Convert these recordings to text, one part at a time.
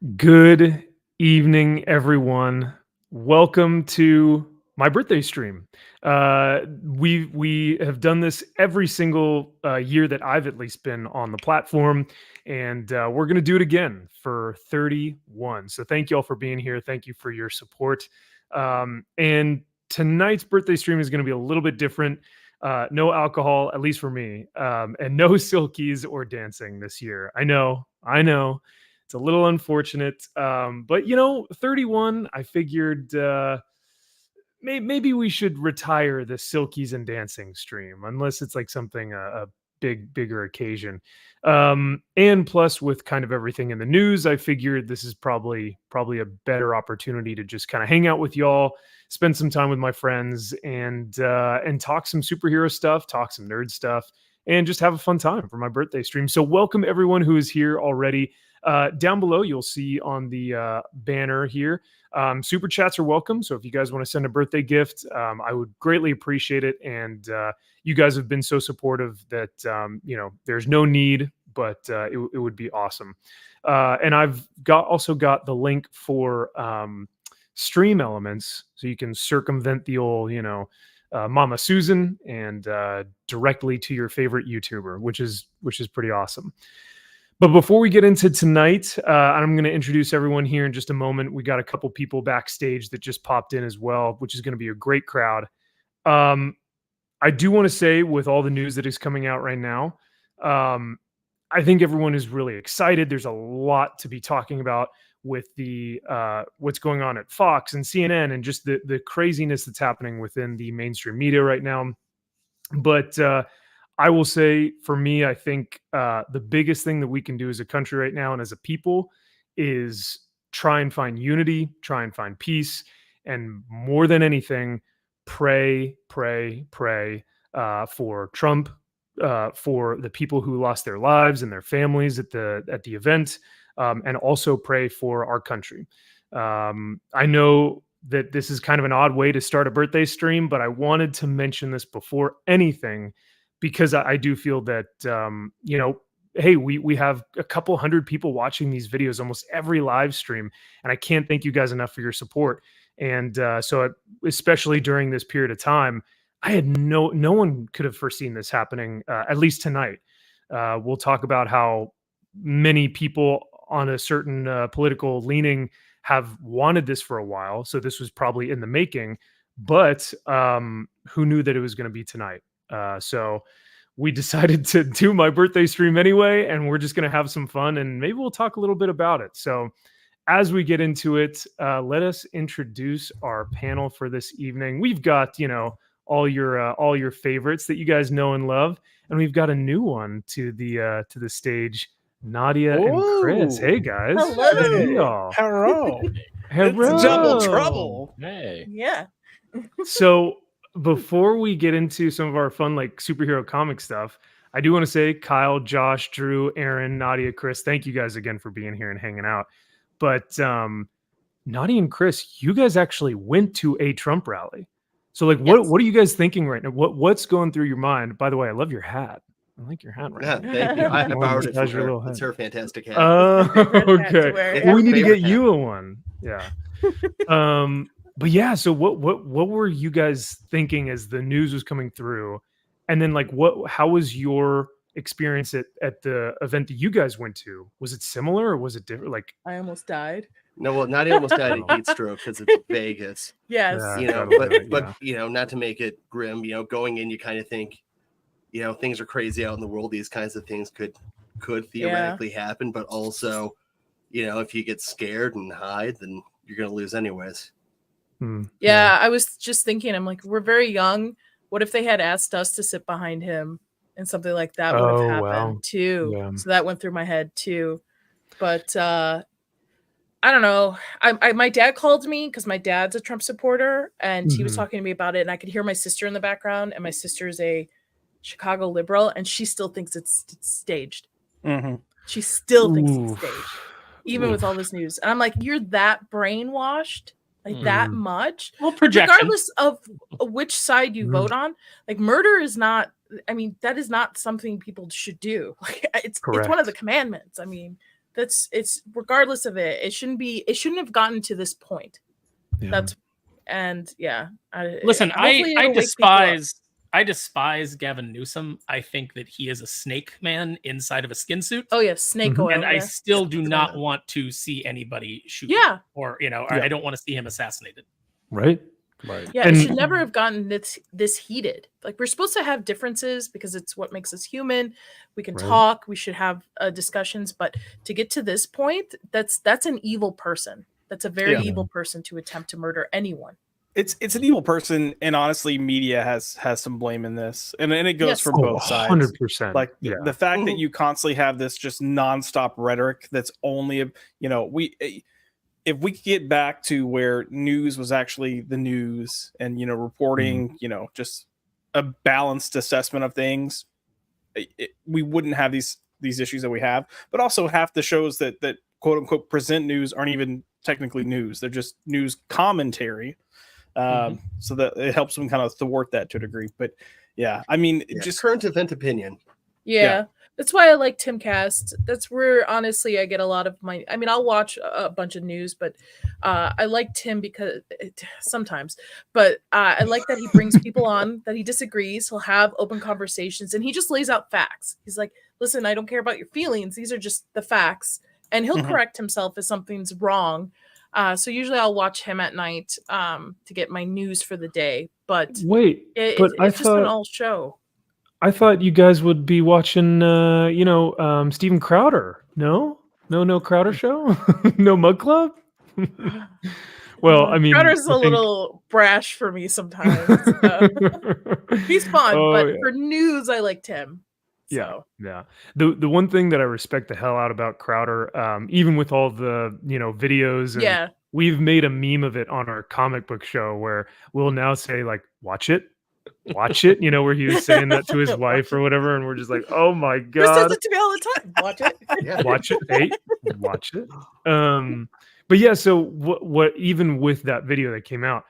Good evening, everyone. Welcome to my birthday stream. We have done this every single year that I've at least been on the platform, and we're going to do it again for 31. So thank you all for being here. Thank you for your support. And tonight's birthday stream is going to be a little bit different. No alcohol, at least for me, and no silkies or dancing this year. I know. It's a little unfortunate, but 31. I figured maybe we should retire the silkies and dancing stream, unless it's like something a bigger occasion. And plus, with kind of everything in the news, I figured this is probably a better opportunity to just kind of hang out with y'all, spend some time with my friends, and talk some superhero stuff, talk some nerd stuff, and just have a fun time for my birthday stream. So welcome everyone who is here already. Down below, you'll see on the banner here, super chats are welcome. So if you guys want to send a birthday gift, I would greatly appreciate it. And you guys have been so supportive that, there's no need, but it would be awesome. And I've also got the link for stream elements, so you can circumvent the old, Mama Susan and directly to your favorite YouTuber, which is pretty awesome. But before we get into tonight, I'm going to introduce everyone here in just a moment. We got a couple people backstage that just popped in as well, which is going to be a great crowd. I do want to say, with all the news that is coming out right now, I think everyone is really excited. There's a lot to be talking about with the what's going on at Fox and CNN and just the craziness that's happening within the mainstream media right now. But I will say, for me, I think the biggest thing that we can do as a country right now and as a people is try and find unity, try and find peace, and more than anything, pray for Trump, for the people who lost their lives and their families at the event, and also pray for our country. I know that this is kind of an odd way to start a birthday stream, but I wanted to mention this before anything, because I do feel that, hey, we have a couple hundred people watching these videos almost every live stream, and I can't thank you guys enough for your support. And especially during this period of time, I had no one could have foreseen this happening, at least tonight. We'll talk about how many people on a certain political leaning have wanted this for a while, so this was probably in the making, but who knew that it was going to be tonight? So we decided to do my birthday stream anyway, and we're just going to have some fun, and maybe we'll talk a little bit about it. So as we get into it, let us introduce our panel for this evening. We've got, all your favorites that you guys know and love, and we've got a new one to the stage, Nadia and Chris. Hey guys. Hello. Hey, y'all. Hello. Hello. It's double trouble. Hey. Yeah. So before we get into some of our fun, like, superhero comic stuff, I do want to say, Kyle, Josh, Drew, Aaron, Nadia, Chris, thank you guys again for being here and hanging out. But Nadia and Chris, you guys actually went to a Trump rally. So, like, what are you guys thinking right now? What's going through your mind? By the way, I love your hat. I like your hat right now. Thank you. I borrowed it from her. It's her fantastic hat. Okay. Well, we need to get you a one. Yeah. But yeah, so what were you guys thinking as the news was coming through? And then, like, how was your experience at the event that you guys went to? Was it similar or was it different? Like, I almost died. No, well, Nadia almost died of heat stroke because it's Vegas. Yes. But not to make it grim, going in, you kind of think, things are crazy out in the world. These kinds of things could theoretically happen, but also, if you get scared and hide, then you're going to lose anyways. Yeah, I was just thinking, I'm like, we're very young. What if they had asked us to sit behind him and something like that would have happened too? Yeah. So that went through my head too. But I don't know. My dad called me because my dad's a Trump supporter, and he was talking to me about it, and I could hear my sister in the background, and my sister's a Chicago liberal, and she still thinks it's staged. Mm-hmm. She still thinks it's staged, even with all this news. And I'm like, you're that brainwashed? Like that much? Well, projection. Regardless of which side you vote on, like, murder is not, that is not something people should do. Like, it's one of the commandments. I mean, it's regardless of it. It shouldn't have gotten to this point. Yeah. Listen, I despise Gavin Newsom. I think that he is a snake man inside of a skin suit. Oh yeah, snake oil. And I still do not want to see anybody shoot him, or I don't want to see him assassinated. Right. Yeah, it should never have gotten this heated. Like, we're supposed to have differences because it's what makes us human. We can talk, we should have discussions, but to get to this point, that's an evil person. That's a very evil person to attempt to murder anyone. It's an evil person, and honestly, media has some blame in this, and it goes for both sides. 100%. Like the fact that you constantly have this just nonstop rhetoric that's only if we could get back to where news was actually the news, and reporting, just a balanced assessment of things, we wouldn't have these issues that we have. But also, half the shows that quote unquote present news aren't even technically news; they're just news commentary. So that it helps them kind of thwart that to a degree. But just current event opinion. Yeah. That's why I like Timcast. That's where honestly I get a lot of I'll watch a bunch of news, but I like Tim because sometimes, but I like that he brings people on that he disagrees. He'll have open conversations, and he just lays out facts. He's like, listen, I don't care about your feelings. These are just the facts. And he'll correct himself if something's wrong. So usually I'll watch him at night to get my news for the day. But it's just an all show. I thought you guys would be watching, Steven Crowder. No Crowder show? No Mug Club? Well, I mean, Crowder's a little brash for me sometimes. He's fun, but for news, I like Tim. So. Yeah. The one thing that I respect the hell out about Crowder, even with all the videos, and we've made a meme of it on our comic book show where we'll now say like, watch it, where he was saying that to his wife or whatever, and we're just like, oh my god, Chris says it to me all the time. Watch it, watch it, hey, watch it. But yeah, so what even with that video that came out,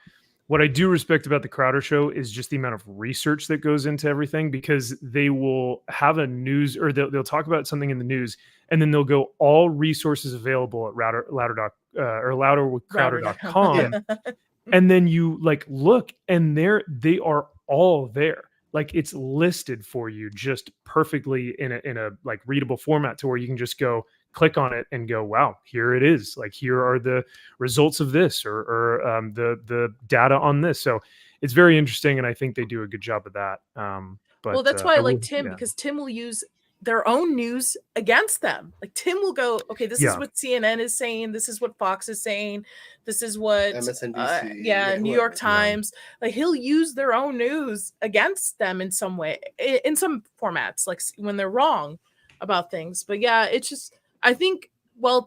what I do respect about the Crowder show is just the amount of research that goes into everything, because they will have a news, or they'll talk about something in the news, and then they'll go all resources available at louderwithcrowder.com. And then you look, and they are all there. Like, it's listed for you just perfectly in a readable format, to where you can just go click on it and go, wow, here it is. Like, here are the results of this, or the data on this. So it's very interesting, and I think they do a good job of that. But that's why I like Tim, because Tim will use their own news against them. Like, Tim will go, okay, this is what CNN is saying, this is what Fox is saying, this is what MSNBC, New York Times. Like, he'll use their own news against them in some way, in some formats, like when they're wrong about things. But yeah, it's just, I think,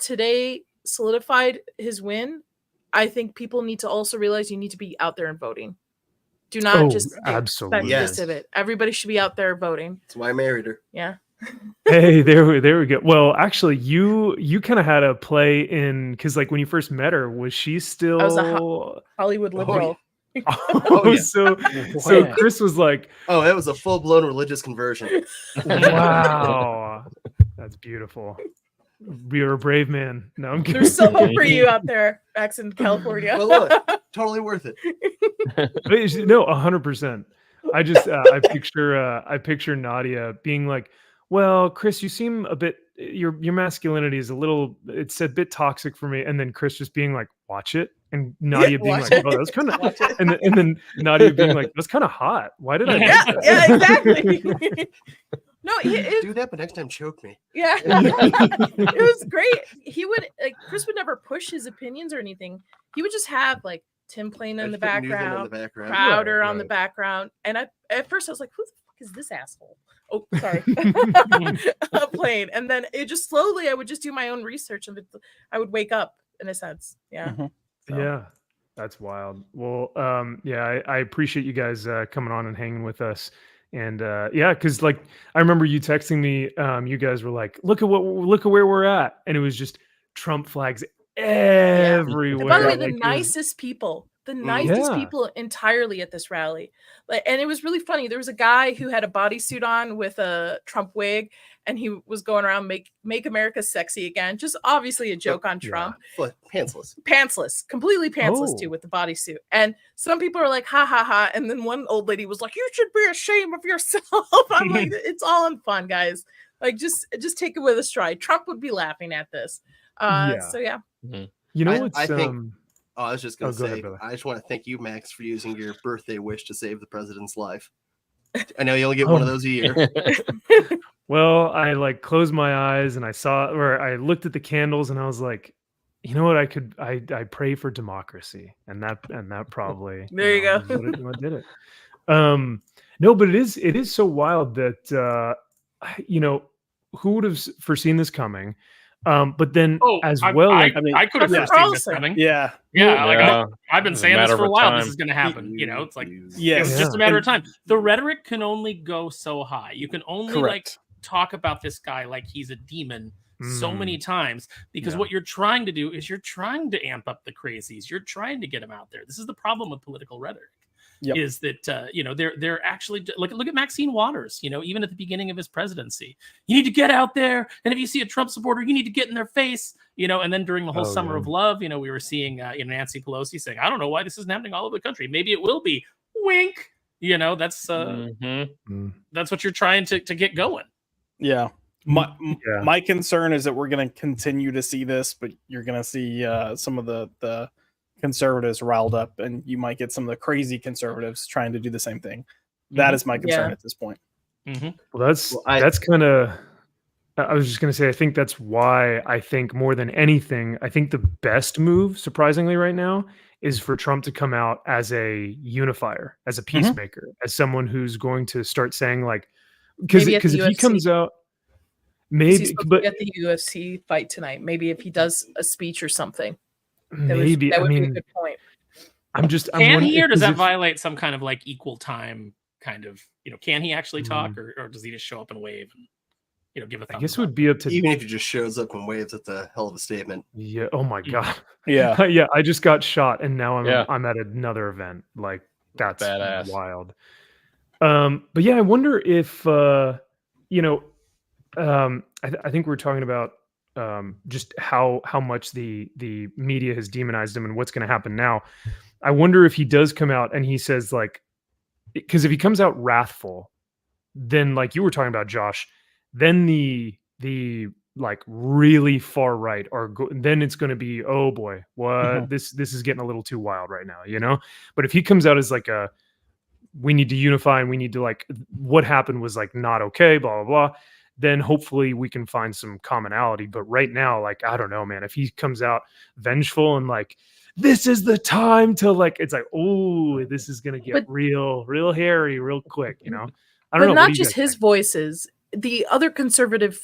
today solidified his win. I think people need to also realize you need to be out there and voting. Do not just expect this of it. Everybody should be out there voting. That's why I married her. Yeah. Hey, there we go. Well, actually, you kind of had a play in, because when you first met her, was she still? I was a Hollywood liberal. So Chris was like, oh, that was a full-blown religious conversion. Wow, that's beautiful. You're a brave man. No, I'm kidding. There's so hope for you out there, Max, in California. Well, look, totally worth it. No, 100%. I just I picture Nadia being like, well, Chris, you seem a bit, your masculinity is a little, it's a bit toxic for me. And then Chris just being like, watch it. And Nadia being like, oh, that was kind of, and then Nadia being like, that's kind of hot. Why did I? Yeah, exactly. No, do that, but next time choke me. Yeah, it was great. He would Chris would never push his opinions or anything. He would just have Tim playing in the background, Crowder on the background, and at first I was like, who the fuck is this asshole? Oh, sorry, playing, and then it just slowly I would just do my own research, and I would wake up in a sense. Yeah, yeah, that's wild. Well, I appreciate you guys coming on and hanging with us. And because I remember you texting me, you guys were like, look at where we're at, and it was just Trump flags everywhere. By the way, the nicest people entirely at this rally. And it was really funny. There was a guy who had a bodysuit on with a Trump wig, and he was going around make America sexy again. Just obviously a joke on Trump. Pantsless, completely pantsless too, with the bodysuit. And some people are like, ha ha ha. And then one old lady was like, you should be ashamed of yourself. I'm like, it's all in fun, guys. Like, just take it with a stride. Trump would be laughing at this. So yeah. You know, I think. Oh, I was just going to say, ahead, I just want to thank you, Max, for using your birthday wish to save the president's life. I know you only get one of those a year. Well, I like closed my eyes and I looked at the candles and I was like, you know what, I pray for democracy, and that probably there you go. What did it. No, but it is so wild that who would have foreseen this coming? But then I could have foreseen this coming. Yeah. I've been saying this for a while. This is going to happen. It's like it's just a matter of time. The rhetoric can only go so high. You can only talk about this guy like he's a demon so many times, because what you're trying to do is you're trying to amp up the crazies. You're trying to get them out there. This is the problem with political rhetoric. Is that they're actually look at Maxine Waters, even at the beginning of his presidency, you need to get out there, and if you see a Trump supporter, you need to get in their face, and then during the whole summer of love, we were seeing Nancy Pelosi saying, I don't know why this isn't happening all over the country, maybe it will be, wink, that's what you're trying to get going. My concern is that we're going to continue to see this, but you're going to see some of the conservatives riled up, and you might get some of the crazy conservatives trying to do the same thing. That is my concern at this point. Well, that's kind of, I was just going to say, I think that's why I think more than anything, I think the best move, surprisingly right now, is for Trump to come out as a unifier, as a peacemaker, as someone who's going to start saying, like, because if he comes out, maybe, but at the UFC fight tonight, maybe if he does a speech or something. That would be a good point. Can he, or does that violate some kind of like equal time kind of, can he actually talk, or does he just show up and wave and, give a thumbs up? I guess it would be up to, even if he just shows up and waves, it's a hell of a statement. Yeah. Oh my God. Yeah. Yeah. I just got shot and now I'm at another event. Like, that's badass. Wild. But yeah, I wonder if, I think we're talking about, just how much the media has demonized him and what's going to happen now. I wonder if he does come out and he says, like, because if he comes out wrathful, then, like you were talking about, Josh, then the like really far right then it's going to be, oh boy, what this is getting a little too wild right now, But if he comes out as like we need to unify and we need to, like, what happened was like not okay, blah blah blah, then hopefully we can find some commonality. But right now, like, I don't know, man, if he comes out vengeful and like, this is the time to, like, it's like, oh, this is going to get real hairy real quick, I don't know. But not just his voices, the other conservative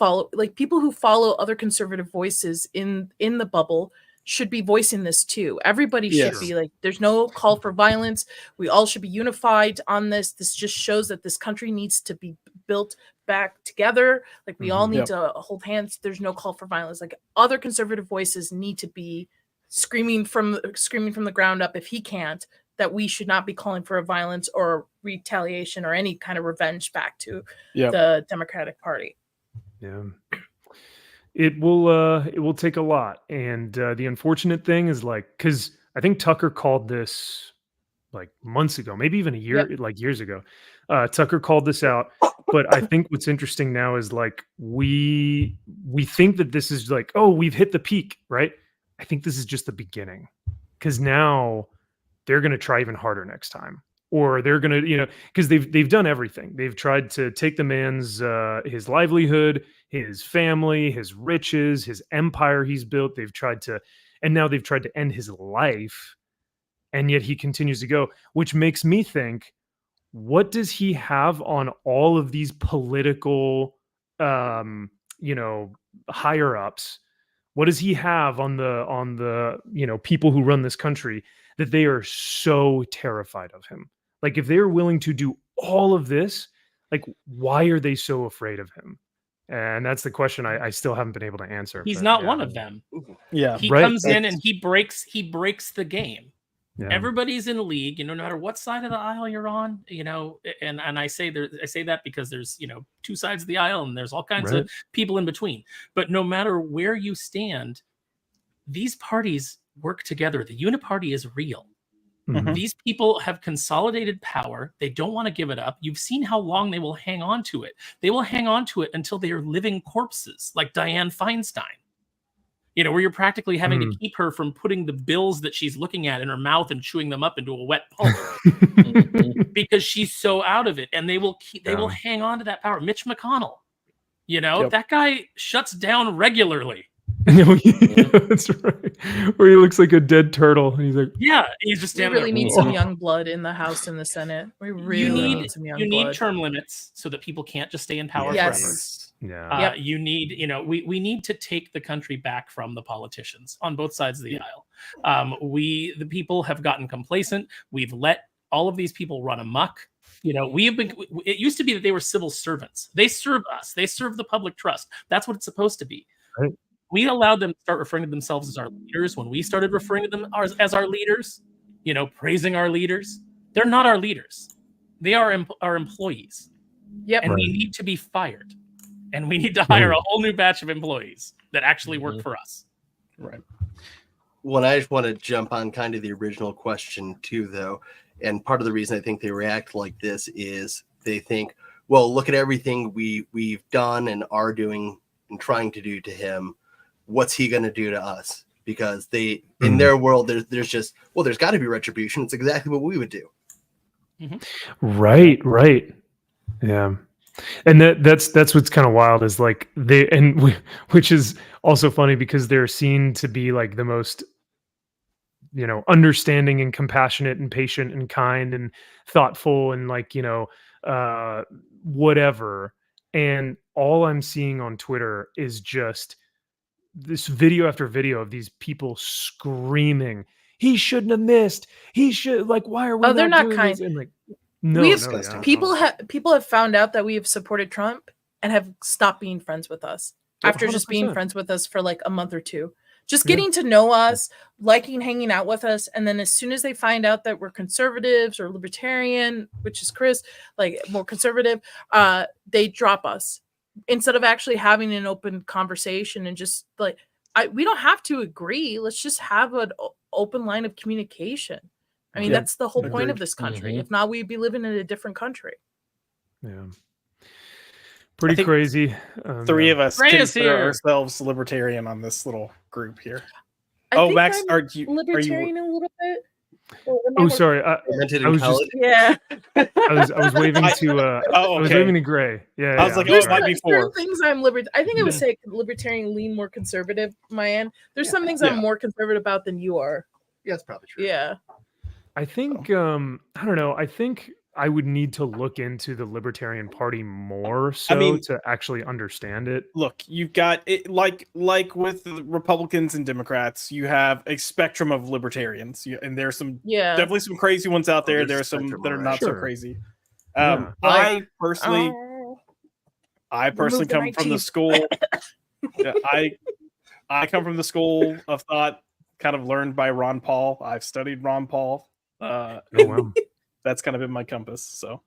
people who follow other conservative voices in the bubble should be voicing this too. Everybody should be like, there's no call for violence. We all should be unified on this. This just shows that this country needs to be built back together. Like, we all need to hold hands. There's no call for violence. Like, other conservative voices need to be screaming from the ground up, if he can't, that we should not be calling for a violence or retaliation or any kind of revenge back to the Democratic Party. Yeah. It will take a lot. And the unfortunate thing is, like, because I think Tucker called this like months ago, maybe even a year, like years ago. Tucker called this out. But I think what's interesting now is, like, we think that this is like, oh, we've hit the peak, right? I think this is just the beginning, because now they're going to try even harder next time, or they're going to, because they've done everything. They've tried to take the man's his livelihood, his family, his riches, his empire he's built. And now they've tried to end his life, and yet he continues to go, which makes me think, what does he have on all of these political, higher ups? What does he have on the people who run this country that they are so terrified of him? Like, if they're willing to do all of this, like, why are they so afraid of him? And that's the question I still haven't been able to answer. He's not one of them. Yeah, he comes in and he breaks the game. Everybody's in a league, no matter what side of the aisle you're on, and I say that because there's, two sides of the aisle and there's all kinds of people in between. But no matter where you stand, these parties work together. The uniparty is real. Mm-hmm. These people have consolidated power. They don't want to give it up. You've seen how long they will hang on to it. They will hang on to it until they are living corpses, like Dianne Feinstein. Where you're practically having to keep her from putting the bills that she's looking at in her mouth and chewing them up into a wet pulp because she's so out of it. And they will hang on to that power. Mitch McConnell, that guy shuts down regularly. That's right. Where he looks like a dead turtle. And he's like, he's just standing there. We really need some young blood in the House and the Senate. We really need some young blood. You need term limits so that people can't just stay in power forever. Yeah. You need, we need to take the country back from the politicians on both sides of the aisle. The people have gotten complacent. We've let all of these people run amok. It used to be that they were civil servants. They serve us. They serve the public trust. That's what it's supposed to be. Right. We allowed them to start referring to themselves as our leaders. When we started referring to them as our leaders, praising our leaders, they're not our leaders. They are our employees. Yep. And we need to be fired. And we need to hire a whole new batch of employees that actually work for us. Right. Well, I just want to jump on kind of the original question too, though. And part of the reason I think they react like this is they think, well, look at everything we've done and are doing and trying to do to him. What's he going to do to us? Because in their world, there's just, well, there's got to be retribution. It's exactly what we would do. Mm-hmm. Right. Yeah. And that's what's kind of wild is like which is also funny because they're seen to be like the most, understanding and compassionate and patient and kind and thoughtful and like, whatever. And all I'm seeing on Twitter is just this video after video of these people screaming, he shouldn't have missed. He should, like, why are we they're not doing kind. This? And like, people have found out that we have supported Trump and have stopped being friends with us after 100%. Just being friends with us for like a month or two, just getting to know us, liking hanging out with us. And then as soon as they find out that we're conservatives or libertarian, which is Chris, like more conservative, they drop us instead of actually having an open conversation and just like, we don't have to agree. Let's just have an open line of communication. I mean, that's the whole point of this country. Mm-hmm. If not, we'd be living in a different country. Yeah. Pretty crazy. Three of us consider ourselves libertarian on this little group here. Max, are you libertarian a little bit? Oh, sorry. I was just, I was waving to I was waving to Gray. Yeah. I was like, it might be four things I'm I think I would say libertarian lean more conservative, my end. There's some things I'm more conservative about than you are. Yeah, that's probably true. Yeah. I think I don't know. I think I would need to look into the Libertarian Party more to actually understand it. Look, you've got it like with the Republicans and Democrats, you have a spectrum of libertarians. And there's some definitely some crazy ones out there. There are some that are not so crazy. I personally come from the school. I come from the school of thought kind of learned by Ron Paul. I've studied Ron Paul. That's kind of been my compass. So,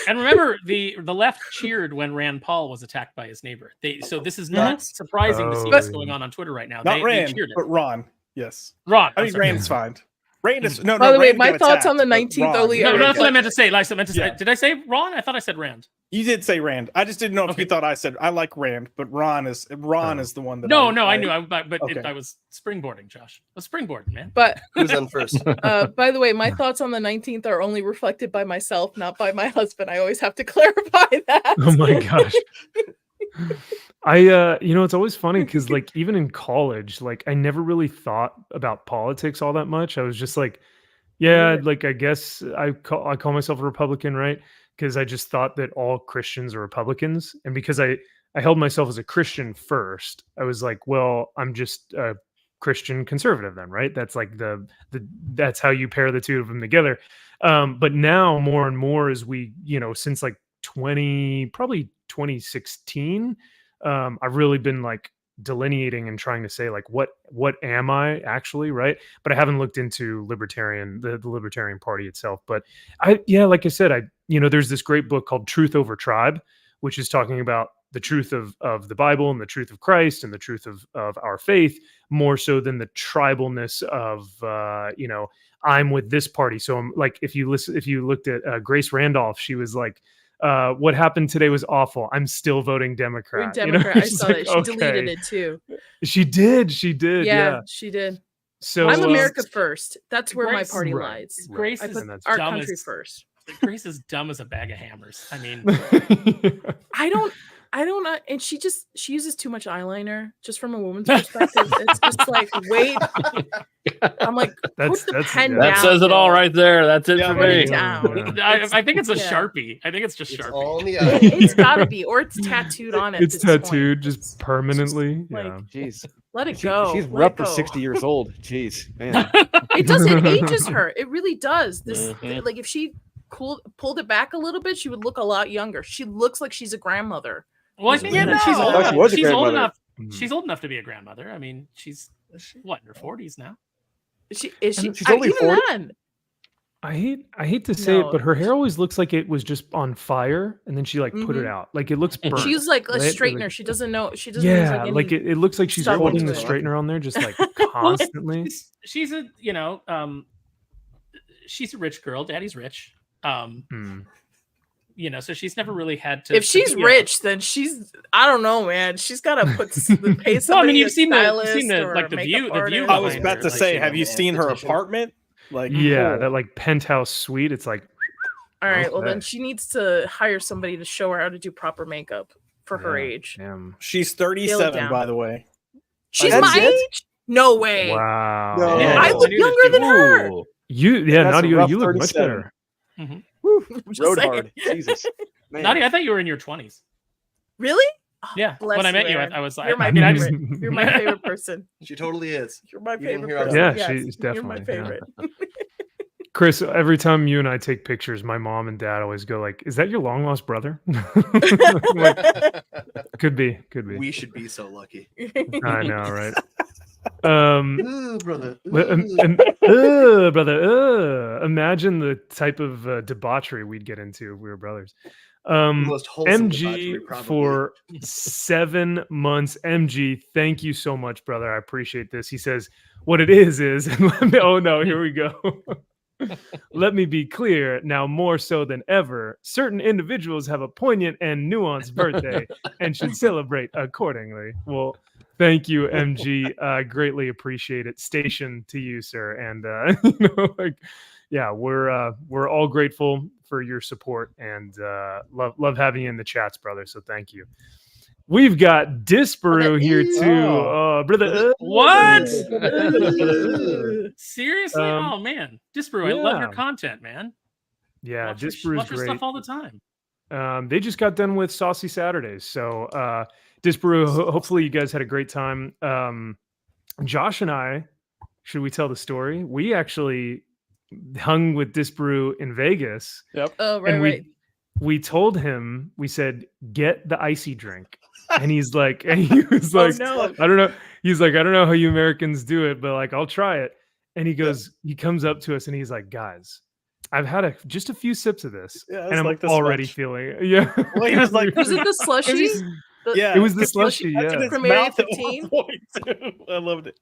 and remember, the left cheered when Rand Paul was attacked by his neighbor. So this is not surprising to see what's going on Twitter right now. Not Rand, but Ron. Yes, Ron. I mean, Rand's fine. Rand is no. By the way, my thoughts on the 19th only. No, that's what I meant to say. Did I say Ron? I thought I said Rand. You did say Rand. I just didn't know if you thought I said I like Rand, but Ron is the one that. I knew. I was springboarding, Josh. I was springboarding, man. But who's on first? By the way, my thoughts on the 19th are only reflected by myself, not by my husband. I always have to clarify that. Oh my gosh. It's always funny because like even in college, like I never really thought about politics all that much. I was just like, like I guess I call myself a Republican, right? Because I just thought that all Christians are Republicans. And because I held myself as a Christian first, I was like, well, I'm just a Christian conservative then, right? That's like that's how you pair the two of them together. But now more and more as we, since like probably 2016, I've really been like delineating and trying to say like what am I actually, right? But I haven't looked into the Libertarian Party itself. But like I said, there's this great book called Truth Over Tribe, which is talking about the truth of the Bible and the truth of Christ and the truth of our faith, more so than the tribalness of I'm with this party. So I'm like, if you looked at Grace Randolph, she was like, what happened today was awful. I'm still voting Democrat. Democrat. I saw that. She deleted it too. She did. Yeah, she did. So I'm America first. That's where my party lies. Grace is our country first. Grace is dumb as a bag of hammers. I mean, I don't know. And she uses too much eyeliner just from a woman's perspective. It's just like, wait. I'm like, put the pen down. That says it all right there. That's it for me. I think it's a Sharpie. I think it's just Sharpie. All in the it's gotta be, or it's tattooed on it. It's tattooed just permanently. Like, jeez. Let it go. She's rep for 60 years old. Jeez, man. It does. It ages her. It really does. This like if she pulled it back a little bit, she would look a lot younger. She looks like she's a grandmother. Well, I think she's old enough. She's old enough to be a grandmother. I mean, she's what, in her 40s now? She's only 40. I hate to say it, but her hair always looks like it was just on fire, and then she like put it out. Like it looks burnt. She's like a straightener. Like, she doesn't know. She doesn't. Yeah, like it looks like she's holding the straightener on there, just like constantly. She's a she's a rich girl. Daddy's rich. So she's never really had to. If she's rich, then she's, I don't know, man. She's got to pay somebody. No, I mean, you've seen the view. I was about to say, have you seen her apartment? Like, that like penthouse suite. It's like, all right. Well, then she needs to hire somebody to show her how to do proper makeup for her age. Damn. She's 37, by the way. She's my age? No way. Wow. No. Yeah, I look younger than her. Nadia, you look much better. Road hard. Jesus. Man. Nadia, I thought you were in your 20s. Really? Yeah. When I met you, I was like, you're my favorite. You're my favorite person. She totally is. You're my favorite person. Yeah, she's definitely. You're my favorite. Chris, every time you and I take pictures, my mom and dad always go like, "Is that your long lost brother?" Like, could be. We should be so lucky. I know, right? Brother. Brother. Imagine the type of debauchery we'd get into if we were brothers. MG for 7 months. MG, thank you so much, brother. I appreciate this. He says, what it is, oh no, here we go. Let me be clear now, more so than ever, certain individuals have a poignant and nuanced birthday and should celebrate accordingly. Well, thank you, MG. Greatly appreciate it. Station to you, sir. And we're all grateful for your support and love having you in the chats, brother. So thank you. We've got Disparu here too. Brother. What? Seriously? Oh man, Disparu, I love your content, man. Yeah, Disparu's great. Your stuff all the time. They just got done with Saucy Saturdays, so Disparu, hopefully you guys had a great time. Josh and I, should we tell the story? We actually hung with Disparu in Vegas. Yep. Oh, right. We told him, we said, get the icy drink. And he was like, oh, no. I don't know. He's like, I don't know how you Americans do it, but like, I'll try it. And he goes, he comes up to us and he's like, guys, I've had just a few sips of this, and I'm like already feeling it. Yeah. Well, he was like, was it the slushy? It was the slushy. Yeah. From Area 15. I loved it.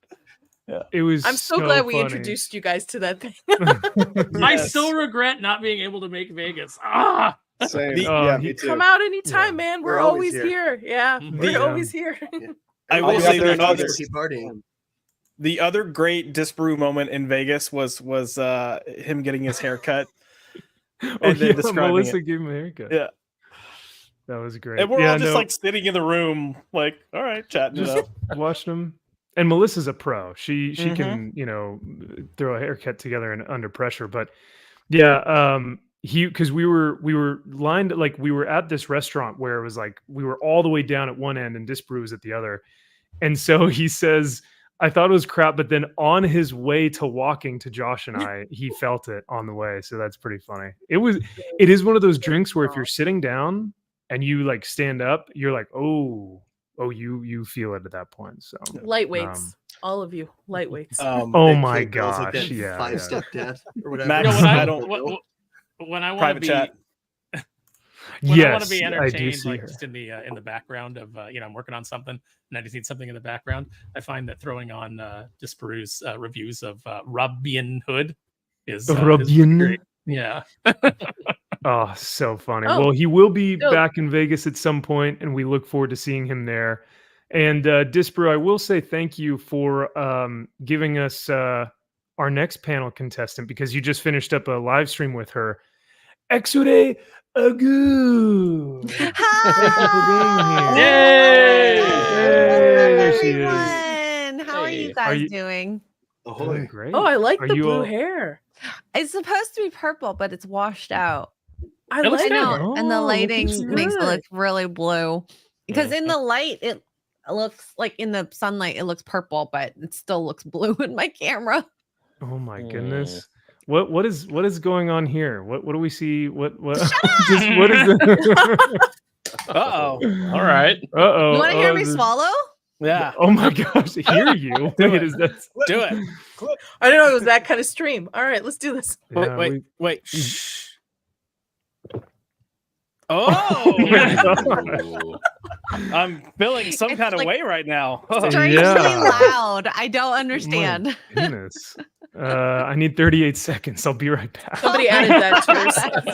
Yeah. It was. I'm so glad we introduced you guys to that thing. I still regret not being able to make Vegas. Same. Me too. Come out anytime, man. We're always here. Yeah, we're always here. I will say the other great Disparu moment in Vegas was him getting his haircut. Melissa gave him a haircut. Yeah. That was great. And we're all just like sitting in the room, like, all right, chatting it up. Watched him. And Melissa's a pro. She can, throw a haircut together under pressure. But yeah, because we were lined, like we were at this restaurant where it was like we were all the way down at one end and Disparu was at the other. And so he says, I thought it was crap, but then on his way to walking to Josh and I, he felt it on the way. So that's pretty funny. It is one of those drinks where if you're sitting down and you like stand up, you're like, oh, you feel it at that point. So lightweights, all of you, lightweights. Oh my gosh, yeah, 5-step death or whatever. Max, I don't. when I want Private to be. chat. When I want to Yes, be I do entertained, see like her. just in the background of I'm working on something and I just need something in the background. I find that throwing on just peruse reviews of Robin Hood is Robin. Yeah. Oh, so funny. Oh, Well, he will be dope. back in Vegas at some point, and we look forward to seeing him there. And Disbrew, I will say thank you for giving us our next panel contestant, because you just finished up a live stream with her. Exure Agu. Thank you for being here. Yay! Yay, there she is. Everyone, how are you guys doing? Doing great. Oh, I like Are the you blue all- hair. It's supposed to be purple, but it's washed out. I It looks like I good. know, it. and the Oh, lighting looks makes it good. look really blue. Because in the light, it looks like in the sunlight, it looks purple, but it still looks blue in my camera. Oh my goodness. What is going on here? What do we see? What just what is the Uh-oh. All right. Uh-oh. You want to hear Oh, me this- swallow? Yeah. Oh my gosh, hear you. Wait, is that Do it. I didn't know it was that kind of stream. All right, let's do this. Yeah, Wait. we- Shh. Oh my Oh, God. I'm feeling some It's kind of like- way right now. Strangely Yeah. loud. I don't understand. Goodness. I need 38 seconds. I'll be right back. Somebody added that to your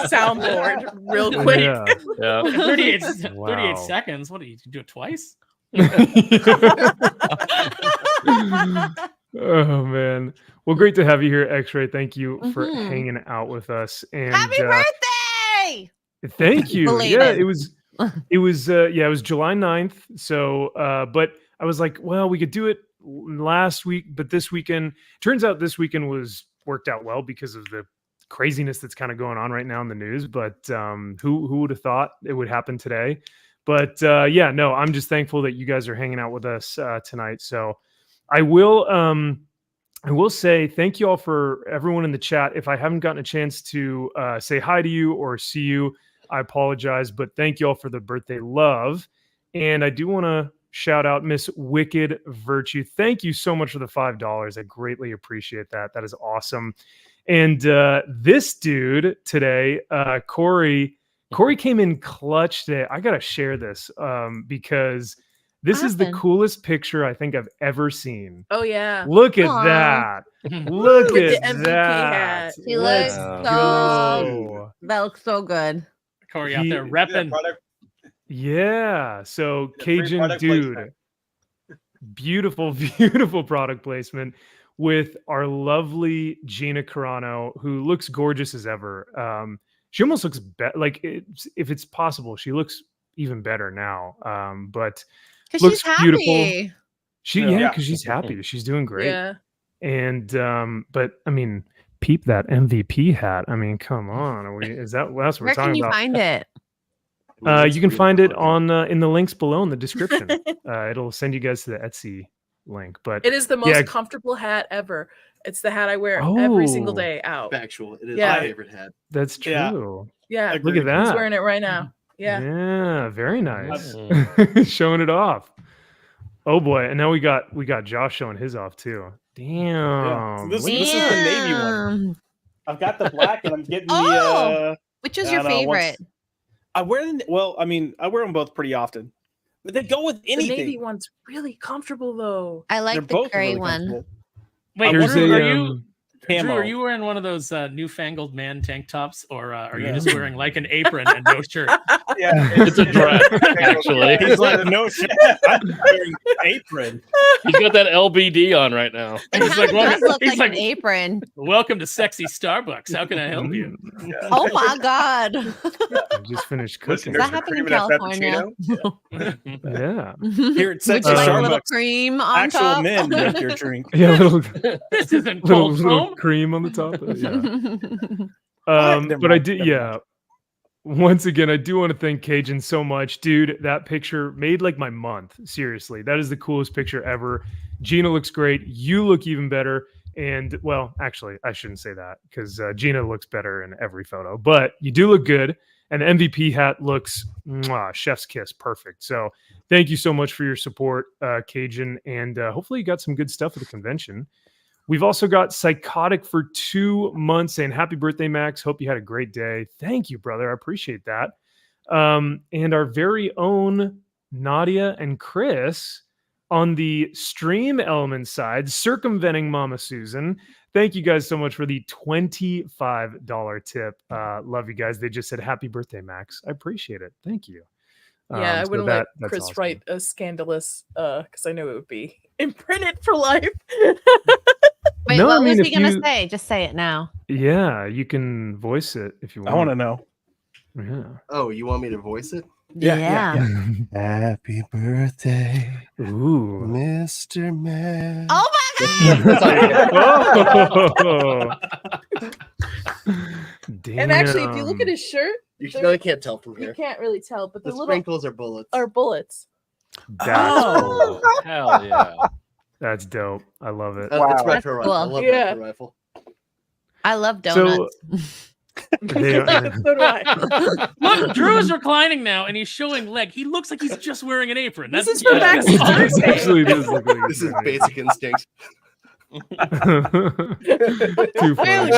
soundboard real quick. Yeah. Yeah. 38 Wow. seconds. What do you do it twice? Oh man. Well, great to have you here, X-Ray. Thank you for Mhm. hanging out with us. And Happy birthday! thank you. Yeah, Belated. it was July 9th. So but I was like, well, we could do it last week, but this weekend, turns out this weekend was worked out well because of the craziness that's kind of going on right now in the news. But who would have thought it would happen today? But yeah, no, I'm just thankful that you guys are hanging out with us tonight. So I will say thank you all for everyone in the chat. If I haven't gotten a chance to say hi to you or see you, I apologize, but thank you all for the birthday love. And I do want to shout out Miss Wicked Virtue. Thank you so much for the $5. I greatly appreciate that. That is awesome. And this dude today, Corey came in clutch today. I got to share this because this is the coolest picture I think I've ever seen. Oh yeah. Look at Aw. that. Look With at the MVP that. hat. He Let's looks go. That looks so good. Corey out there repping. Yeah. So Yeah, free Cajun product dude. placement. Beautiful, beautiful product placement with our lovely Gina Carano, who looks gorgeous as ever. She almost looks like if it's possible, she looks even better now. But Because looks she's happy. beautiful. Yeah. Because she's happy. She's doing great. Yeah. And but I mean, peep that MVP hat. I mean, come on. That's what Where we're can talking you about? find it? You can find it on in the links below in the description. It'll send you guys to the Etsy link. But It is the most yeah. comfortable hat ever. It's the hat I wear every single Oh. day out. Factual. It is Yeah. my favorite hat. That's Yeah. true. Yeah. Look at that. He's wearing it right now. Yeah. Yeah, very nice. Mm. Showing it off. Oh boy, and now we got Josh showing his off too. Damn. This look is at the that. navy one. Damn. I've got the black and I'm getting Oh! Which is I your don't know, once- favorite? I wear them. Well, I mean, I wear them both pretty often, but they go with The anything. navy one's really comfortable though. I They're like the both gray really one. comfortable. Wait, Here's Drew, a, are you Drew, Camo. are you wearing one of those newfangled man tank tops, or are you Yeah. just wearing like an apron and no shirt? Yeah, It's a dress, actually. He's like, no shit. I'm wearing an apron. He's got that LBD on right now. It He's like, kinda does look he's like like- an apron. Welcome to sexy Starbucks. How can I help you? Oh my god. I just finished Listen, cooking. Does that there's the happen cream in in that California? frappuccino. Yeah. Here at Would Sexy you like a little Starbucks, cream on actual top? men drink your drink. Yeah, little This isn't little, cold little foam. cream on the top. Yeah. Never But I mind, did, never yeah. Once again, I do want to thank Cajun so much, dude. That picture made like my month. Seriously, that is the coolest picture ever. Gina looks great. You look even better. And well, actually, I shouldn't say that because Gina looks better in every photo. But you do look good. And the MVP hat looks chef's kiss, perfect. So thank you so much for your support, Cajun, and hopefully you got some good stuff at the convention. We've also got Psychotic for 2 months saying, happy birthday, Max. Hope you had a great day. Thank you, brother. I appreciate that. And our very own Nadia and Chris on the stream element side, circumventing Mama Susan. Thank you guys so much for the $25 tip. Love you guys. They just said, happy birthday, Max. I appreciate it. Thank you. Yeah, I wouldn't let Chris awesome. Write a scandalous because I knew it would be imprinted for life. Wait, no, what was he going to say? Just say it now. Yeah, you can voice it if you want. I want to know. Yeah. Oh, you want me to voice it? Yeah. Happy birthday, ooh, Mr. Man. Oh my God! Damn. And actually, if you look at his shirt, you really can't tell from here. You can't really tell, but the sprinkles are bullets. Are bullets. That's cool. Hell yeah! That's dope. I love it. Wow. It's retro rifle. I love retro rifle. I love donuts. So do I. Look, Drew is reclining now, and he's showing leg. He looks like he's just wearing an apron. This is for Max. Actually, does look like this is Basic Instinct. Too funny.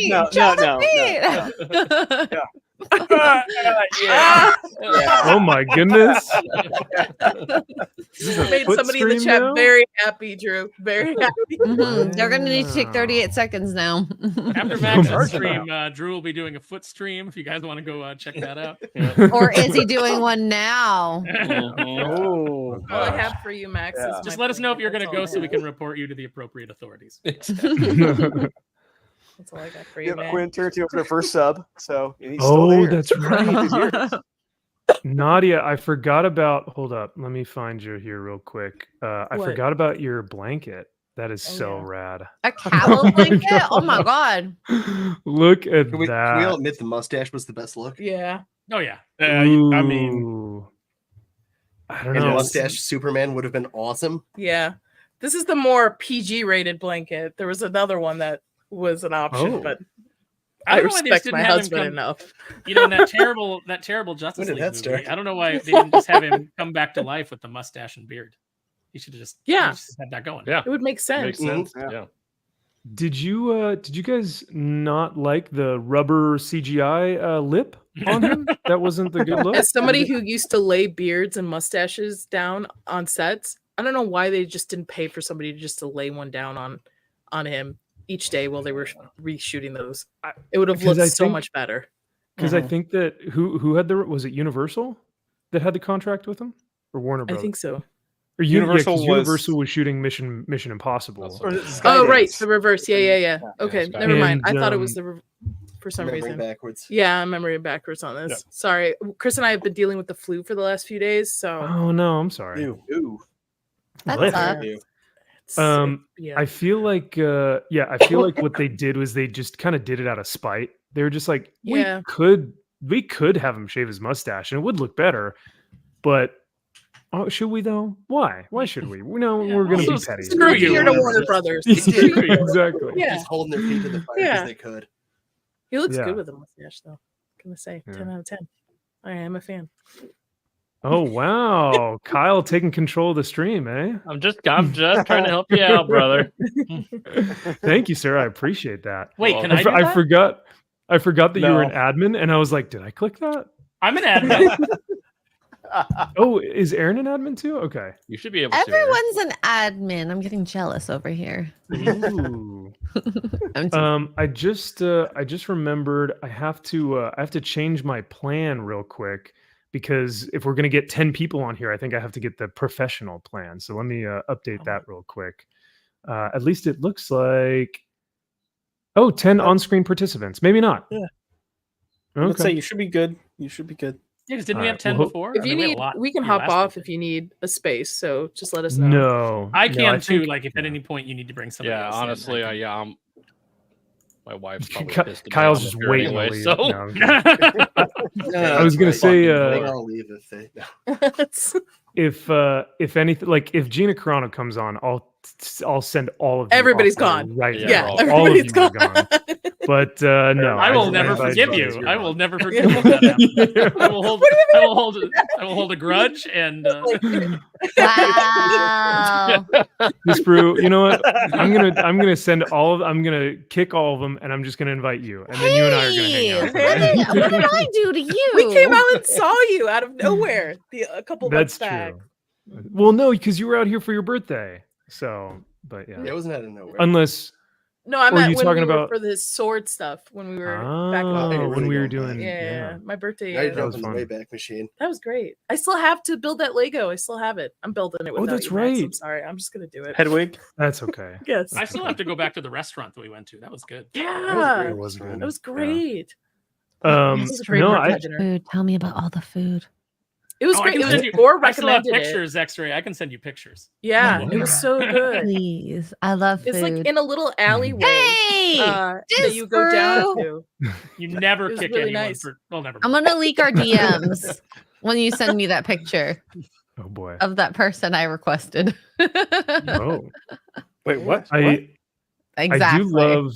No. Yeah. Oh my goodness. Made somebody in the chat now? Very happy, Drew. Very happy. Mm-hmm. They're going to need to take 38 seconds now. After Max's stream, Drew will be doing a foot stream if you guys want to go check that out. Or is he doing one now? All I have for you, Max, is just let us know if you're going to go so we can report you to the appropriate authorities. That's all I got for you, man. Quinn turned to the first sub, so he's still there. That's right. Nadia, I forgot about. Hold up, let me find you here real quick. I forgot about your blanket. That is rad. A cowl blanket? Oh my god! Look at Can we that. all admit the mustache was the best look? Yeah. Oh yeah. I mean, I don't know. The mustache Superman would have been awesome. Yeah. This is the more PG rated blanket. There was another one that was an option, but I respect my husband enough. You know, that terrible Justice League movie. I don't know why they didn't just have him come back to life with the mustache and beard. He should have just had that going. Yeah, it would make sense. Yeah. Did you guys not like the rubber CGI lip on him? That wasn't the good look. As somebody who used to lay beards and mustaches down on sets, I don't know why they just didn't pay for somebody to lay one down on him each day while they were reshooting those. It would have looked so much better. Because I think that who had was it Universal that had the contract with him, or Warner Bros? I think so. Or Universal was shooting Mission Impossible. Oh right, the reverse. Yeah. Okay, never mind. I thought it was for some reason backwards. Yeah, I'm remembering backwards on this. Yeah. Sorry, Chris and I have been dealing with the flu for the last few days. So. Oh no, I'm sorry. Ew. That sucks. I feel like I feel like what they did was they just kind of did it out of spite. They were just like, we could have him shave his mustache and it would look better, but should we though? Why should we? No, we're gonna be petty. Screw you. You're to Warner Brothers. Exactly. Yeah. Just holding their feet to the fire because they could. He looks good with a mustache though. I'm gonna say 10 out of 10. I am a fan. Oh wow, Kyle taking control of the stream, eh? I'm just trying to help you out, brother. Thank you, sir. I appreciate that. Wait, can I? I forgot that you were an admin, and I was like, did I click that? I'm an admin. Oh, is Aaron an admin too? Okay, you should be able to. Everyone's an admin. I'm getting jealous over here. Ooh. I just remembered I have to change my plan real quick. Because if we're going to get 10 people on here, I think I have to get the professional plan. So let me update that real quick. At least it looks like, 10 on-screen participants. Maybe not. Yeah. Okay. Let's say you should be good. You should be good. Yeah, because didn't we have 10 before? If you need, we can hop off if you need a space. So just let us know. No. I can too. Like if at any point you need to bring somebody else. Yeah, honestly, my wife's probably pissed at Kyle's just waiting anyway, to leave. so I was gonna say I'll leave if anything, like if Gina Carano comes on, I'll send all of you. Everybody's gone. Right. Yeah. All of you are gone. But no, I will never forgive you. I will never forgive you. I will hold a grudge and Wow. Miss Brew, you know what? I'm gonna kick all of them, and I'm just gonna invite you, and then you and I are gonna hang out. What did I do to you? We came out and saw you out of nowhere a couple months back. True. Well, no, because you were out here for your birthday. So, but yeah, it wasn't out of nowhere. Unless. No, I meant when we were for the sword stuff when we were back in the when we were doing my birthday. Now you're jumping the Wayback Machine. That was great. I still have to build that Lego. I still have it. I'm building it. Without that's you, Max. right. I'm sorry. I'm just gonna do it. Hedwig. That's okay. Yes. I still have to go back to the restaurant that we went to. That was good. Yeah, it was good. It was great. Food. Tell me about all the food. It was great. It was I still have pictures, X-Ray. I can send you pictures. Yeah, it was so good. Please, I love food. It's like in a little alleyway. Hey, that you go down to. You never kick really anyone nice. Well, never. I'm gonna leak our DMs when you send me that picture. Oh boy, of that person I requested. Oh, wait, what? Exactly.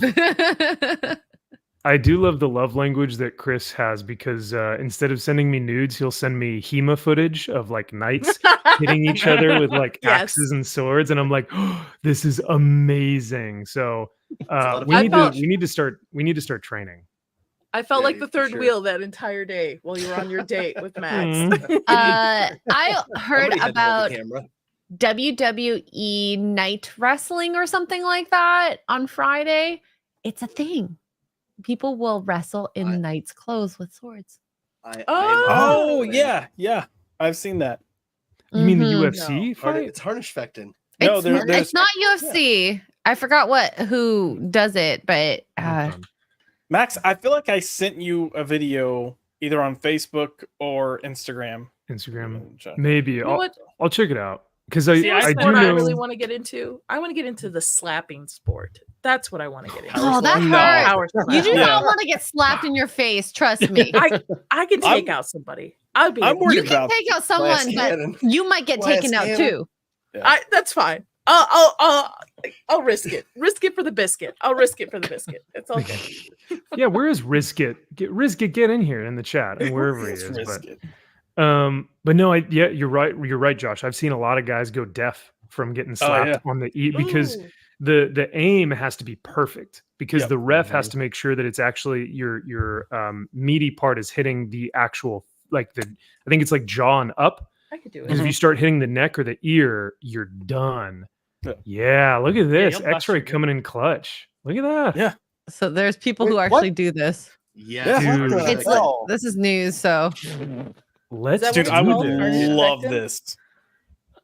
I do love the love language that Chris has because instead of sending me nudes, he'll send me HEMA footage of like knights hitting each other with like axes and swords, and I'm like, oh, this is amazing. So we need to start training. I felt like the third wheel that entire day while you were on your date with Max. I heard about WWE night wrestling or something like that on Friday. It's a thing. People will wrestle in knight's clothes with swords. Yeah. I've seen that. You mean the UFC fight? It's harnish fecting. No, it's not UFC. I forgot who does it, but Max, I feel like I sent you a video either on Facebook or Instagram. Maybe. I'll check it out. Because I really want to get into. I want to get into the slapping sport. That's what I want to get into. Oh, that hurts. You do not want to get slapped in your face. Trust me. I can take out somebody. I'm worried you can take out someone, but you might get taken out too. Yeah. That's fine. I'll risk it. Risk it for the biscuit. I'll risk it for the biscuit. It's all good. Yeah, where is Riskit? Get in here in the chat and wherever he is. But no, you're right. You're right, Josh. I've seen a lot of guys go deaf from getting slapped on the because the aim has to be perfect because the ref has to make sure that it's actually your meaty part is hitting the actual I think it's like jaw and up. I could do it. Because if you start hitting the neck or the ear, you're done. Yeah, look at this. X-ray coming in clutch. Look at that. Yeah. So there's people who actually do this. Yeah. This is news, so dude, I would love this.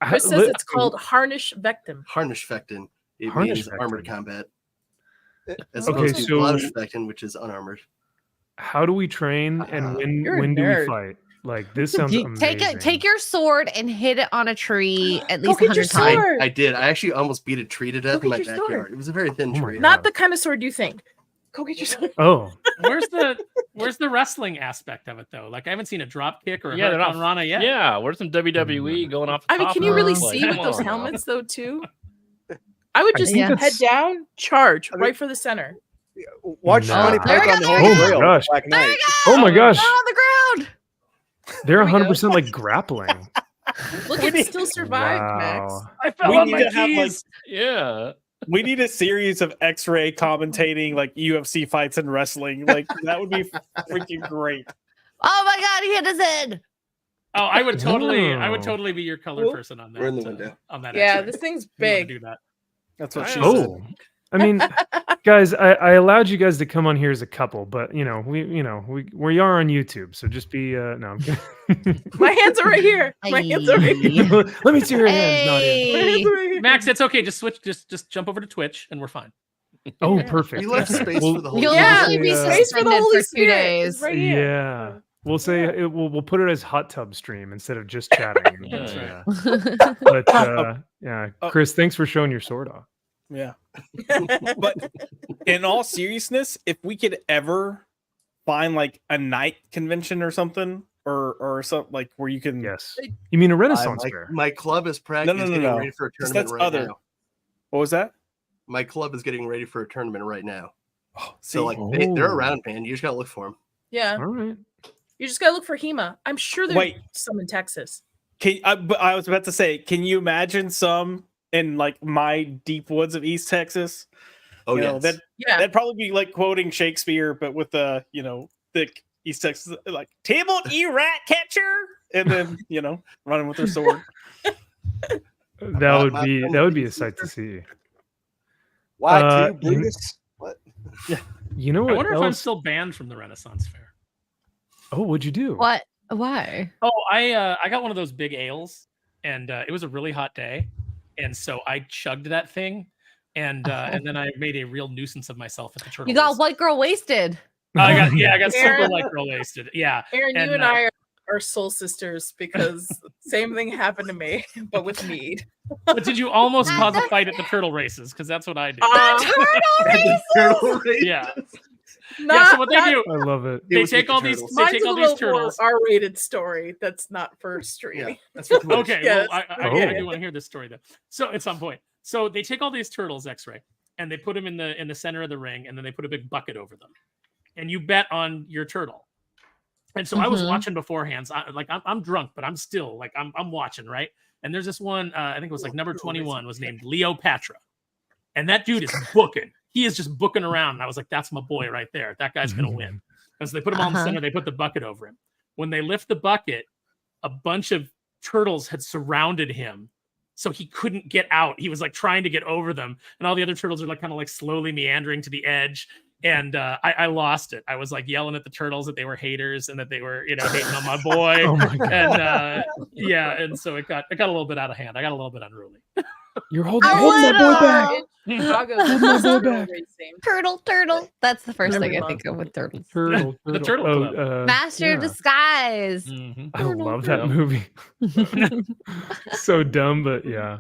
Chris says it's called harnish vectum. Harnish vectin. It means armored combat. As okay, opposed to blottish vectin, which is unarmored. How do we train and when do we fight? Like this sounds amazing. Take your sword and hit it on a tree at least 100 times. I did. I actually almost beat a tree to death in my backyard. Sword. It was a very thin tree. Not the kind of sword you think. Go get your sword. Oh. Where's the wrestling aspect of it though? Like I haven't seen a drop kick or a Hurricane Rana yet. Yeah, where's some WWE going off the top? Can you really see with those helmets though too? I would just head down, charge right for the center. Watch somebody pick on the Holy Grail. Black Knight. Oh my gosh. They're on the ground. They're 100% like grappling. Look, it still survived, Max. I fell on my keys. We need a series of X-ray commentating like UFC fights and wrestling. Like that would be freaking great. Oh my god, he hit his head. Oh, I would totally be your color person on that. We're in the window. On that. Yeah, X-ray. this thing's big. Do that. That's what she said. I mean, guys, I allowed you guys to come on here as a couple, but we are on YouTube, so just be no. I'm kidding. My hands are right here. My hands are right here. Let me see your hands. Not here. My hands are right here. Max, it's okay. Just switch. Just jump over to Twitch, and we're fine. Oh, perfect. We left space for the whole. You'll be suspended for 2 days. Right here. Yeah. We'll say we'll put it as hot tub stream instead of just chatting. But Chris, thanks for showing your sword off. Yeah. But in all seriousness, if we could ever find like a night convention or something or something like where you can you mean a Renaissance fair? My club is getting ready for a tournament right now. What was that? My club is getting ready for a tournament right now. So like they're around, man. You just gotta look for them. Yeah. All right. You just gotta look for Hema. I'm sure there's some in Texas. But I was about to say, can you imagine some in like my deep woods of East Texas? Oh, that'd probably be like quoting Shakespeare, but with the thick East Texas, like Tybalt, you rat catcher, and then running with their sword. That would be a sight to see. Why Brutus? What? Yeah. You know what? I wonder if I'm still banned from the Renaissance Fair. Oh, what'd you do? What? Why? Oh, I got one of those big ales, and it was a really hot day, and so I chugged that thing, and then I made a real nuisance of myself at the turtle. You got white girl wasted. I got super white girl wasted. Yeah, Aaron, you and I are soul sisters because same thing happened to me, but with mead. But did you almost cause a fight at the turtle races? Because that's what I did. The turtle races? Yeah. So what they do? I love it. They take all these. They take all these turtles. R-rated story. That's not for streaming. Yeah, that's for Twitch. Okay. Yes. Well, I do want to hear this story though. So at some point, they take all these turtles, X-ray, and they put them in the center of the ring, and then they put a big bucket over them, and you bet on your turtle. And so I was watching beforehand. I'm drunk, but I'm still like I'm watching, right? And there's this one. I think it was like number 21 was named Cleopatra, and that dude is booking. He is just booking around. And I was like, that's my boy right there. That guy's going to win. And so they put him on the center. They put the bucket over him. When they lift the bucket, a bunch of turtles had surrounded him. So he couldn't get out. He was like trying to get over them. And all the other turtles are like kind of like slowly meandering to the edge. And I lost it. I was like yelling at the turtles that they were haters and that they were, hating on my boy. Oh my God. And and so it got a little bit out of hand. I got a little bit unruly. You're holding my boy back. Turtle. That's the first thing I think of with turtles. Turtle. The Turtle Club. Master of Disguise. I love that movie. So dumb, but yeah.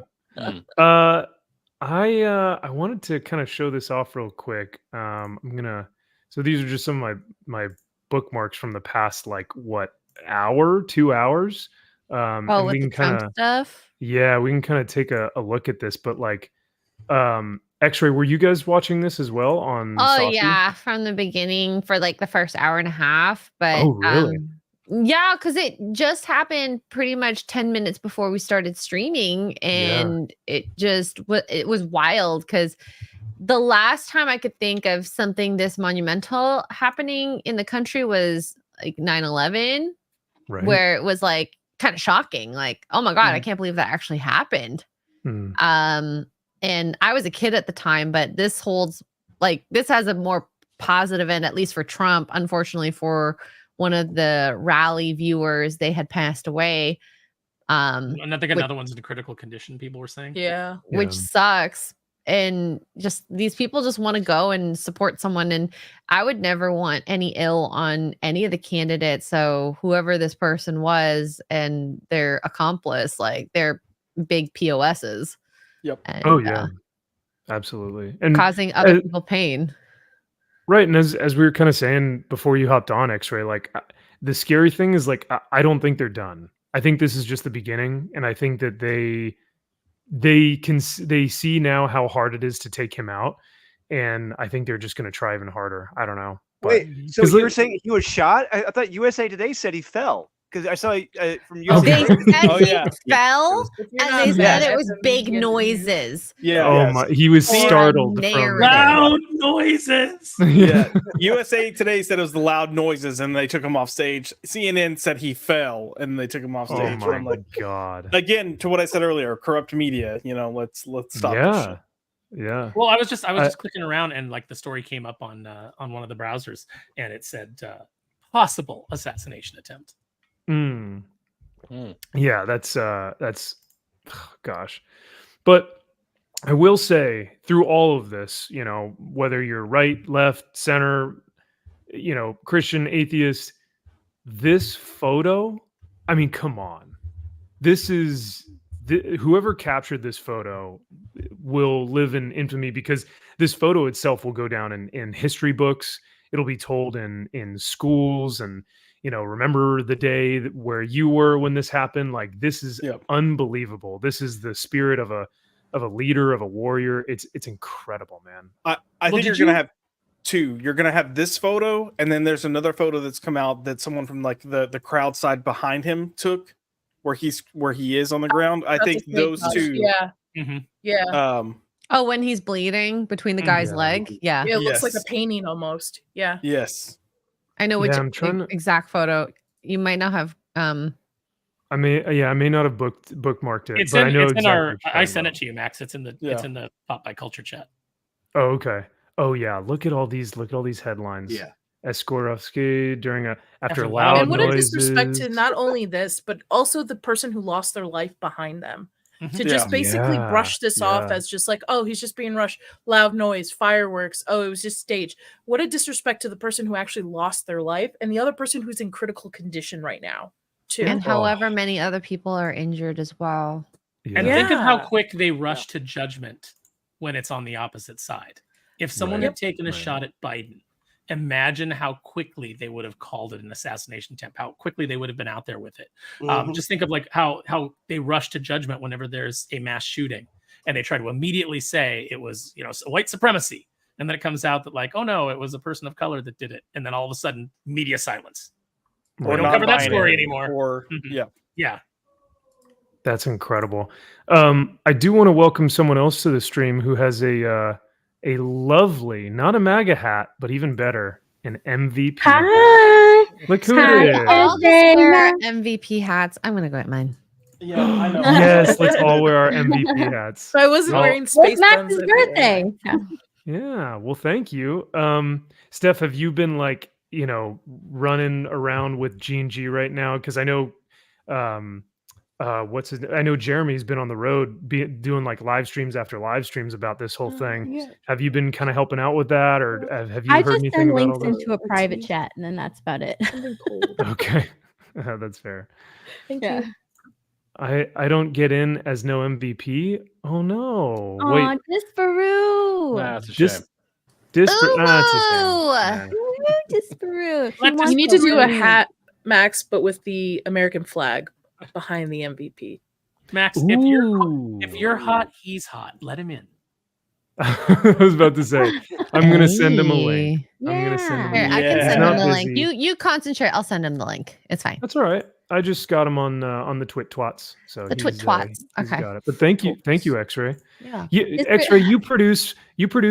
I wanted to kind of show this off real quick. So these are just some of my bookmarks from the past, like 2 hours. And we can kind of stuff. Yeah, we can kind of take a look at this, but like X-Ray, were you guys watching this as well on Saucy? Yeah, from the beginning for like the first hour and a half. But really? Yeah, because it just happened pretty much 10 minutes before we started streaming, and it was wild because the last time I could think of something this monumental happening in the country was like 9/11, where it was like kind of shocking, like, oh my God, I can't believe that actually happened. And I was a kid at the time, but this has a more positive end, at least for Trump. Unfortunately, for one of the rally viewers, they had passed away. And I think another one's in critical condition, people were saying. Yeah. Which sucks. And just these people just want to go and support someone. And I would never want any ill on any of the candidates. So whoever this person was and their accomplice, like they're big POSs. Yep. And, absolutely. And causing other people pain. Right. And as we were kind of saying before you hopped on, X-Ray, like the scary thing is like, I don't think they're done. I think this is just the beginning. And I think that they see now how hard it is to take him out. And I think they're just going to try even harder. I don't know. But, wait, so you were saying he was shot? I thought USA Today said he fell. Because I saw from USA. They said he fell, and they said it was big noises. Yeah. He was startled from loud noises. Yeah. USA Today said it was the loud noises, and they took him off stage. CNN said he fell, and they took him off stage. Oh my God! Again, to what I said earlier, corrupt media. Let's stop. Yeah. Well, I was just clicking around, and like the story came up on one of the browsers, and it said possible assassination attempt. Yeah, that's gosh. But I will say through all of this, whether you're right, left, center, Christian, atheist, this photo, I mean, come on. This is whoever captured this photo will live in infamy, because this photo itself will go down in history books. It'll be told in schools, and remember the day where you were when this happened. Like, this is unbelievable. This is the spirit of a leader, of a warrior. It's incredible, man. I think you're gonna have. two. You're gonna have this photo, and then there's another photo that's come out that someone from like the crowd side behind him took, where he is on the ground. I think those two. Yeah. Mm-hmm. Yeah. Oh, when he's bleeding between the guy's leg. Yeah. It looks like a painting almost. Yeah. Yes. I know which exact photo. You might not have. I may not have bookmarked it. It's but in, I know it's exactly in our. I sent it to you, Max. It's in the Pop by Culture chat. Oh, okay. Oh yeah. Look at all these headlines. Yeah. Eskorovsky after And loud what noises. a disrespect to not only this, but also the person who lost their life behind them. To just basically brush this off as just like, oh, he's just being rushed, loud noise, fireworks. Oh, it was just staged. What a disrespect to the person who actually lost their life and the other person who's in critical condition right now, too. And however many other people are injured as well. And think of how quick they rush to judgment when it's on the opposite side. If someone had taken a shot at Biden, imagine how quickly they would have called it an assassination attempt, how quickly they would have been out there with it. Just think of like how they rush to judgment whenever there's a mass shooting and they try to immediately say it was, white supremacy. And then it comes out that like, oh no, it was a person of color that did it. And then all of a sudden media silence. We don't cover that story anymore. Yeah. That's incredible. I do want to welcome someone else to the stream who has a lovely, not a MAGA hat, but even better, an MVP. Hi. Look who it is. All wear MVP hats. I'm gonna go get mine. Yeah, I know. Yes, let's all wear our MVP hats. So I wasn't wearing space. It's Max's birthday. Yeah. Well, thank you. Steph, have you been like, running around with Gene G right now? Because I know I know Jeremy's been on the road doing like live streams after live streams about this whole thing. Yeah. Have you been kind of helping out with that, or have you I heard just anything send about links all this? into a private chat, and then that's about it. Okay. That's fair. Thank you. I don't get in as no MVP. Oh no. Aw, Wait. Disparu. Nah, that's a shame. That's a shame. Disparu. You need to do a hat, Max, but with the American flag behind the MVP. Max, if you're hot, he's hot. Let him in. I was about to say, I'm gonna send him a link. Yeah. I'm gonna send him. Here, I can send him the link. You concentrate. I'll send him the link. It's fine. That's all right. I just got him on the Twit Twats. So The Twit Twats. He's Okay. got it. But thank you, X-Ray. Yeah. X-Ray, you produce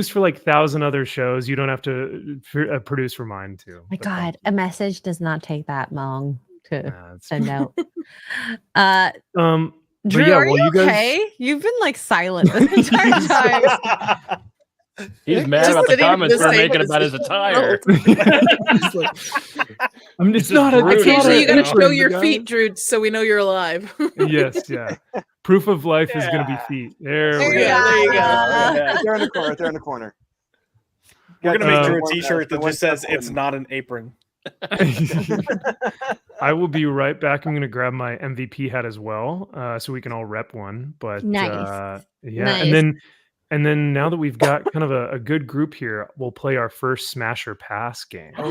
for like 1,000 other shows. You don't have to produce for mine too. My But God, a message does not take that long to it's send out. but Drew, yeah, are well, you you guys- okay? You've been like silent this entire time. He's mad Just about the sitting in comments the we're same making about his attire. I'm just not. Occasionally, you got to apron, show your guys. feet, Drew, so we know you're alive. Yes, yeah. Proof of life is going to be feet. There we go. There you go. Right there in the corner. Right there in the corner. We're gonna make Drew a One T-shirt that step just says forward. "It's not an apron." I will be right back. I'm going to grab my MVP hat as well, so we can all rep one. But Nice. yeah, Nice. and then now that we've got kind of a good group here, we'll play our first Smash or Pass game. So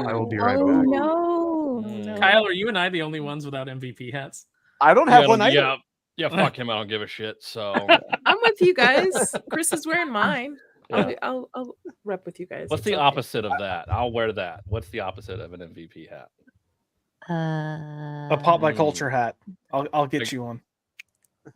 I will be right Oh back. no. Kyle, are you and I the only ones without MVP hats? I don't have one either. Yeah, fuck him. I don't give a shit. So I'm with you guys. Chris is wearing mine. Yeah. I'll rep with you guys. what's It's the okay. opposite of that? I'll wear that. What's the opposite of an MVP hat? A pop by culture hat. I'll get you one.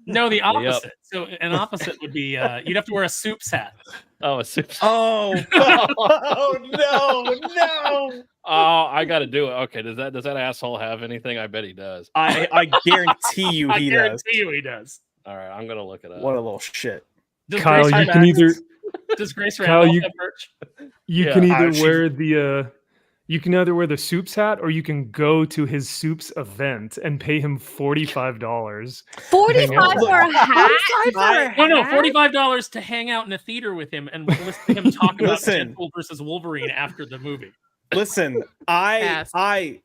No, the opposite. So an opposite would be you'd have to wear a soups hat. Oh, a soup. Oh, oh no! Oh, I got to do it. Okay, does that asshole have anything? I bet he does. I guarantee you I he guarantee does. you he does. All right, I'm gonna look it up. What a little shit. Does Kyle, Grace you can either Does Grace Kyle, Randolph you- have merch? you Yeah, can either she- wear the you can either wear the Soups hat, or you can go to his Soups event and pay him $45. 45 for a hat? No, $45 to hang out in a theater with him and listen to him talk about Listen. Deadpool versus Wolverine after the movie. Listen, Pass.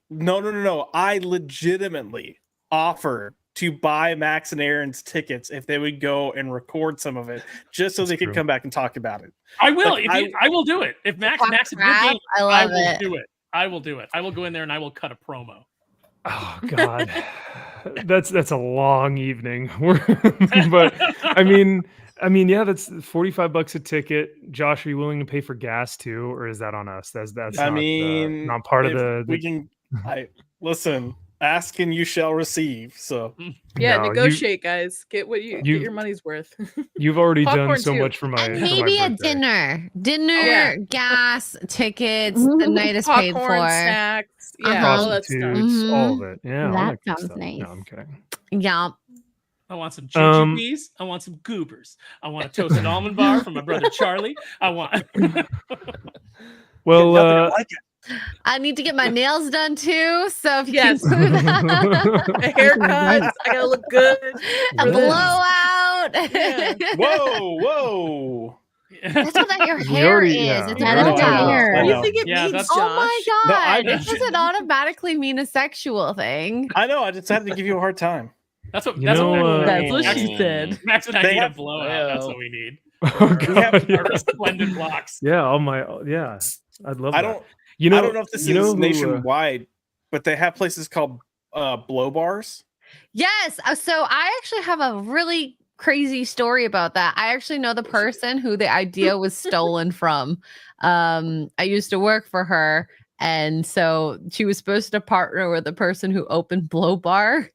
no. I legitimately offered to buy Max and Aaron's tickets if they would go and record some of it, just so That's they could true. come back and talk about it. I will. Like, I will do it. If Max is a good crap. game, I I love will it. do it. I will do it. I will go in there and I will cut a promo. Oh God, that's a long evening. But I mean, I mean, yeah, that's $45 a ticket. Josh, are you willing to pay for gas too, or is that on us? That's I not, mean, not part of the. We can. Listen. Ask and you shall receive. So yeah, negotiate, guys. Get what get your money's worth. You've already done so much for my. And maybe a dinner, gas, tickets. The night is paid for. Snacks, all that stuff. All of it. Yeah, that sounds nice. No, I'm kidding. Yeah. I want some choo-choo peas. I want some goobers. I want a toasted almond bar from my brother Charlie. I want. Well, I need to get my nails done too. So if you can do that. A haircut, I gotta look good. A blowout. Yeah. Whoa. That's what your hair is. It's not hair. What do you think it means, Josh? Oh my god! It doesn't automatically mean a sexual thing. I know. I just had to give you a hard time. That's what she said. Max and I need a blowout. That's what we need. We have our splendid blocks. Yeah, I'd love that. I don't know if this is nationwide, but they have places called blow bars. Yes. So I actually have a really crazy story about that. I actually know the person who the idea was stolen from. I used to work for her, and so she was supposed to partner with the person who opened Blow Bar.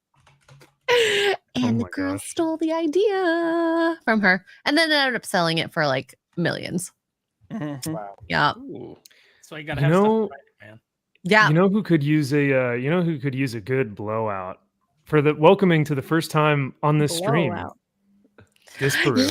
And the girl stole the idea from her, and then ended up selling it for like millions. Mm-hmm. Wow. Yeah. Ooh. So you gotta have stuff right, man. Yeah. You know who could use a good blowout for the welcoming to the first time on this stream? Disparu.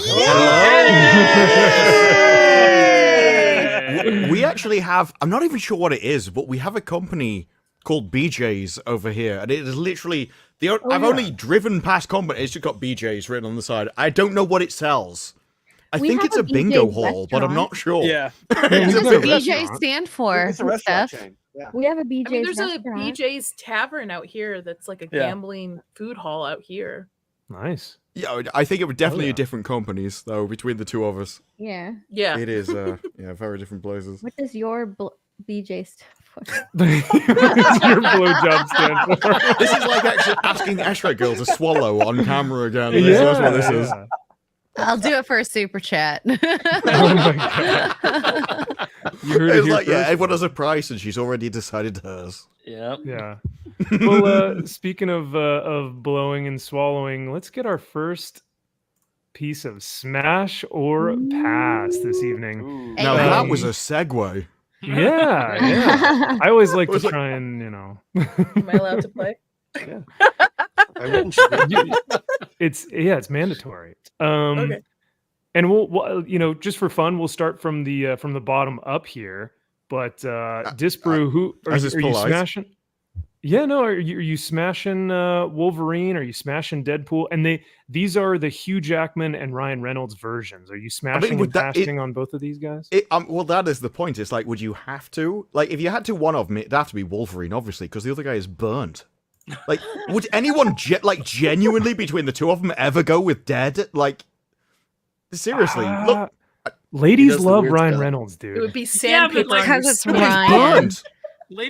We actually have, I'm not even sure what it is, but we have a company called BJ's over here, and it is literally I've only driven past company. It's just got BJ's written on the side. I don't know what it sells. I think it's a bingo hall, but I'm not sure. Yeah. What does BJ stand for? It's a restaurant chain. Yeah. We have a BJ's. I mean, there's restaurant. a BJ's Tavern out here that's like a gambling food hall out here. Nice. Yeah, I think it would definitely be different companies though between the two of us. Yeah. Yeah. It is. Very different places. What does your BJ stand for? What's your blowjob stand for? This is like actually asking Ashra Girl to swallow on camera again. Yeah, That's what this is. I'll do it for a super chat. Oh my god! You heard it's it like, here first. everyone has a price, and she's already decided hers. Yep. Yeah. Well, speaking of blowing and swallowing, let's get our first piece of smash or pass this evening. Now that was a segue. Yeah. I always like to try and Am I allowed to play? Yeah. I wouldn't. It's mandatory. Okay. And we'll just for fun, we'll start from the bottom up here. But Disparu, who are you smashing? Yeah, no. Are you smashing Wolverine? Are you smashing Deadpool? And these are the Hugh Jackman and Ryan Reynolds versions. Are you smashing and passing on both of these guys? Well, that is the point. It's like, would you have to? Like, if you had to one of them, it'd have to be Wolverine, obviously, because the other guy is burnt. Like, would anyone genuinely between the two of them ever go with Dead? Like, seriously, look. Ladies love Ryan Reynolds, dude. It would be sandpaper because it's Ryan.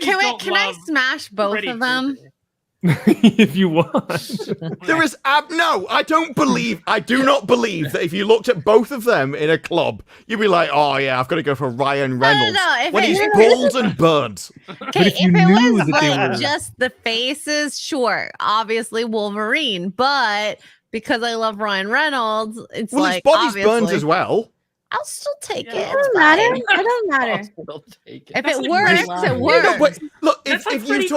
Can I smash both of them? If you want. There is no. I do not believe that if you looked at both of them in a club, you'd be like, oh yeah, I've got to go for Ryan Reynolds when he's bald and burnt. Okay, if it was just the faces, sure, obviously Wolverine, but because I love Ryan Reynolds, it's his body's burnt as well. I'll still take it. It doesn't matter. It doesn't matter. If it works, it works. No, but look, if you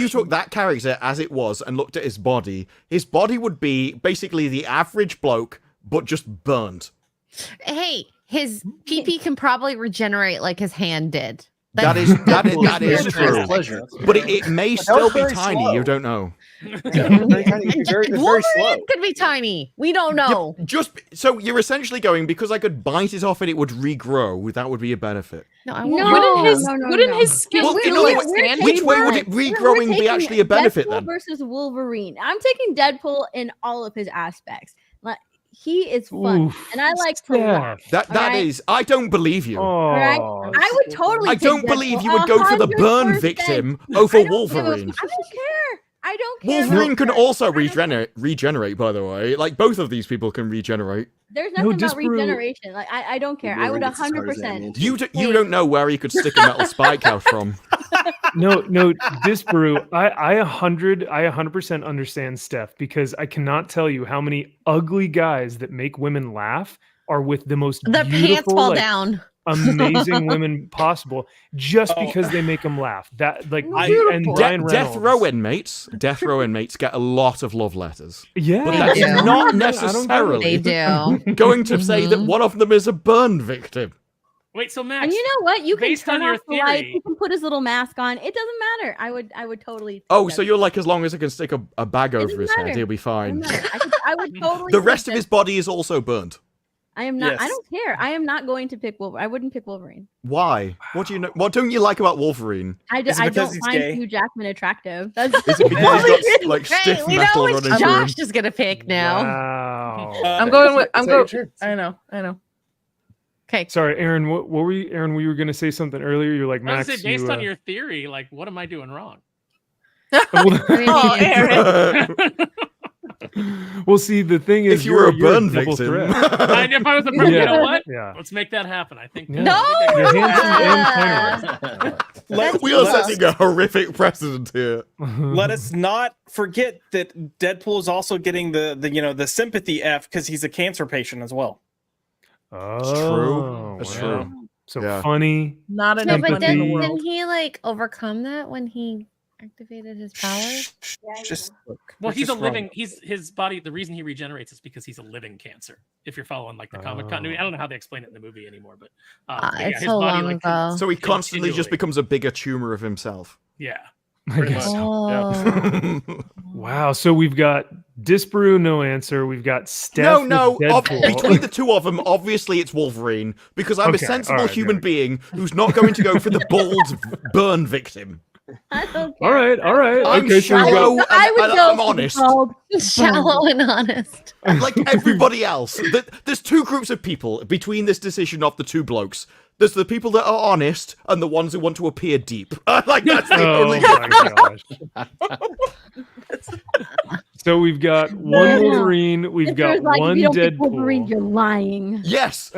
took that character as it was and looked at his body would be basically the average bloke, but just burnt. Hey, his PP can probably regenerate like his hand did. That is true. But it may still be tiny. Slow. You don't know. Wolverine could be tiny. We don't know. So you're essentially going, because I could bite it off and it would regrow. That would be a benefit. Wouldn't his skin? Which way would it regrowing be actually a benefit Deadpool then? Versus Wolverine. I'm taking Deadpool in all of his aspects. Like, he is fun, and I like to laugh. That is, I don't believe you. All right? I would totally. I don't believe you would go for the burn victim over Wolverine. I don't care. I don't care. Wolverine can also regenerate, by the way. Like, both of these people can regenerate. There's nothing about regeneration. Like, I don't care. I would 100%. You don't know where he could stick a metal spike out from. No, Disparu, I 100% understand Steph, because I cannot tell you how many ugly guys that make women laugh are with the most beautiful, pants fall down. Amazing women possible, just because they make them laugh. That like and Ryan Reynolds. Death row inmates get a lot of love letters. Yeah, but that's not necessarily going to say that one of them is a burn victim. Wait, so Max, and you know what? You can based turn on your off the light. theory, You can put his little mask on. It doesn't matter. I would totally. Oh, so you're like, as long as I can stick a bag over his head, he'll be fine. I would totally. The rest of his body is also burnt. I am not. Yes. I don't care. I am not going to pick Wolverine. I wouldn't pick Wolverine. Why? What do you know? What don't you like about Wolverine? I don't find Hugh Jackman attractive. That's is it because he's got like stiff metal running through him? Josh is gonna pick now. Wow. I'm going with. I'm going. I know. Okay. Sorry, Aaron. What were you? Aaron, we were going to say something earlier. You're like, Max. I was say, based on your theory, like, what am I doing wrong? Oh, Aaron. Well, see, the thing is, if you were a burn victim, if I was a burn, you know what? Yeah. Let's make that happen. I think. Yeah. No. We are setting a horrific precedent here. Let us not forget that Deadpool is also getting the sympathy F because he's a cancer patient as well. Oh, That's true. So funny. Not no, enough but in the world. Didn't he like overcome that when he activated his powers? He's a living. His body. The reason he regenerates is because he's a living cancer. If you're following like the comic continuity, I don't know how they explain it in the movie anymore, but it's his so body long ago. So he constantly just becomes a bigger tumor of himself. Yeah. Wow. So we've got Disparu, no answer. We've got Steph. Between the two of them, obviously it's Wolverine, because I'm a sensible human being who's not going to go for the bald burn victim. All right. I'm okay, shallow. So I'm honest. Shallow and honest. Like everybody else. There's two groups of people between this decision of the two blokes. There's the people that are honest and the ones who want to appear deep. Like that's the only difference. So we've got one Wolverine, we've got one Deadpool. Wolverine, you're lying. Yes.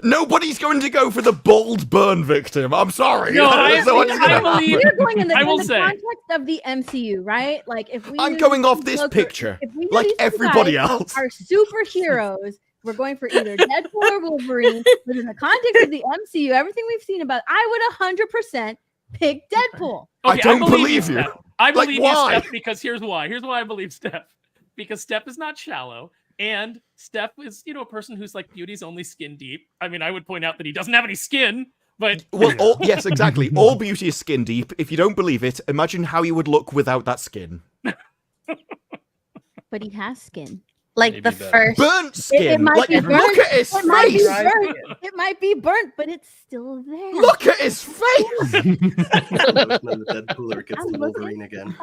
Nobody's going to go for the bald burn victim. I'm sorry. No, I believe. We're going in the context of the MCU, right? Like if I'm going off this picture, like everybody else. Are superheroes. We're going for either Deadpool or Wolverine, but in the context of the MCU, everything we've seen about, I would 100% pick Deadpool. Okay, I don't believe you. I believe you, Steph, because here's why. Here's why I believe Steph. Because Steph is not shallow, and Steph is, a person who's like beauty's only skin deep. I mean, I would point out that he doesn't have any skin, but yes, exactly. All beauty is skin deep. If you don't believe it, imagine how you would look without that skin. But he has skin. Like maybe the first burnt skin. Look at his face. It might be burnt, but it's still there. Look at his face. Deadpooler gets the Wolverine again.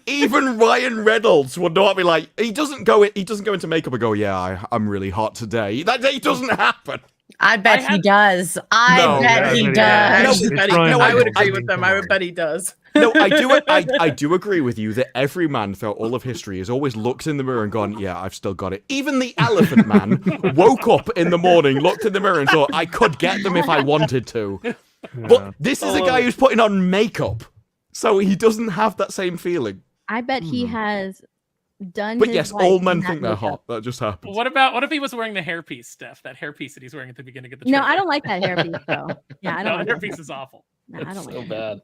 Even Ryan Reynolds would not be like, he doesn't go into makeup and go, yeah, I'm really hot today. That day doesn't happen. I bet he does. I bet he does. No, I would agree with them. I would bet he does. No, I do agree with you that every man throughout all of history has always looked in the mirror and gone, yeah, I've still got it. Even the Elephant Man woke up in the morning, looked in the mirror and thought, I could get them if I wanted to. Yeah. But this is a guy who's putting on makeup, so he doesn't have that same feeling. I bet he has done. But yes, all men think they're hot. That just happens. What if he was wearing the hairpiece, Steph? That hairpiece that he's wearing at the beginning of the trailer. No, I don't like that hairpiece though. Yeah, I don't. The hairpiece is awful. No, I don't so like bad.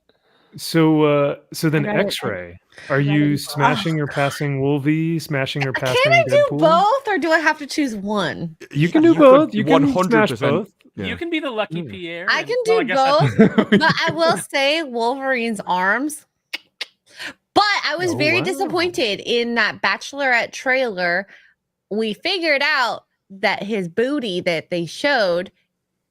So then X-Ray, are you smashing or passing Wolvie? Smashing or passing Deadpool? Can I do both, or do I have to choose one? You can do both. You can 100% smash both. Yeah. You can be the lucky Pierre. I can do both, but I will say Wolverine's arms. But I was very disappointed in that Bachelorette trailer. We figured out that his booty that they showed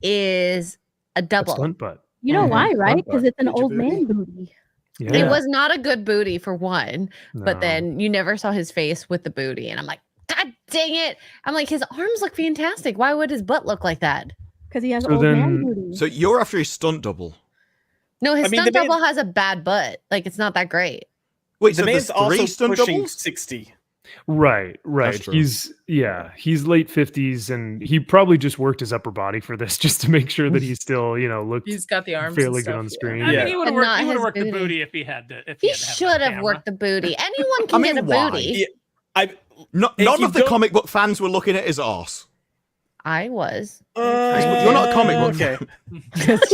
is a double. Stunt butt. You know why, right? Because it's an old man booty. Yeah. It was not a good booty for one, but then you never saw his face with the booty. And I'm like, God dang it. I'm like, his arms look fantastic. Why would his butt look like that? Because he has old man booty. So you're after his stunt double. No, his stunt double has a bad butt. Like, it's not that great. Wait, the so man's there's 3 also stunt pushing doubles? 60. Right. true. He's late 50s, and he probably just worked his upper body for this just to make sure that he's still, looked He's got the arms fairly and good stuff, on the screen. I think he would And have not his worked the booty. booty if he had to. If He had to have should that have camera. worked the booty. Anyone can mean, get a why? booty. Yeah, None you of the don't- comic book fans were looking at his arse. I was. You're not a comic book Okay.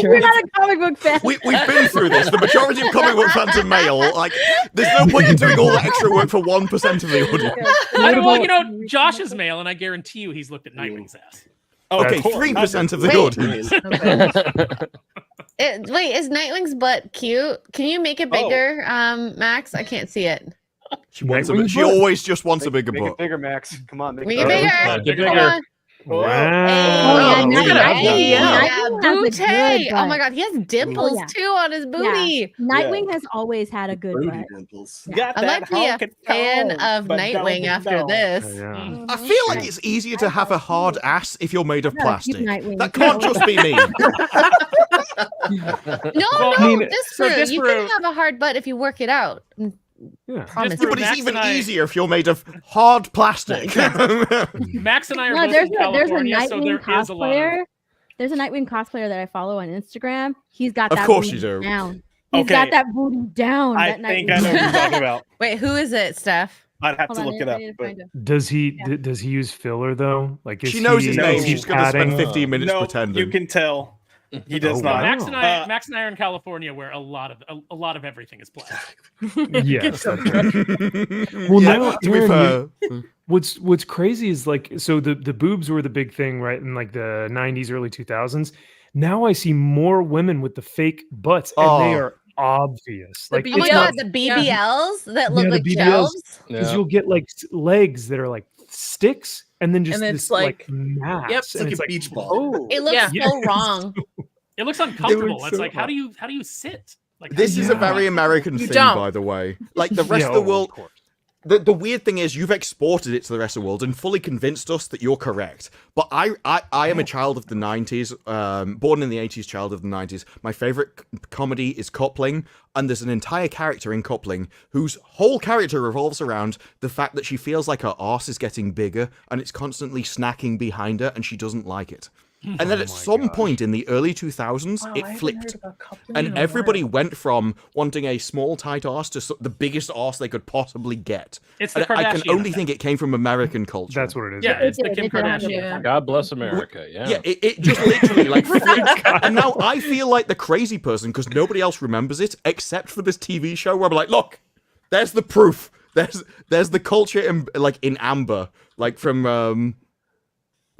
You're not a comic book fan. We've been through this. The majority of comic book fans are male. Like, there's no point in doing all that extra work for 1% of the audience. Well, Josh is male, and I guarantee you he's looked at Nightwing's ass. Okay, Cool. 3% of the Wait. audience. Wait, is Nightwing's butt cute? Can you make it bigger, Max? I can't see it. She always just wants a bigger Make butt. it bigger, Max. Come on, Make it bigger. Get Come on. Wow. yeah, Hey, Nightwing yeah, has a good booty. Oh butt. my god, he has dimples yeah. too on his booty. Nightwing has always had a good Booty butt. dimples. Got I that might be a honkin' fan dog, of but Nightwing don't after know. this. Yeah. I feel like it's easier to have a hard ass if you're made of No, keep plastic. Nightwing. That can't just be me. No, Well, no, I mean, Disparu, you can have a hard butt if you work it out. Yeah. Promise. Disparu, But it's Max even and I- easier if you're made of hard plastic. Max and I are No, both there's in a California, so Nightwing there is a lot of. cosplayer. There's a Nightwing cosplayer that I follow on Instagram. He's got Of that course booty you do. down. He's Okay. got that booty down. I that think Nightwing. I know what you're talking about. Wait, who is it, Steph? I'd have Hold to on, look it I up. need to But find him. Does he use filler though? Like is She knows his he, name. is he She's going to spend padding? 15 minutes no, pretending. you can tell he does Oh, not. wow. Max and Uh, I are in California, where a lot of everything is plastic. Yes. That's right. Well, Yeah, now, to be Aaron, fair. what's crazy is like, so the boobs were the big thing, right, in like the 90s, early 2000s. Now I see more women with the fake butts, and they Oh. are obvious. The Like Oh my it's god, not, the BBLs that look the like BBLs. shelves. because you'll get like legs that are like sticks, and then just And it's this like- mass. Yep, It's and like a beach ball. Oh, It looks Yeah. so wrong. It looks uncomfortable. looks It's so like how hot. do you sit? Like This is a Yeah. very American You thing, don't. by the way. Like the rest yeah, of the oh, world, course. the weird thing is you've exported it to the rest of the world and fully convinced us that you're correct. But I am a child of the 90s, born in the 80s, child of the 90s. My favorite comedy is Coupling, and there's an entire character in Coupling whose whole character revolves around the fact that she feels like her arse is getting bigger and it's constantly snacking behind her and she doesn't like it. And then at some point in the early 2000s, it flipped. And everybody went from wanting a small, tight arse to the biggest arse they could possibly get. It's the And I can Kardashian only effect. think it came from American culture. That's what it is. Yeah, right? it's the did, Kim they did have Kardashian. it. effect. God bless America. Yeah. Yeah, it just literally like flipped. And now I feel like the crazy person because nobody else remembers it except for this TV show where I'm like, look, there's the proof. There's the culture in amber, like from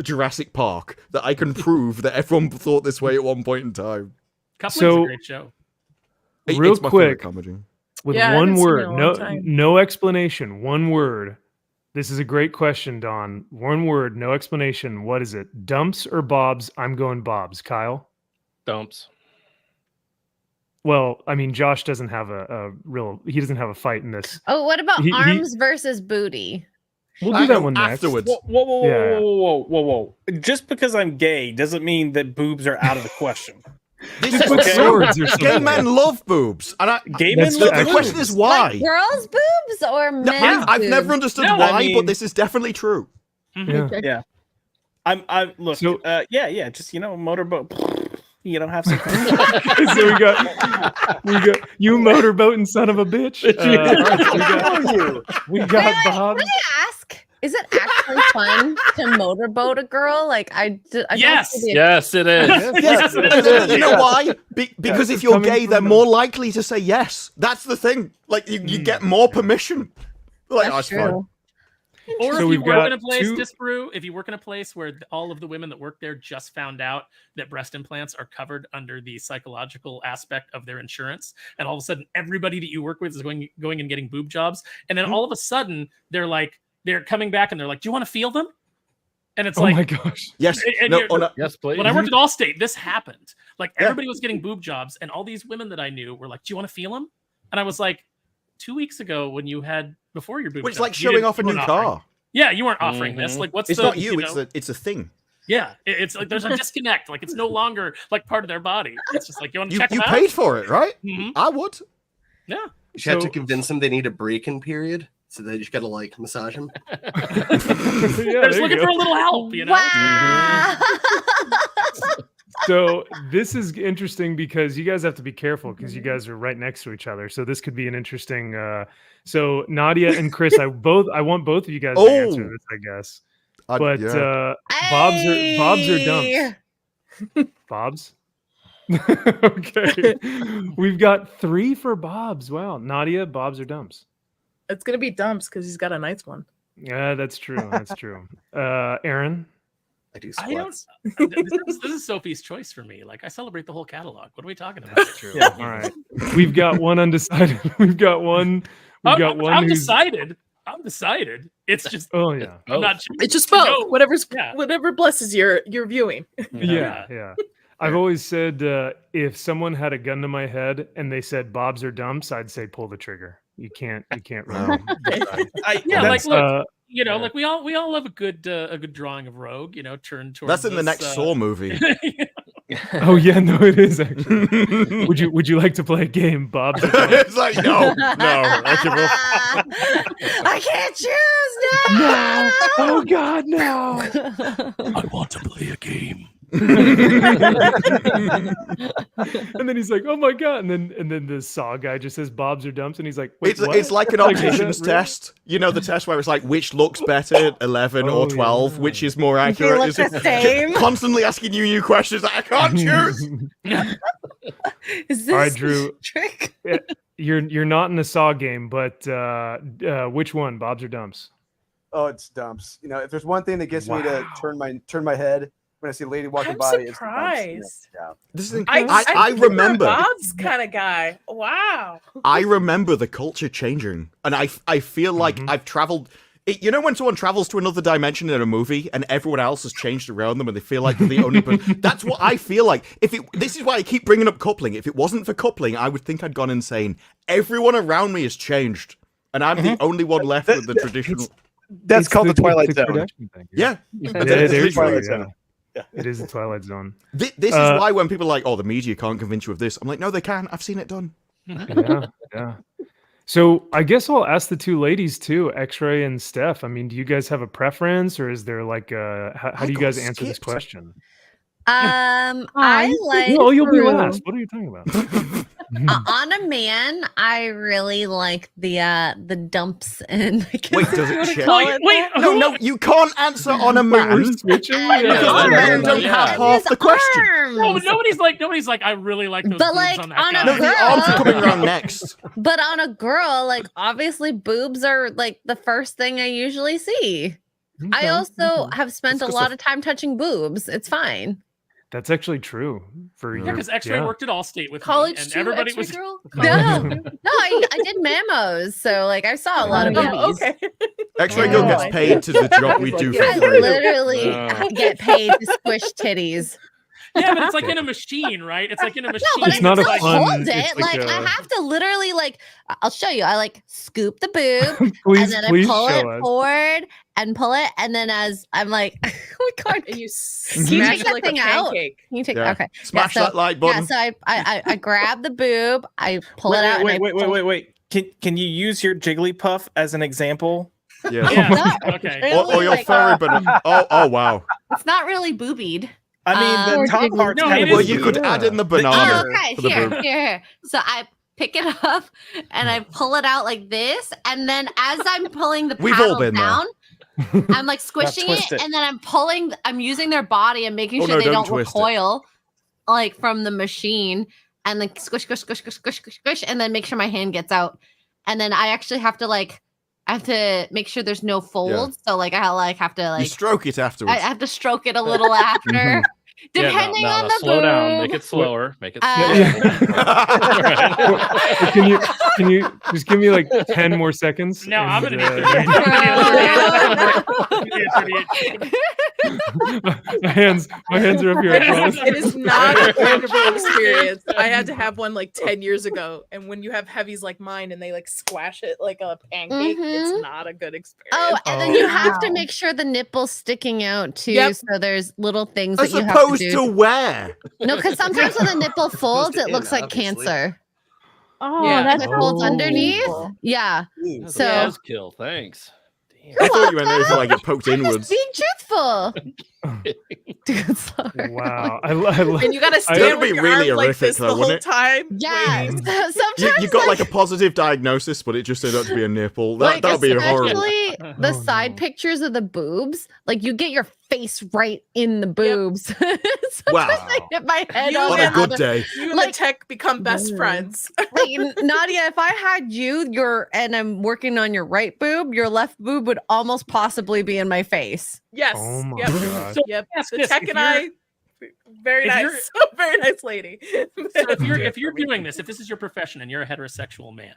Jurassic Park, that I can prove that everyone thought this way at one point in time. Coupling's So- a great show. Real It's my favorite quick, comedy. with Yeah, I one haven't seen it word, in a no long time. no explanation, one word. This is a great question, Don. One word, no explanation. What is it? Dumps or Bobs? I'm going Bobs. Kyle? Dumps. Well, I mean, Josh doesn't have a real. He doesn't have a fight in this. Oh, what about He- arms versus booty? We'll do that No, one next. afterwards. whoa, Yeah. whoa. Just because I'm gay doesn't mean that boobs are out of the question. This Just is put Okay. swords or Gay something. men love boobs, and Gay men That's love the question boobs. is why. Like girls' boobs or No, men's I've boobs? never understood No, why, I mean- but this is definitely true. Mhm. Yeah. I'm look. So- Yeah. Just motorboat. Have some. So we got you motorboating son of a bitch. We got Wait, Bob. can I ask? Is it actually fun to motorboat a girl? Like I don't Yes. see the- Yes, it is. Yes, you know why? Because if it's you're coming gay, from they're the- more likely to say yes. That's the thing. Like you get more permission. Like, That's oh, it's fine. true. Or So if you we've work got in a place, two- Disparu, if you work in a place where all of the women that work there just found out that breast implants are covered under the psychological aspect of their insurance, and all of a sudden everybody that you work with is going and getting boob jobs, and then all of a sudden they're coming back and they're like, "Do you want to feel them?" And it's Oh like, my gosh. Yes. And No, you're- oh, no. Yes, please. when I worked at Allstate, this happened. Like Yeah. everybody was getting boob jobs, and all these women that I knew were like, "Do you want to feel them?" And I was like, 2 weeks ago when you had before your boob Which is job, like you showing didn't- off a you new weren't offering- car. Yeah, you weren't offering this. Like, what's It's the, not you. know? It's a thing. Yeah, it's like there's a disconnect. Like it's no longer like part of their body. It's just like you want to You check them out. paid for it, right? Mhm. I would. Yeah. You have to convince them they need a break-in period, so they just gotta like massage them. They're just looking for a little help, you know. Wow. So this is interesting because you guys have to be careful because you guys are right next to each other. So this could be an interesting. So Nadia and Chris, I want both of you guys to answer this, I guess. But Bob's or dumps? Bob's. Okay, we've got 3 for Bob's. Wow, Nadia, Bob's or dumps? It's gonna be dumps because he's got a nice one. Yeah, that's true. That's true. Aaron. I do squats. This is Sophie's choice for me. Like I celebrate the whole catalog. What are we talking about? That's true. Yeah. All right. We've got one undecided. We've got one. I'm decided. I'm decided. It's just. Oh yeah. I'm not. It's just both. Whatever blesses your viewing. Yeah. I've always said if someone had a gun to my head and they said Bob's or dumps, I'd say pull the trigger. You can't really. Look. You know, like we all love a good drawing of Rogue. You know, turn towards. That's in the next Saw movie. Oh yeah, no, it is actually. Would you like to play a game, Bob? It's like no. I can't choose now. No. Oh God, no. I want to play a game. And then he's like, "Oh my God!" And then the Saw guy just says Bob's or dumps, and he's like, "Wait, it's like an optician's test. You know, the test where it's like which looks better, 11 or 12, which is more accurate. They look the same. Constantly asking you new questions that I can't choose. Is this all right, Drew? Trick? You're not in the Saw game, but which one, Bob's or dumps? Oh, it's dumps. You know, if there's one thing that gets me to turn my head when I see a lady walking by, I'm surprised. This is I remember Bob's kind of guy. Wow. I remember the culture changing, and I feel like I've traveled. You know when someone travels to another dimension in a movie and everyone else has changed around them and they feel like they're the only person? That's what I feel like. This is why I keep bringing up coupling. If it wasn't for coupling, I would think I'd gone insane. Everyone around me has changed, and I'm the only one left with the traditional. That's called the Twilight Zone. Yeah. It is the Twilight Zone. This is why when people are like, "Oh, the media can't convince you of this," I'm like, "No, they can. I've seen it done." Yeah. So I guess I'll ask the 2 ladies too, X-Ray and Steph. I mean, do you guys have a preference, or is there like how do you guys answer this question? I like. Oh, you'll be last. What are you talking about? On a man, I really like the dumps and. Wait, does it change? No, you can't answer on a man. We're switching. Men don't have half the question. No, but nobody's like, I really like those. But like on a no, girl, the arms are coming around next. But on a girl, like obviously boobs are like the first thing I usually see. Okay. I also have spent a lot of time touching boobs. It's fine. That's actually true for you. Yeah, because X-Ray worked at Allstate with college me, and too, everybody X-ray was. Girl? No, I did memos, so like I saw a lot of boobies. Okay. X-Ray Girl gets paid to the job we do for I free. literally get paid to squish titties. Yeah, but it's like in a machine, right? It's like in a machine. No, but it's not a like fun, hold it. Like I have to literally I'll show you. I like scoop the boob please, and then I pull it forward and pull it, and then as I'm like, oh my God, and you smash that thing out. Can you take okay? Smash that like button. Yeah, so I grab the boob, I pull it out. Wait. Can you use your Jigglypuff as an example? Yeah. Okay. Really, or your furry banana. Oh wow. It's not really boobied. I mean, the top part's kind of. Well, you could add in the banana. Okay, here. So I pick it up and I pull it out like this, and then as I'm pulling the paddle down, I'm like squishing it, and then I'm using their body and making sure they don't recoil like from the machine, and then squish, and then make sure my hand gets out, and then I actually have to make sure there's no folds. So like I have to you stroke it afterwards. I have to stroke it a little after. Depending on the slow boob. down, make it slower, make it slower. Can you just give me like 10 more seconds? No, I'm gonna need my hands are up here. It is not a comfortable experience. I had to have one like 10 years ago, and when you have heavies like mine and they like squash it like a pancake, it's not a good experience. Oh, and then you have to make sure the nipple's sticking out too. So there's little things that you have to do. To where? No, because sometimes when the nipple folds, it looks like cancer. Oh, Yeah. that's That folds Oh. underneath. cool. Yeah. That's So- a buzzkill. Thanks. I thought you meant anything like it poked I'm just inwards. being truthful. Dude, sorry. Wow. And you gotta That'd stand be with your really arms like horrific, this though, the whole wouldn't it? time. Yes. waiting. Sometimes You got like a positive diagnosis, but it just turned out to be a nipple. That would be horrible. especially the Oh, side no. pictures of the boobs. Like you get your face right in the boobs. Sometimes Wow. I hit my head You on On a and good day. You and Like- the tech become best friends. Like, Nadia, if I had you, and I'm working on your right boob, your left boob would almost possibly be in my face. Yes. Oh my Yep. god. So Yep. ask The this, tech if and you're- I, very if you're- nice, very nice lady. So if you're doing this, if this is your profession and you're a heterosexual man,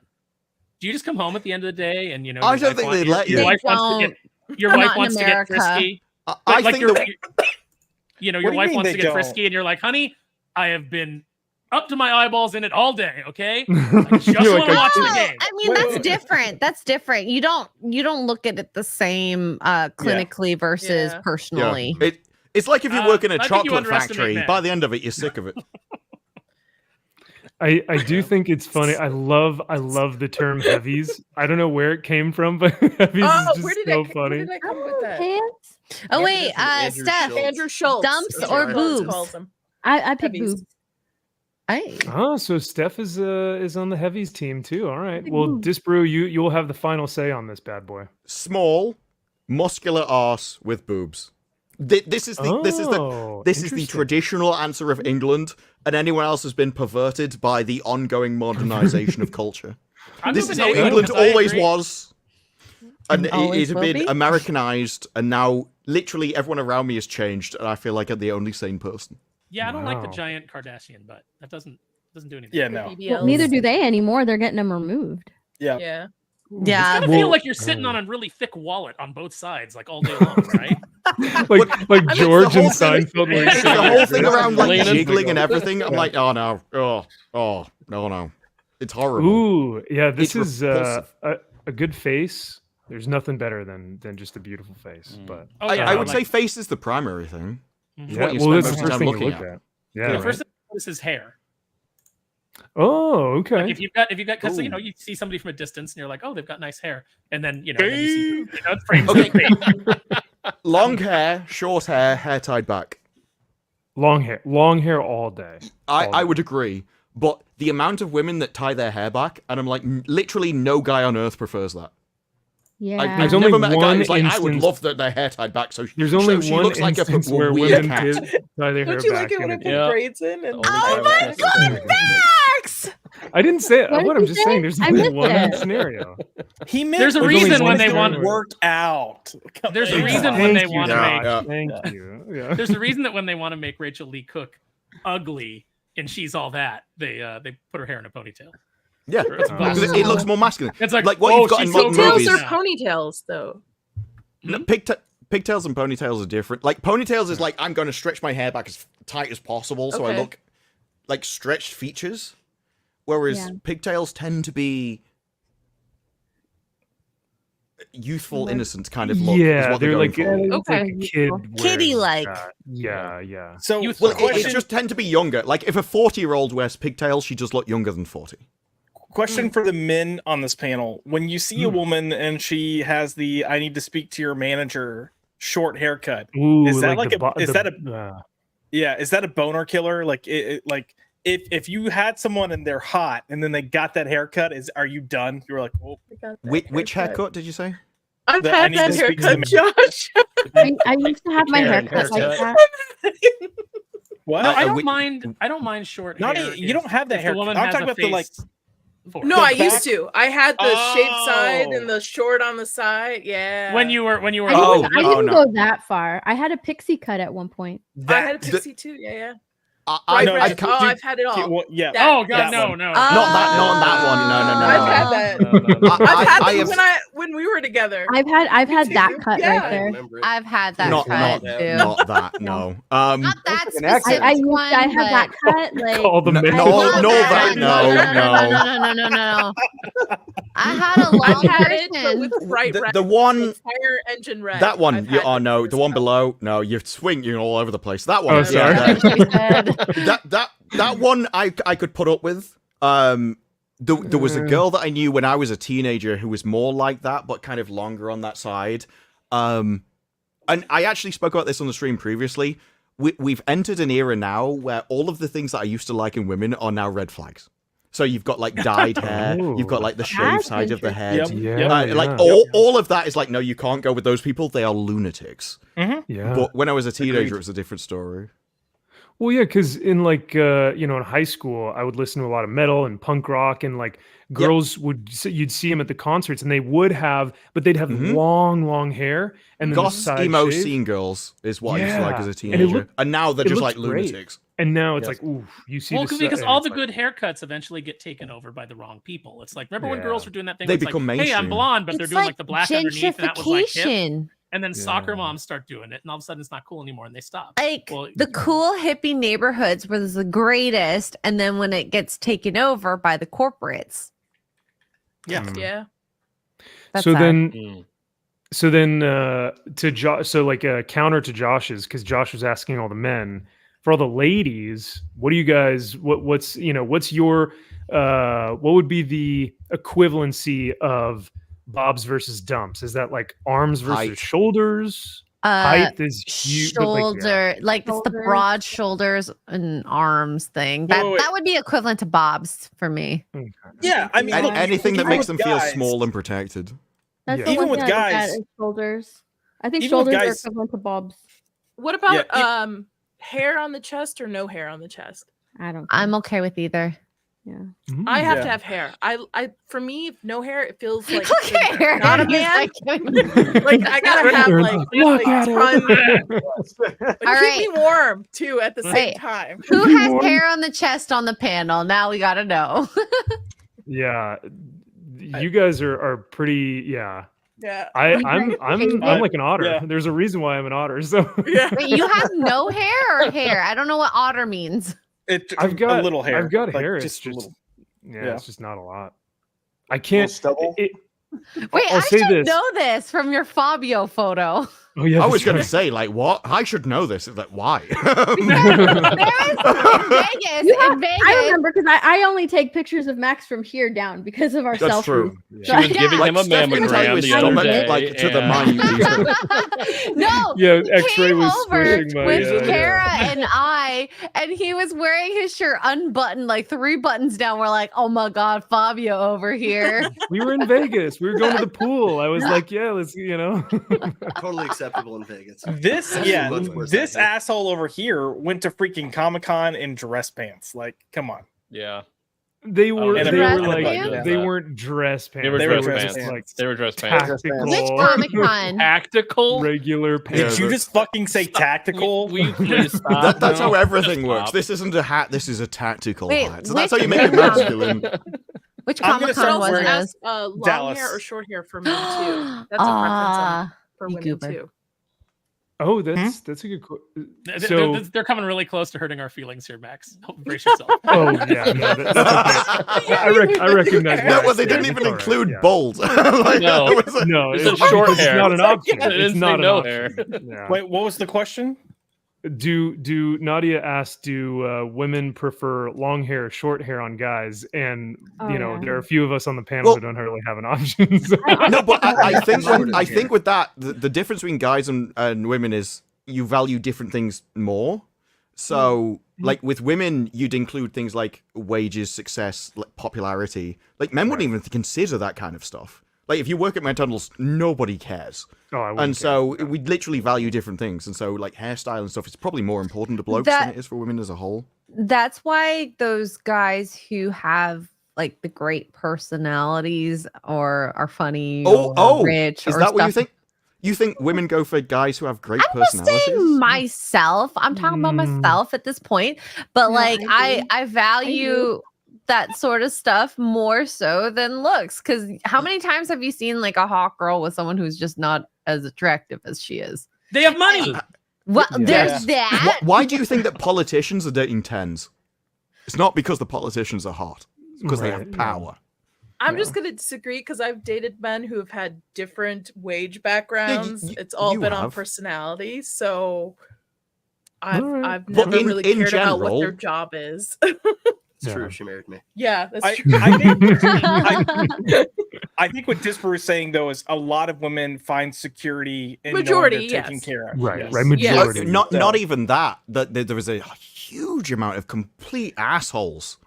do you just come home at the end of the day and I don't think they'd let you. Your wife They wants to get your Not wife in wants to get America. frisky. I Like think your, that your What do you wife mean wants they to get don't? frisky, and you're like, honey, I have been up to my eyeballs in it all day. Okay, I just You're want to like, watch the Well, game. I mean, that's different. That's different. You don't look at it the same clinically versus Yeah. personally. It's like if you Uh, work in a I think you chocolate underestimate factory. men. By the end of it, you're sick of it. I do think it's funny. I love the term heavies. I don't know where it came from, but heavies Oh, is where just did so I funny. come with that? Pants. Oh wait, Andrew Steph. Schultz. Andrew Schultz. Dumps That's or what Schultz boobs? calls him. I pick Heavies. boobs. Hey. Oh, so Steph is on the heavies team too. All right. Big Well, boobs. Disbrew, you'll have the final say on this bad boy. Small, muscular arse with boobs. This is the Interesting. traditional answer of England, and anyone else has been perverted by the ongoing modernization of culture. I'm This moving is to how England England because I always agree. was. And Always it had will been be? Americanized, and now literally everyone around me has changed, and I feel like I'm the only sane person. Yeah, I don't like the Wow. giant Kardashian butt. That doesn't do anything. Yeah, no. Well, neither do they anymore. They're getting them removed. Yeah. Yeah. Yeah. I feel like you're sitting on a really thick wallet on both sides, like all day long, right? like I mean, George the and whole thing- Seinfeld. Like, It's the whole thing around like Leaning. jiggling and everything. I'm Yeah. like, oh no, no, it's horrible. Ooh, yeah. This It's is repulsive. a good face. There's nothing better than just a beautiful face. But Oh, I, yeah, I would like- say face is the primary thing. Mhm. It's yeah, what you well, spend that's most the of the first time thing you looking look at. at. Yeah. The right. first thing this is hair. Oh, okay. Like if you've got because you see somebody from a distance and you're like, oh, they've got nice hair, and then then you see frames Okay. of face. Long hair, short hair tied back. Long hair all day. I would agree, but the amount of women that tie their hair back, and I'm like, literally no guy on earth prefers that. Yeah. I've only never met a guy one who's like, I would instance- love that their hair tied back. So There's only she one looks like a instance where weird women cat. did tie their hair Don't you back. like it when I and put Yeah. braids in? And Oh my God, Max! I didn't say it. What did I'm you just say? saying there's I only missed one it. scenario. He meant There's a There's reason only when one they scenario. want. work out. There's a Come reason on. when they Thank you, want to Josh. make. Yeah. Thank you. Yeah. There's a reason that when they want to make Rachel Lee Cook ugly and she's all that, they put her hair in a ponytail. Yeah, It's because it looks more masculine. It's like what oh, you've got in she's so modern gross movies. Tails now. are ponytails, though. No, pigtails and ponytails are different. Like ponytails is like I'm going to stretch my hair back as tight as possible, so I Okay. look like stretched features. Whereas Yeah. pigtails tend to be youthful, Like- innocent kind of look. is Yeah, what they're going like for. it's Okay. like a kid Kitty-like. wearing that. Yeah, yeah. So, Youthful. Well, it just tend to be younger. Like if a 40-year-old wears pigtails, she does look younger than 40. question for the men on this panel: when you see a woman and she has the "I need to speak to your manager" short haircut, Ooh, is that like the a- bo- is the- that is that a boner killer? Like like if you had someone and they're hot and then they got that haircut, are you done? You were like, oh, Which haircut did you say? I've I had need that to speak to haircut, the Josh. I used to have my Karen haircut like haircut. that. what? No, I don't we- mind. I don't mind short Not hair. you don't have that if the haircut. woman I'm has talking a about the like. face for it. No, The I used back- to. I had the shaved side Oh. and the short on the side. Yeah. when you were I Oh, didn't, I didn't no. go that far. I had a pixie cut at one point. I had a the- pixie too. Yeah. I No, Right, I oh, can't- I've had it all. Well, yeah. That- Oh god, that no, one. no. Not that one. No. I've had that. No. I've had I them have- when we were together. I've had that cut Yeah. right there. I've had that not cut not too. not that. No. Not that Looks like an accent. specific I used one. to have that but- cut like Call the No, men. no, Not no, that that- one. No. I had a long I've had it, but person. with bright red. The one with fire engine red. that one. I've You, had oh it no, with the one this color. below. No, you're swinging all over the place. That one. Oh, yeah, sorry. that- She said. that one I could put up with. There was a girl that I knew when I was a teenager who was more like that, but kind of longer on that side. And I actually spoke about this on the stream previously. We've entered an era now where all of the things that I used to like in women are now red flags. So you've got like dyed hair, you've got like the shaved side of the head, all of that is like, no, you can't go with those people. They are lunatics. Yeah. But when I was a teenager, it was a different story. Well, yeah, because in like in high school, I would listen to a lot of metal and punk rock, and like girls you'd see them at the concerts, and they would have, but they'd have long hair, and then goth emo scene girls is what I used to like as a teenager, and now they're just like lunatics. And now it's like, ooh, you see, because all the good haircuts eventually get taken over by the wrong people. It's like, remember when girls were doing that thing? They where become like, hey, I'm blonde, but they're doing like the black underneath, and that was like hip. And then soccer moms start doing it, and all of a sudden it's not cool anymore, and they stop. Like the cool hippie neighborhoods was the greatest, and then when it gets taken over by the corporates. Yeah. That's so sad. then to Josh, so like a counter to Josh's, because Josh was asking all the men. For all the ladies, what do you guys? What's your what would be the equivalency of Bobs versus Dumps? Is that like arms versus shoulders? Height is huge. Shoulder, like it's the broad shoulders and arms thing. That would be equivalent to Bobs for me. Yeah, I mean, anything that makes them feel small and protected. That's even with guys, shoulders. I think shoulders are equivalent to Bobs. What about hair on the chest or no hair on the chest? I'm okay with either. Yeah. I have to have hair. I for me, if no hair, it feels like hair. Not a man. Like I gotta have like tons. But keep me warm too at the same time. Who has hair on the chest on the panel? Now we gotta know. Yeah, you guys are pretty. Yeah. Yeah, I'm like an otter. Yeah. There's a reason why I'm an otter. So Wait, you have no hair or hair? I don't know what otter means. I've got a little hair. I've got like hair. Just it's just little. it's just not a lot. I can't. Stubble. Wait, I should know this from your Fabio photo. Oh yeah, I was going to say, like, what? I should know this. Like, why? In Vegas. I remember because I only take pictures of Max from here down because of our That's selfie. True. She was giving him a mammogram the other day. Like, to the minute. No. Yeah, X-ray was squishing my... with Kara and I, and he was wearing his shirt unbuttoned, like 3 buttons down. We're like, oh my God, Fabio over here. We were in Vegas. We were going to the pool. I was like, yeah, let's, Totally acceptable in Vegas. This asshole over here went to freaking Comic-Con in dress pants. Like, come on. Yeah. They were They weren't dress pants. They were dress pants. Like they were dress pants. Tactical, which Comic-Con? Tactical? Regular pants. Did you just fucking say tactical? That's how everything works. This isn't a hat, this is a tactical hat. So that's how you make it masculine. Which Comic-Con was this? Long hair or short hair for men too. That's a preference for women too. Oh, that's a good question. So they're coming really close to hurting our feelings here, Max. Brace yourself. Oh yeah, no, that's okay. I recognize. No, well, they didn't even include bold. No, it's short hair. It's not an option. It's not an option. Yeah. Wait, what was the question? Do Nadia asked, do women prefer long hair, short hair on guys? And there are a few of us on the panel who don't really have an option. So. No, but I think with that, the difference between guys and women is you value different things more. So, like with women, you'd include things like wages, success, like popularity. Like men wouldn't even consider that kind of stuff. Like if you work at McDonald's, nobody cares. And so we literally value different things. And so like hairstyle and stuff is probably more important to blokes than it is for women as a whole. That's why those guys who have like the great personalities or are funny or rich is or that stuff. What you think? You think women go for guys who have great personalities? I'm saying myself. I'm talking about myself at this point. But I value that sort of stuff more so than looks, because how many times have you seen like a hot girl with someone who's just not as attractive as she is? They have money. Well, there's that. Why do you think that politicians are dating tens? It's not because the politicians are hot. It's because they have power. I'm just going to disagree because I've dated men who have had different wage backgrounds. It's all been on personality. So I've never really cared about what their job is. It's true. She married me. Yeah, that's true. I think what Disper is saying though is a lot of women find security in majority taken care of. Right, right. Majority. Not even that. That there is a huge amount of complete assholes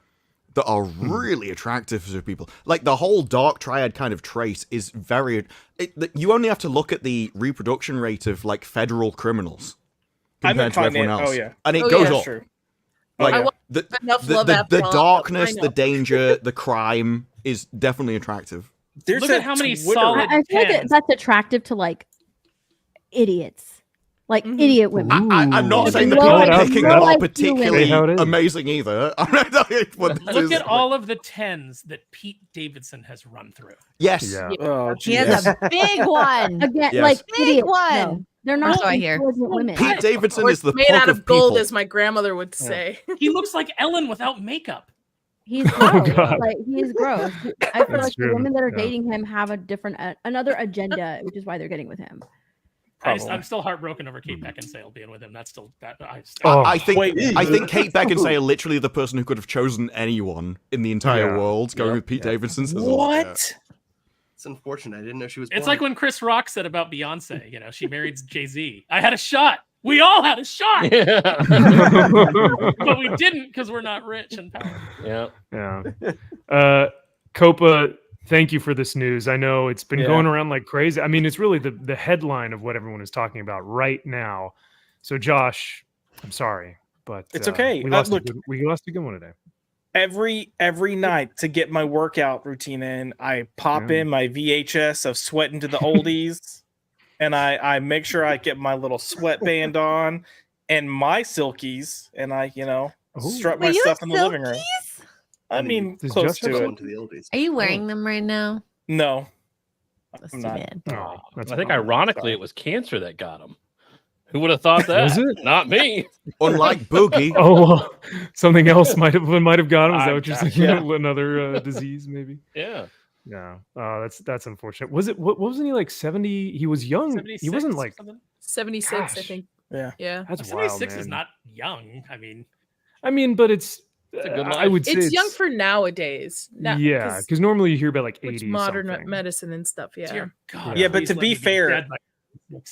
that are really attractive to people. Like the whole dark triad kind of trait is very. You only have to look at the reproduction rate of like federal criminals compared to everyone else. Oh yeah, and it goes up. True. Like the darkness, the danger, the crime is definitely attractive. Look at how many solid. I feel like that's attractive to like idiots, like idiot women. I'm not saying the people picking them are particularly amazing either. Look at all of the 10s that Pete Davidson has run through. Yes. Yeah. He has a big one. Again, like big idiots, one. no. They're not intelligent women. Pete Davidson is the made out of gold, as my grandmother would say. He looks like Ellen without makeup. He's gross. Like he's gross. I feel like true. the women that are dating him have a different, another agenda, which is why they're getting with him. I'm still heartbroken over Kate Beckinsale being with him. That's still that. I think Kate Beckinsale literally the person who could have chosen anyone in the entire world going with Pete Davidson. What? It's unfortunate. I didn't know she was. It's like when Chris Rock said about Beyonce. You know, she married Jay-Z. I had a shot. We all had a shot. But we didn't because we're not rich and powerful. Yeah. Copa, thank you for this news. I know it's been going around like crazy. I mean, it's really the headline of what everyone is talking about right now. So, Josh, I'm sorry, but it's okay. We lost a good one today. Every night to get my workout routine in, I pop in my VHS of Sweating to the Oldies, and I make sure I get my little sweatband on and my silkies, and I strut my stuff in the living room. I mean, close to it. Are you wearing them right now? No. That's too bad. Oh, I think ironically it was cancer that got him. Who would have thought that? Was it? Not me. Unlike Boogie. Well, something else might have got him. Is that what you're saying? Yeah. Another disease, maybe. Yeah. Yeah. That's unfortunate. Was it? What wasn't he like 70? He was young. He wasn't like 76, Gosh. I think. Yeah. Yeah. That's 76 wild, is man. not young. I mean, but it's. a good life. I would say it's young for nowadays. Yeah, because normally you hear about like 80 modern something. medicine and stuff. Yeah. Dear God, Yeah, but please to let be me fair,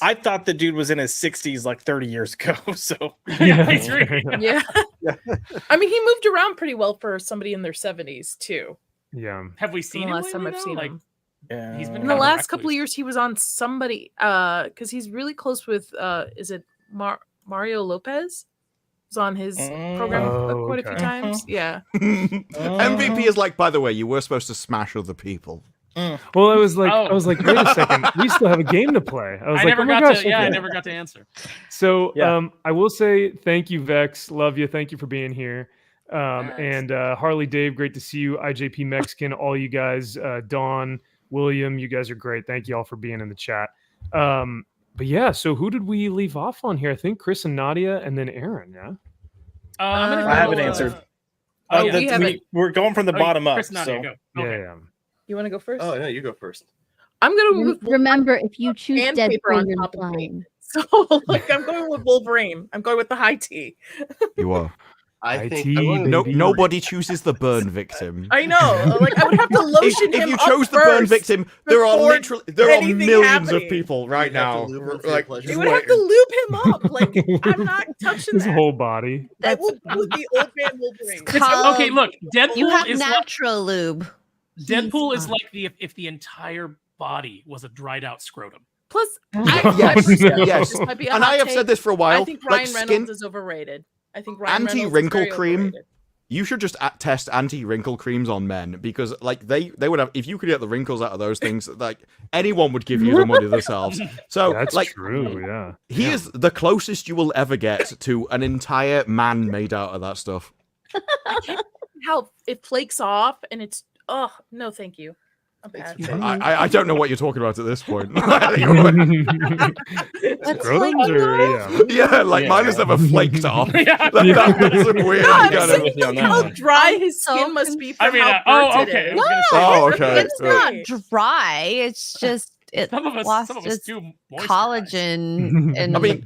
I thought the dude was in his 60s like 30 years ago. So yeah, he's really, yeah. I mean, he moved around pretty well for somebody in their 70s too. Yeah. Have we seen him last time I've lately, seen though? him? Yeah. He's been In the last couple of years, he was on somebody because he's really close with is it Mario Lopez? Was on his program quite a few times. Yeah. MVP is like, by the way, you were supposed to smash other people. Well, I was like, wait a second, we still have a game to play. I was I like, never oh my got gosh, to. Yeah, okay. I never got to answer. So, I will say thank you, Vex. Love you. Thank you for being here. And Harley, Dave, great to see you. IJP Mexican, all you guys, Dawn, William, you guys are great. Thank you all for being in the chat. But yeah, so who did we leave off on here? I think Chris and Nadia, and then Aaron. Yeah. I haven't answered. We're going from the bottom up. Chris, Nadia, go. Okay. Yeah. You want to go first? Oh no, you go first. I'm gonna remember if you choose paper on Deadpool, you're top of me. blind. So like, I'm going with Wolverine. I'm going with the high T. You are. I think nobody chooses the burn victim. I know. Like I would have to lotion him If you up chose the burn first victim, there are anything millions happening. of people right now. Like, you would have to lube him up. Like I'm not touching His that. whole body. That will be old man Wolverine. Okay, look, Deadpool You have is natural lube. Deadpool is like if the entire body was a dried out scrotum. Plus, yes. This might be a And hot I have take. said this for a while. I think Ryan like Reynolds is overrated. I think Ryan Reynolds is anti-wrinkle very cream. overrated. You should just test anti-wrinkle creams on men because, like, they would have. If you could get the wrinkles out of those things, like anyone would give you the money themselves. So That's like, true. Yeah. he is the closest you will ever get to an entire man made out of that stuff. I can't how it flakes off and it's no, thank you. I don't know what you're talking about at this point. Scrotums or mine has never flaked off. That's a weird kind of how dry his skin must be from how burnt it is. Okay. It's not dry. It's just it lost its do collagen and the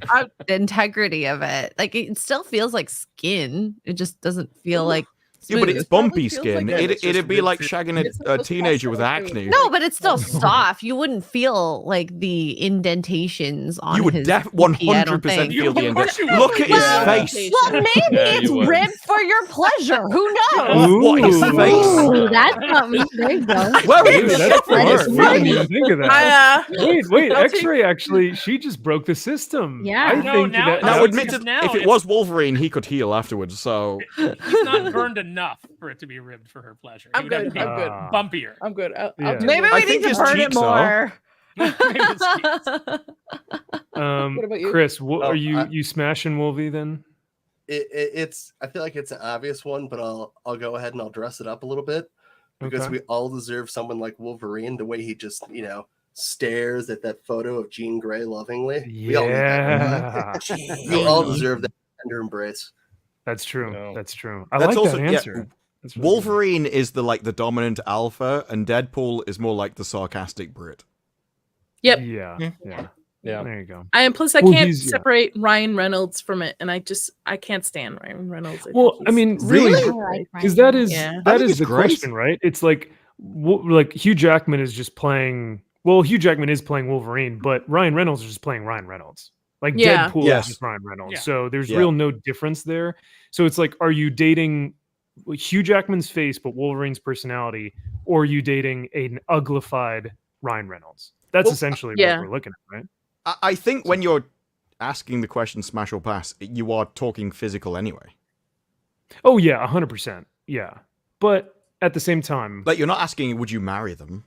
integrity of it. Like it still feels like skin. It just doesn't feel like Yeah, but it's It probably bumpy feels skin. like that. It'd be like shagging It's a teenager with acne. No, but it's still soft. You wouldn't feel like the indentations on You would his 100% feel the indentation. Look at his face. Well, maybe it's ribbed for your pleasure. Who knows? What, his face? Ooh, that's something. There you go. Where Dude, is that's smart. We didn't even think of that. Wait, I'll take- X-Ray actually, she just broke the system. Yeah. I No, think now- that. Now, No, admitted, now if it it's- was Wolverine, he could heal afterwards. So He's not burned enough for it to be ribbed for her pleasure. I'm He would have good. to be I'm good. Bumpier. I'm good. Yeah. I'll do Maybe it. we think need to his burn it cheeks are. more. What about you? Chris, Oh, are you smashing Wolvie then? It's I feel like it's an obvious one, but I'll go ahead and I'll dress it up a little bit because Okay. we all deserve someone like Wolverine. The way he just stares at that photo of Jean Grey lovingly. We all need that. We all deserve that tender embrace. That's true. No. That's true. I That's like also- that yeah, answer. That's really good. Wolverine is the dominant alpha, and Deadpool is more like the sarcastic Brit. Yep. Yeah. Yeah. There you go. And plus, I Well, can't he's- yeah. separate Ryan Reynolds from it, and I can't stand Ryan Reynolds. Well, I mean, really, I like because Ryan that is Yeah. that I think is it's the great. question, right? It's like Hugh Jackman is just playing. Well, Hugh Jackman is playing Wolverine, but Ryan Reynolds is just playing Ryan Reynolds. Like Yeah. Deadpool Yes. is just Ryan Reynolds. Yeah. So there's Yeah. real no difference there. So it's like, are you dating Hugh Jackman's face but Wolverine's personality, or are you dating an uglified Ryan Reynolds? That's Well, essentially yeah. what we're looking at, right? I think when you're asking the question smash or pass, you are talking physical anyway. Oh yeah, 100%. Yeah, but at the same time, Like, you're not asking, would you marry them?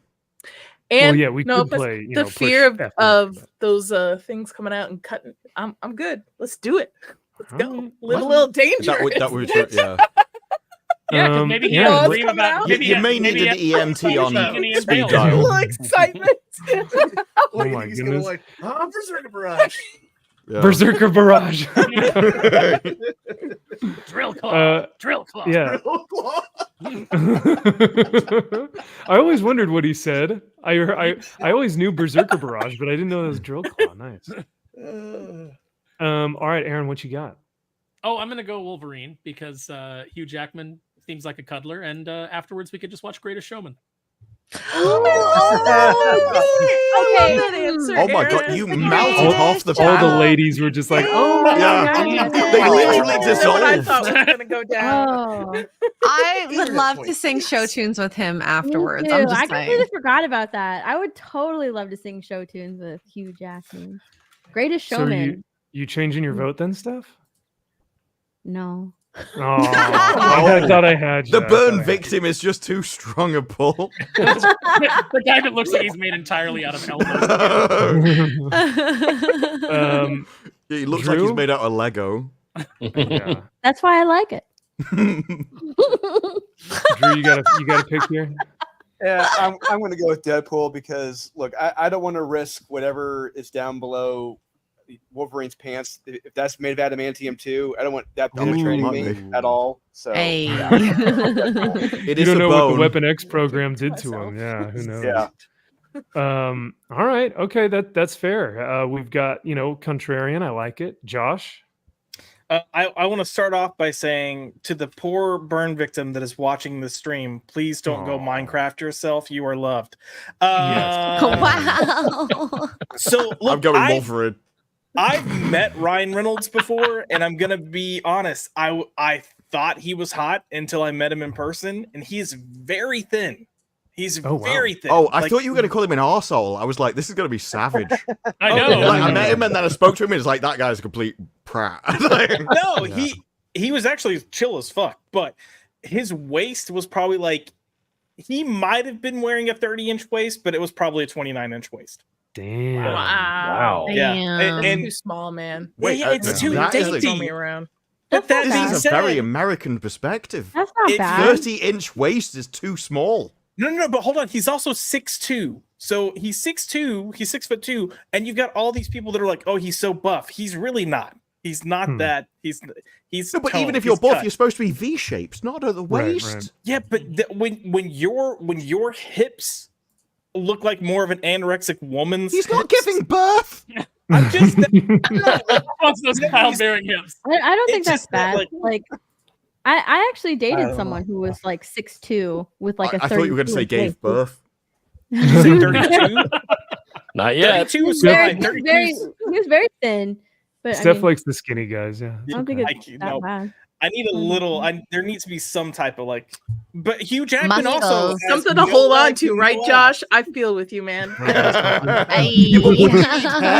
And yeah, we no, could plus play, the push fear effort, of but- those things coming out and cutting. I'm good. Let's do it. Let's go. Alright. Live a little dangerous. That would yeah. Yeah, because maybe he yeah, had a let's dream come about. out. Maybe You he may had- need maybe an he had- EMT on Maybe he had speed failed. dial. Full excitement. Oh my He's gonna goodness. like, Berserker Barrage. Yeah. Berserker Barrage. Drill claw. Drill claw. Yeah. I always wondered what he said. I always knew Berserker Barrage, but I didn't know that was Drill Claw. Nice. All right, Aaron, what you got? Oh, I'm gonna go Wolverine because Hugh Jackman seems like a cuddler, and afterwards we could just watch Greatest Showman. Okay, that answer. Oh my god, Aaron. you melted half the All the panel. ladies were just like, oh, Yeah. They literally That's what I dissolved. thought was gonna go down. Oh, I would love to sing show tunes with him afterwards. me I'm too. just I saying. completely forgot about that. I would totally love to sing show tunes with Hugh Jackman. Greatest So Showman. you changing your vote then, Steph? No. Oh, I thought I had you. The I thought burn I had victim is just too strong a pull. The guy that looks like he's made entirely out of elbows. you. He looks like he's Drew? made out of Lego. Yeah. That's why I like it. Drew, you got a pick here. Yeah, I'm going to go with Deadpool because look, I don't want to risk whatever is down below Wolverine's pants. If that's made of adamantium too, I don't want that penetrating might me be. at all. So Hey. yeah. It You is don't a know what bone. the Weapon X program did to him. Yeah, who knows? Yeah. All right. Okay, that's fair. We've got, contrarian. I like it. Josh. I want to start off by saying to the poor burn victim that is watching the stream, please don't go Aw. Minecraft yourself. You are loved. Yes. Wow. So look, I'm going Wolverine. I've met Ryan Reynolds before, and I'm gonna be honest. I thought he was hot until I met him in person, and he's very thin. He's Oh, wow. very thin. Oh, I Like, thought you were going to call him an arsehole. I was like, this is going to be savage. I know. Like, I met him and then I spoke to him and it's like, that guy's a complete prat. Like, No, Yeah. he was actually chill as fuck, but his waist was probably like he might have been wearing a 30-inch waist, but it was probably a 29-inch waist. Damn. Wow. Yeah, And and too small, man. Wait, yeah, it's too that is dainty. a- Throw me around. But that That's being this is a said, very American perspective. That's not It's bad. 30-inch waist is too small. no, but hold on. He's also 6'2". So he's 6'2", he's 6'2", and you've got all these people that are like, oh, he's so buff. He's really not. He's not that. He's No, but even toned, if you're he's buff, cut. you're supposed to be V-shaped, not at the Right, waist. right. Yeah, but when your hips look like more of an anorexic woman's, He's not hips, giving birth. I'm just I don't know, like, What's those childbearing hips? I don't think It's that's just that, bad. Like I actually dated someone who was like 6'2" with like a. I thought you were going to say gave birth. You said 32? Not yet. 32 was very, fine. he was very thin. But Steph likes the skinny guys. Yeah, I don't think it's that bad. I need a little. There needs to be some type of like. But Hugh Jackman also has something to hold on to, right, Josh? I feel with you, man.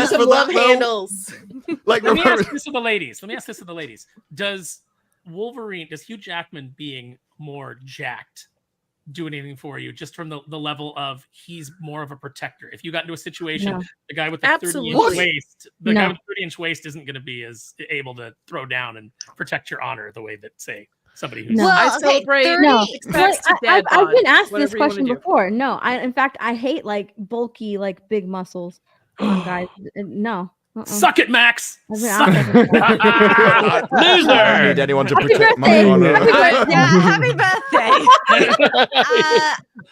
Some love handles. Like, let me ask this of the ladies. Does Hugh Jackman being more jacked do anything for you, just from the level of he's more of a protector? If you got into a situation, the guy with the 30-inch waist, guy with the 30-inch waist isn't going to be as able to throw down and protect your honor the way that, say, somebody who's I celebrate. I've been asked this question before. No, in fact, I hate like bulky, like big muscles on guys. No. Suck it, Max. Loser. I need anyone to protect my honor. Happy birthday.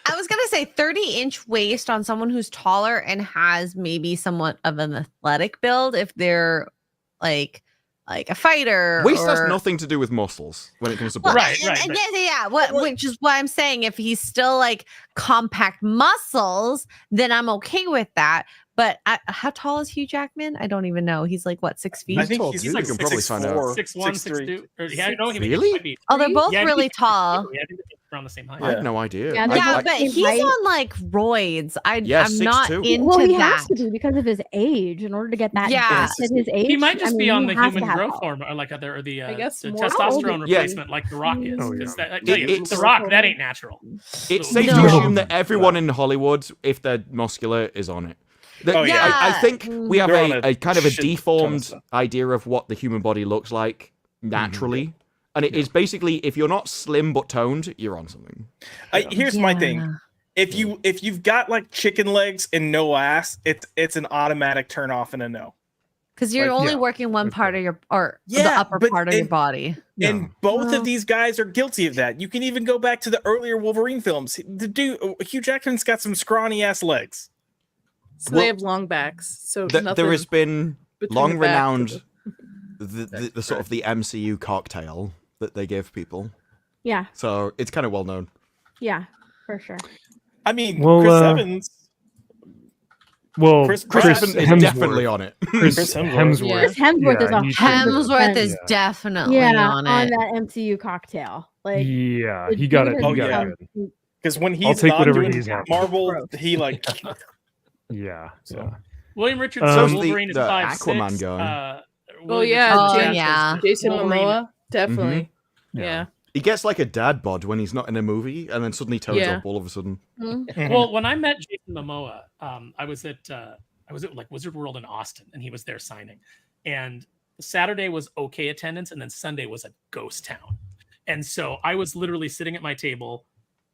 I was gonna say 30-inch waist on someone who's taller and has maybe somewhat of an athletic build. If they're like a fighter, waist has nothing to do with muscles when it comes to right. Which is why I'm saying if he's still like compact muscles, then I'm okay with that. But how tall is Hugh Jackman? I don't even know. He's like, what, 6 feet? I think he's like 6'4", 6'1", 6'2". Really? Oh, they're both really tall. Yeah, I think they're around the same height. I had no idea. Yeah, but he's on like roids. I'm not into well, he that. has to be because of his age. In order to get that, Yeah. at his age, He might just be on the human growth growth hormone, or like the more testosterone replacement, like The Rock is. The Rock, that ain't natural. It's safe to assume that everyone in Hollywood, if they're muscular, is on it. I think we have a kind of a deformed idea of what the human body looks like naturally. And it is basically, if you're not slim but toned, you're on something. Here's my thing. If you've got like chicken legs and no ass, it's an automatic turn off and a no. Because you're only working one part of your, the upper part of your body. And both of these guys are guilty of that. You can even go back to the earlier Wolverine films. Hugh Jackman's got some scrawny ass legs. So they have long backs. So there has been long renowned the sort of the MCU cocktail that they give people. Yeah. So it's kind of well known. Yeah, for sure. I mean, Chris Evans. Well, Chris Evans is definitely on it. Chris Hemsworth. Chris Hemsworth is on. Hemsworth is definitely on it. That MCU cocktail. Like, yeah, he got it. Because when he's not doing Marvel, he like. Yeah. William Richardson, Wolverine is 5'6". Aquaman guy. Jason Momoa, definitely. Yeah. He gets like a dad bod when he's not in a movie, and then suddenly tones up all of a sudden. Well, when I met Jason Momoa, I was at like Wizard World in Austin, and he was there signing. And Saturday was okay attendance, and then Sunday was a ghost town. And so I was literally sitting at my table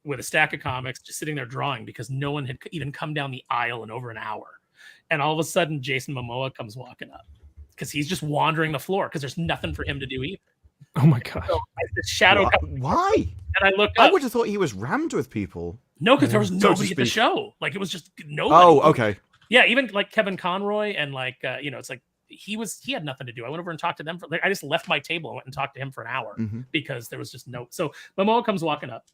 with a stack of comics, just sitting there drawing because no one had even come down the aisle in over an hour. And all of a sudden, Jason Momoa comes walking up because he's just wandering the floor because there's nothing for him to do either. Oh my god! So the shadow. Why? And I looked up. I would have thought he was rammed with people. No, because there was nobody at the show. Like it was just nobody. Oh, okay. Yeah, even like Kevin Conroy and like it's like he had nothing to do. I went over and talked to them I just left my table and went and talked to him for an hour because there was just no. So Momoa comes walking up.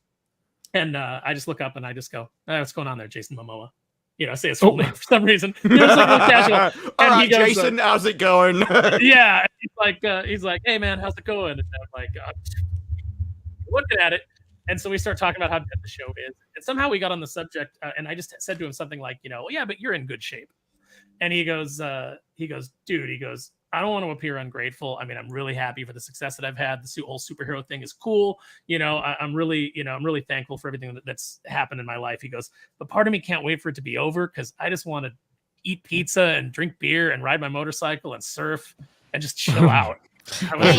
And I just look up and I just go, what's going on there, Jason Momoa? I say his full name for some reason. It was like real casual. And all right, he goes, Jason, how's it going? Yeah. He's like, hey man, how's it going? And I'm like, looking at it. And so we start talking about how good the show is. And somehow we got on the subject, and I just said to him something like, yeah, but you're in good shape. And he goes, dude, I don't want to appear ungrateful. I mean, I'm really happy for the success that I've had. The whole superhero thing is cool. I'm really thankful for everything that's happened in my life. He goes, but part of me can't wait for it to be over because I just want to eat pizza and drink beer and ride my motorcycle and surf and just chill out. I love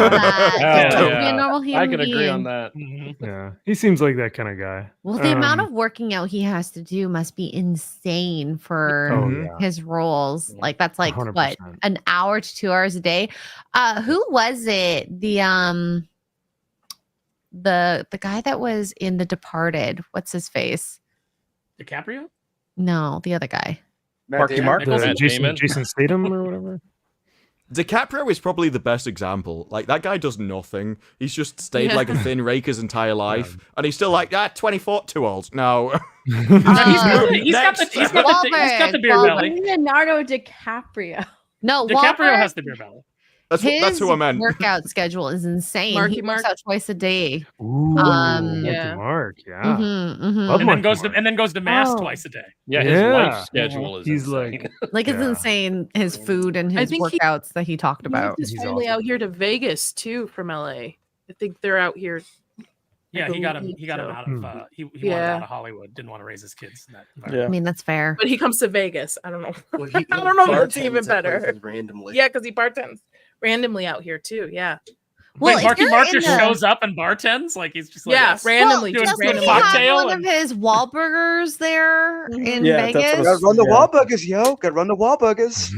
that. Be a normal human I can agree on that. Yeah, he seems like that kind of guy. Well, the amount of working out he has to do must be insane for his roles. Like that's like 100%. What, an hour to 2 hours a day. Who was it? The guy that was in The Departed. What's his face? DiCaprio? No, the other guy. Marky Mark. Jason Statham or whatever. DiCaprio is probably the best example. Like, that guy does nothing. He's just stayed like a thin rake his entire life, and he's still like, 24, too old. No. He's got the beer belly. Leonardo DiCaprio. No, DiCaprio has the beer belly. That's who I meant. Workout schedule is insane. He works out twice a day. Ooh, Mark, yeah. And then goes to mass twice a day. Yeah, his life schedule is He's insane. like it's insane. His food and his workouts that he talked about. He's finally out here to Vegas too from LA. I think they're out here. Yeah, he got him out of he wanted out of Hollywood. Didn't want to raise his kids in that environment. I mean, that's fair. But he comes to Vegas. I don't know. I don't know if that's even better. Randomly. Yeah, because he bartends randomly out here too. Yeah. Well, Wait, Marky Mark just shows up and bartends, like he's just like randomly doing random cocktail. One of his Wahlburgers there in Vegas. Gotta run the Wahlburgers, yo. Gotta run the Wahlburgers.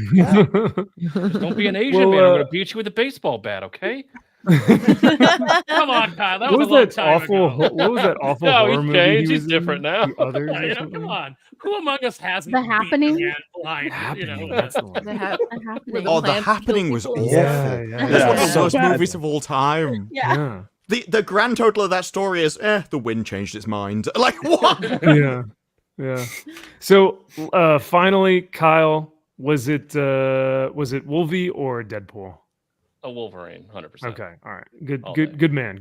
Don't be an Asian man. I'm gonna beat you with a baseball bat, okay? Come on, Kyle. That was a long time ago. What was that awful horror movie? Changed. He's different now. Come on. Who among us hasn't The Happening? That's the one. The Happening. Oh, The Happening was awful. Yeah. That's one of the worst movies of all time. Yeah. The grand total of that story is, the wind changed its mind. Like, what? Yeah. So, finally, Kyle, was it Wolvie or Deadpool? A Wolverine, 100%. Okay, all right, good man.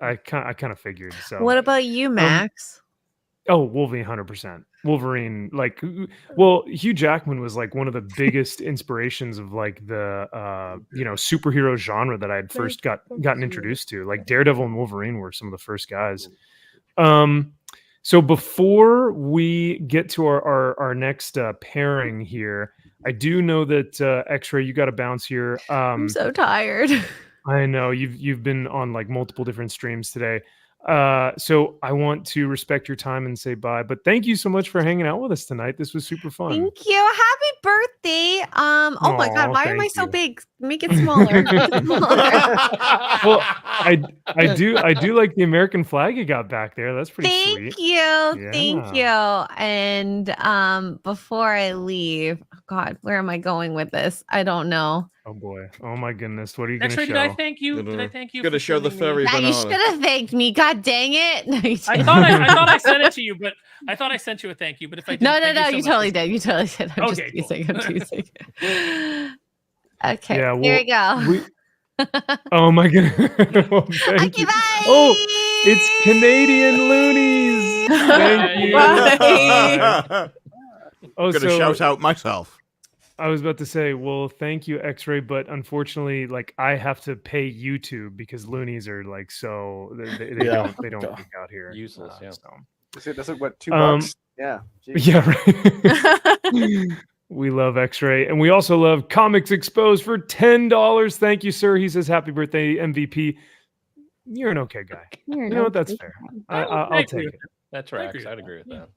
I kind of figured. So, what about you, Max? Wolverine, 100%. Wolverine, like, Hugh Jackman was like one of the biggest inspirations of like the superhero genre that I had first gotten introduced to. Like Daredevil and Wolverine were some of the first guys. So before we get to our next pairing here, I do know that X-Ray, you got to bounce here. I'm so tired. I know you've been on like multiple different streams today. So I want to respect your time and say bye. But thank you so much for hanging out with us tonight. This was super fun. Thank you. Happy birthday. Oh my God, why am I so big? Make it smaller. Well, I do like the American flag you got back there. That's pretty sweet. Thank you. And before I leave, God, where am I going with this? I don't know. Oh boy. Oh my goodness. What are you going to show? Did I thank you? Did I thank you? Gonna show the furry banana. You should have thanked me. God dang it. No, I thought I sent it to you, but I thought I sent you a thank you. But if I didn't, no, you totally did. You totally did. I'm just teasing. Okay. Yeah, here we go. Oh my goodness. Well, thank you. Bye. Oh, it's Canadian Loonies. Thank you. I'm gonna shout out myself. I was about to say, well, thank you, X-Ray, but unfortunately, like I have to pay YouTube because Loonies are like they don't work out here. Useless, So. That's like what, $2? Yeah. Geez. Yeah, right. We love X-Ray, and we also love Comics Exposed for $10. Thank you, sir. He says, "Happy birthday, MVP." You're an okay guy. You know what? That's fair. I'll take it. That tracks. I'd agree with that.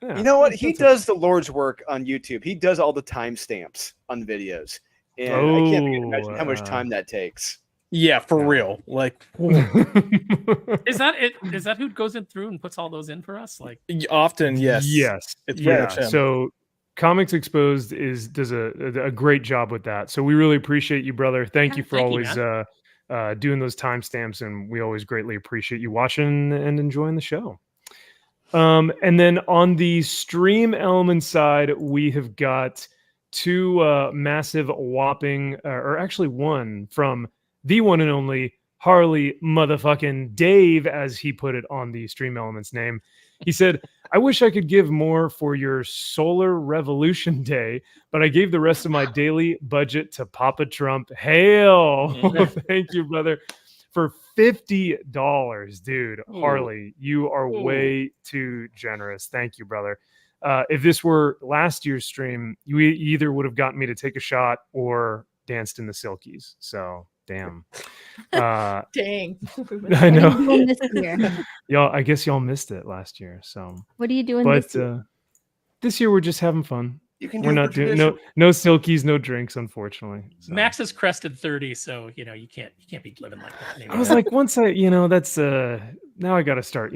Yeah, you know what? He does the Lord's work on YouTube. He does all the timestamps on videos, and I can't imagine how much time that takes. Yeah, for real. Like, is that it? Is that who goes in through and puts all those in for us? Like, often, yes. It's pretty much him. So, Comics Exposed does a great job with that. So we really appreciate you, brother. Thank you for always doing those timestamps, and we always greatly appreciate you watching and enjoying the show. And then on the stream element side, we have got two massive whopping, or actually one from the one and only Harley motherfucking Dave, as he put it on the stream elements name. He said, "I wish I could give more for your Solar Revolution Day, but I gave the rest of my daily budget to Papa Trump. Hail!" Thank you, brother. For $50, dude. Harley, you are way too generous. Thank you, brother. If this were last year's stream, you either would have gotten me to take a shot or danced in the Silkies. So, damn. Dang. I know. This year? Y'all, I guess y'all missed it last year. So, what are you doing but, this year? This year we're just having fun. We're not doing no Silkies, no drinks, unfortunately. So. Max has crested 30, so you can't be living like that anymore. I was like, once I, that's now I got to start,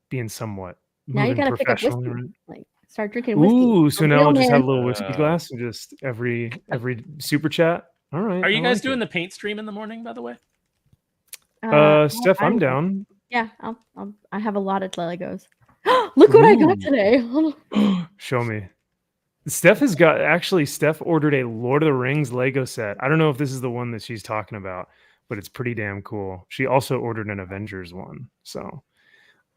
being somewhat. Now you got to pick up whiskey, right? like start drinking whiskey. Ooh, so now I'll just have a little whiskey glass and just every super chat. All right. Are you guys doing the paint stream in the morning, by the way? Steph, I'm down. Yeah, I have a lot of Legos. Look what I got today. Show me. Steph ordered a Lord of the Rings Lego set. I don't know if this is the one that she's talking about, but it's pretty damn cool. She also ordered an Avengers one. So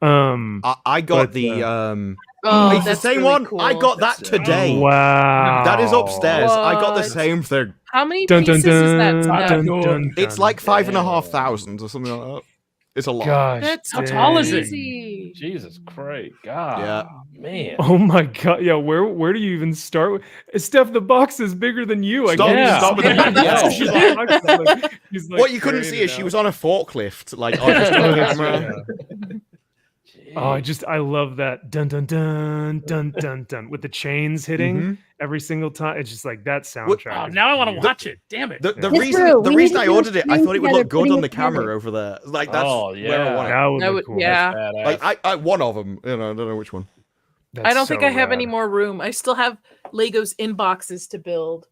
I got it's the same really one. Cool. I got that today. Wow. That is upstairs. What? I got the same thing. How many pieces is that? It's like 5,500 or something like that. It's a lot. Gosh, how tall is it? Jesus Christ. God. Yeah. Man. Oh my God. Yeah. Where do you even start? Steph, the box is bigger than you. Stop with the He's like, what you couldn't see is she was on a forklift. Like, on the camera. Oh, I love that dun dun dun dun dun dun with the chains hitting every single time. It's just like that soundtrack. Oh, now I want to watch it. Damn it! The reason I ordered it, I thought it would look good on the camera over there. Like that's where I want it. That would look cool. Yeah, like I one of them. You know, I don't know which one. I don't think I have any more room. I still have Legos in boxes to build.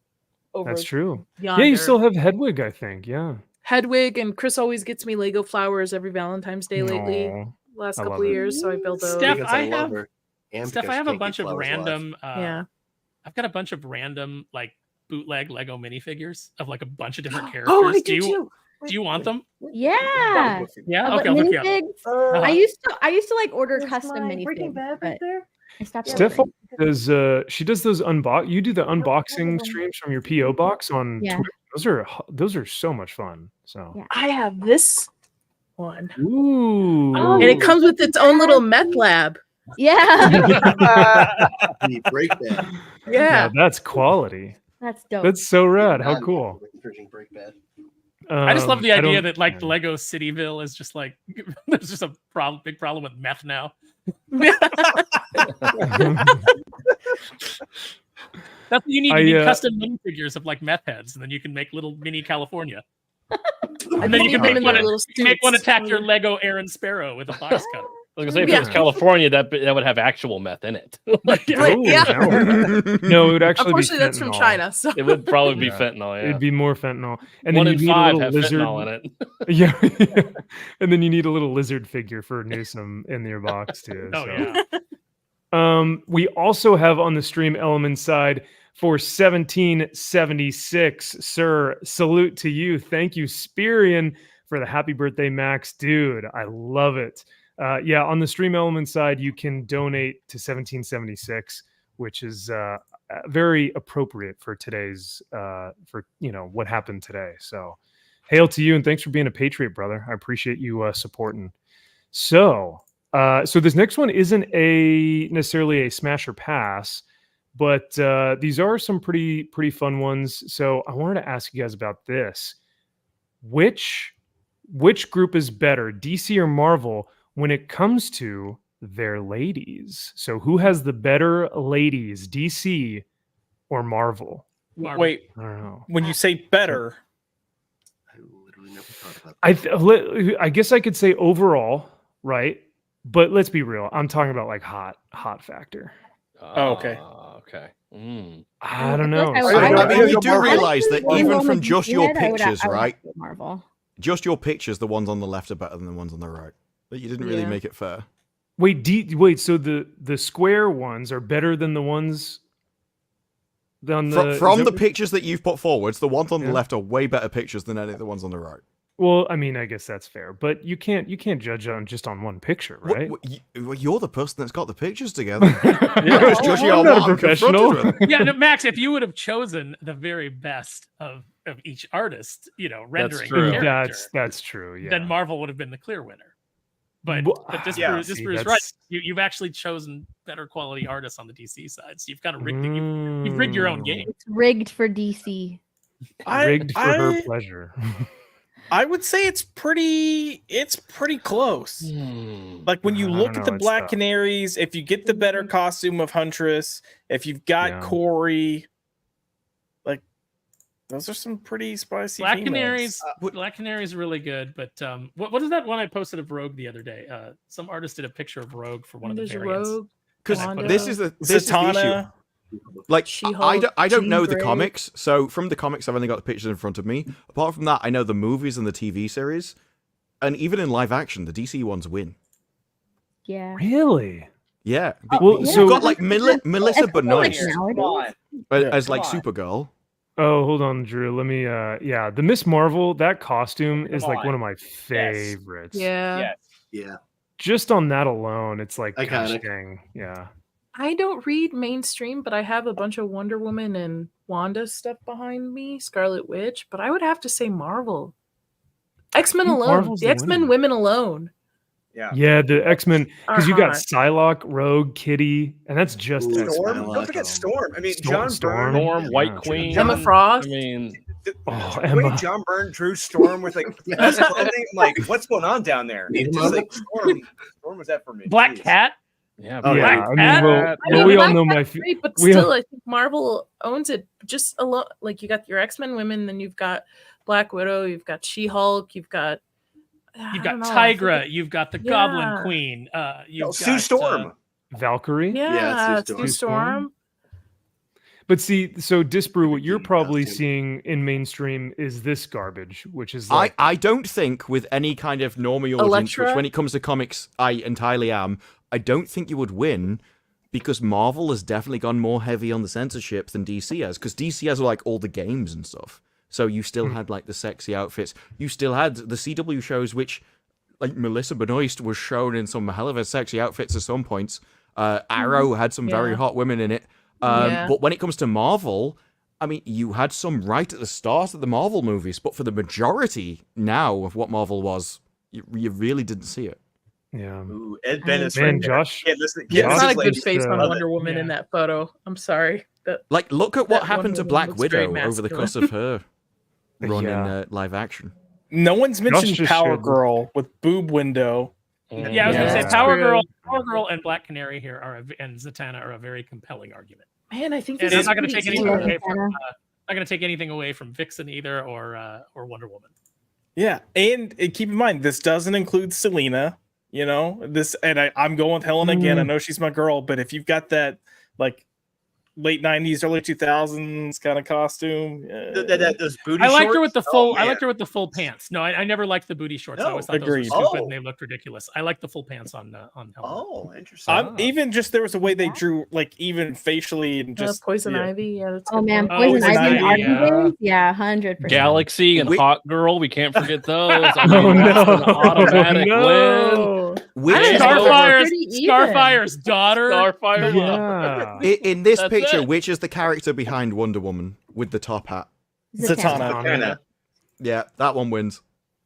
That's true. Yonder. Yeah, you still have Hedwig, I think. Yeah, Hedwig, and Chris always gets me Lego flowers every Valentine's Day lately. Last couple of years, so I built those. Steph, I have a bunch of random. I've got a bunch of random like bootleg Lego minifigures of like a bunch of different characters. Oh, I do too. Do you want them? Yeah. Yeah. Okay. I'll hook you up. I used to like order custom minifigs. But I stopped. Steph does. She does those You do the unboxing streams from your PO box on Twitter. Those are so much fun. So I have this one. Ooh. And it comes with its own little meth lab. Yeah. You break that. Yeah. Now that's quality. That's dope. That's so rad. How cool. I just love the idea that like Lego Cityville is just like there's just a big problem with meth now. That's what you need. You need custom minifigures of like meth heads, and then you can make little mini California. And then you can make one attack your Lego Aaron Sparrow with a box cutter. I was gonna say, if it was California, that would have actual meth in it. No, it would actually Unfortunately, be that's from China. So it would probably be fentanyl. Yeah. It'd be more fentanyl. And 1 then in you need 5 a have lizard fentanyl in it. Yeah. And then you need a little lizard figure for Newsom in your box too. We also have on the stream element side for 1776, sir. Salute to you. Thank you, Spirian, for the happy birthday, Max. Dude, I love it. On the stream element side, you can donate to 1776, which is very appropriate for today's what happened today. So hail to you, and thanks for being a patriot, brother. I appreciate you supporting. So this next one isn't necessarily a smash or pass, but these are some pretty fun ones. So I wanted to ask you guys about this. Which group is better, DC or Marvel, when it comes to their ladies? So who has the better ladies, DC or Marvel? Wait, I don't know. When you say better, I literally never thought about that. I guess I could say overall, right? But let's be real. I'm talking about like hot factor. Oh, okay. Okay. I don't know. I mean, you do realize that even from just your pictures, right? Marvel. Just your pictures, the ones on the left are better than the ones on the right. But you didn't really make it fair. Wait. So the square ones are better than the ones on the from the pictures that you've put forwards. The ones on the left are way better pictures than any of the ones on the right. Well, I mean, I guess that's fair, but you can't judge on just on one picture, right? You're the person that's got the pictures together. I'm not a professional. Yeah, no, Max, if you would have chosen the very best of each artist, rendering that's true. Yeah, then Marvel would have been the clear winner. But this proves right. You've actually chosen better quality artists on the DC side, so you've kind of rigged you've rigged your own game. It's rigged for DC. Rigged for her pleasure. I would say it's pretty close. Like when you look at the Black Canaries, if you get the better costume of Huntress, if you've got Corey, like those are some pretty spicy Black females. Canaries. Black Canaries are really good, but what is that one I posted of Rogue the other day? Some artist did a picture of Rogue for one of the variants. Because this is the issue. Like, She-Hulk, I don't Jean know the Grey. comics, so from the comics, I've only got the pictures in front of me. Apart from that, I know the movies and the TV series, and even in live action, the DC ones win. Yeah. Really? Yeah, Well, you've so got like Melissa Benoist Nowadays. as like Come on. Supergirl. oh, hold on, Drew. Let me. Yeah, the Miss Marvel, that costume is like on. one of my favorites. Yeah. Yes. Yeah. Just on that alone, it's like gosh Iconic. dang. Yeah. I don't read mainstream, but I have a bunch of Wonder Woman and Wanda stuff behind me, Scarlet Witch, but I would have to say Marvel. X-Men alone. Marvel's The the X-Men winner. women alone. Yeah. Yeah, the X-Men, because you got Are Psylocke, Rogue, Kitty, and that's just Ooh, X-Men. Storm. Psylocke, Don't forget though. Storm. I mean, Storm- John Storm. Byrne. Storm, White Yeah, Queen. Emma Frost. I mean, Oh, The way Emma. John Byrne drew Storm with like best clothing, I'm like, what's going on down there? Need Just him like Storm was that for me. Black Jeez. Cat. yeah, Oh, yeah, yeah. I mean, well, I mean, we all Black know my. Cat's great, but we still, have- I think Marvel owns it. Just a lot. Like you got your X-Men women, then you've got Black Widow, you've got She-Hulk, you've got You've got I Tigra. forget- You've got the Yeah. Goblin Queen. You've Sue got, Storm. Valkyrie. Yeah, Sue Sue Storm. But see, so Disbrew, what you're Cute probably costume. seeing in mainstream is this garbage, which is like I don't think with any kind of normie audience, Elektra? which when it comes to comics, I entirely am. I don't think you would win because Marvel has definitely gone more heavy on the censorship than DC has. Because DC has like all the games and stuff, so you still had like the sexy outfits. You still had the CW shows, which like Melissa Benoist was shown in some hell of a sexy outfits at some points. Arrow had some very Yeah. hot women in it. Yeah. But when it comes to Marvel, I mean, you had some right at the start of the Marvel movies, but for the majority now of what Marvel was, you really didn't see it. yeah. Ooh, Ed Bennis. Man, right there. Josh. Can't listen. Yeah, Can't It's Josh not a listen, good ladies. face on Love Wonder it. Woman in Yeah. that photo. I'm sorry. Like, look at what That happened to Wonder Black Woman looks very Widow over the masculine. course of her run in Yeah. live action. No one's mentioned just Power showed- Girl with Boob Window. Yeah, I was gonna say Yeah. Power True. Girl, and Black Canary here and Zatanna are a very compelling argument. Man, I think And this I'm is not going to pretty take easy. anything away from not going to take anything away from Vixen either or Wonder Woman. Yeah, and keep in mind this doesn't include Selena. You know this, and I'm going with Helen again. I know she's my girl, but if you've got that like late '90s, early 2000s kind of costume, Those booty I liked her shorts? with the full. Oh, I man. liked her with the full pants. No, I never liked the booty shorts. I No, always thought agreed. those were stupid Oh. and they looked ridiculous. I like the full pants on Helen. Oh, interesting. I'm even just there was a way they drew like even facially and just Poison yeah. Ivy. Yeah, that's a Oh good man, point. Poison Poison Ivy and Ivy, Archie yeah. days? Yeah, 100%. Galaxy and We- Hot Girl. We can't forget those. I Oh, mean, that's an no. automatic win. No. Which I is think the- Starfire's pretty even. Starfire's daughter. Starfire. Yeah. in this That's picture, it. which is the character behind Wonder Woman with the top hat? Zatanna. Zatanna. Yeah, that one wins.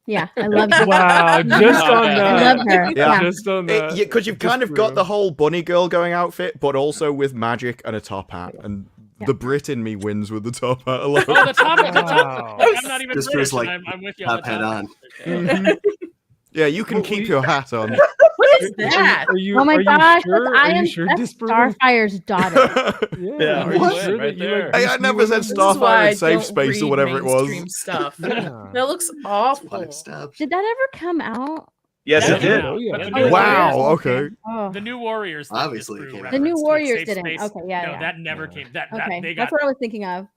Yeah, I love Zatanna. Wow, just on I that. love her. Yeah. Yeah. Just on that. Because you've kind of got Disbrew. the whole bunny girl going outfit, but also with magic and a top hat. And Yeah. the Brit in me wins with the top hat alone. Oh, the top. Wow. I'm not even This British, feels like and I'm with you on top the hat top. on. Mhm. Yeah, you can keep your hat on. What is that? Are you, Oh my are gosh, you sure? I Are am you sure, that's Disbrew? Starfire's daughter. Yeah. Are you What? sure Right that you there. like Hey, I Disney never said women? This is Starfire why I in Safe don't Space or read whatever it was. mainstream stuff. Yeah. That looks awful. Five steps. Did that ever come out? Yes, Yeah, it did. Oh, yeah. But the Oh, new Wow, Warriors- okay. Oh. The new Warriors. that Obviously it Disbrew came out. The New referenced with Warriors Safe didn't. Space. Okay, yeah, No, yeah. that never came. That Okay, they that's got. what I was thinking of.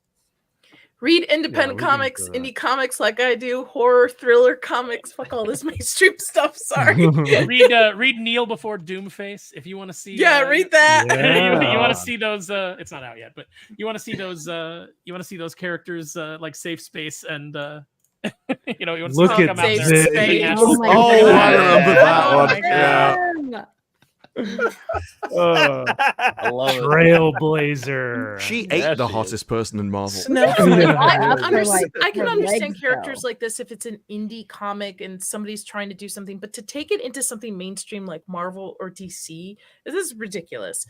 Read independent we can comics, do that. indie comics like I do, horror, thriller comics. Fuck all this mainstream stuff. Sorry. read Neil before Doomface if you want to see. Yeah, read that. you want Yeah. to see those? It's not out yet, but you want to see those? You want to see those characters like Safe Space and you know you want to Look see at them out Safe there. Space. Oh my Oh, God. I remember that Oh one. my Yeah. I love it. Trailblazer. She Yeah, ate the she hottest person in Marvel. No, Yeah. I can her understand legs, characters though. like this if it's an indie comic and somebody's trying to do something, but to take it into something mainstream like Marvel or DC, this is ridiculous.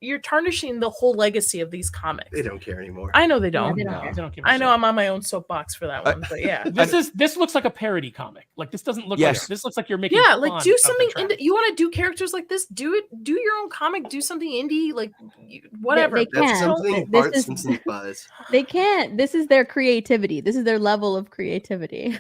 You're tarnishing the whole legacy of these comics. They don't care anymore. I know they don't. they don't No, care. they don't give a I know shit. I'm on my own soapbox for that one, but yeah. This looks like a parody comic. Like this doesn't look Yes. like this looks like you're making Yeah, fun like do of the something trend. you want to do characters like this, do your own comic, do something indie, like whatever. They That's can't. something This Bart is- Simpson buys. They can't. This is their creativity. This is their level of creativity.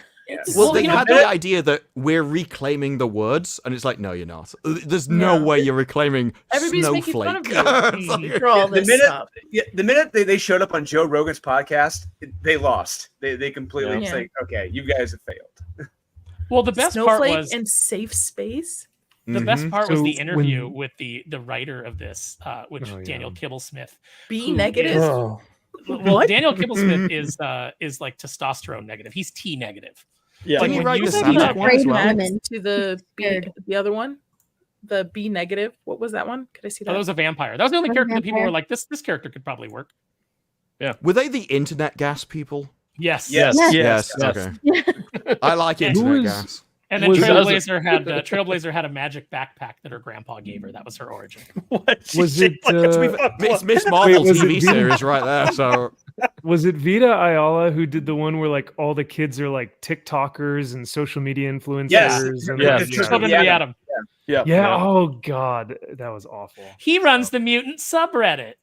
Well, they had the idea that we're reclaiming the words, and it's like, no, you're not. There's no way you're reclaiming Everybody's snowflake. making fun of you for all this stuff. The minute they showed up on Joe Rogan's podcast, they lost. They completely say, okay, you guys have failed. Well, the best Snowflake part was in safe space. The best part was the interview with the writer of this, Daniel Kibblesmith. B negative. Well, Daniel Kibblesmith is like testosterone negative. He's T negative. Yeah, like when you to the other one, the B negative. What was that one? Could I see that? Oh, that was a vampire. That was the only character that people were like, this character could probably work. Yeah. Were they the internet gas people? Yes. Okay. I like internet gas. And then Trailblazer had a magic backpack that her grandpa gave her. That was her origin. Was it? It's Miss Marvel TV series right there. So was it Vita Ayala who did the one where like all the kids are like TikTokers and social media influencers? Yeah. Oh God, that was awful. He runs the mutant subreddit.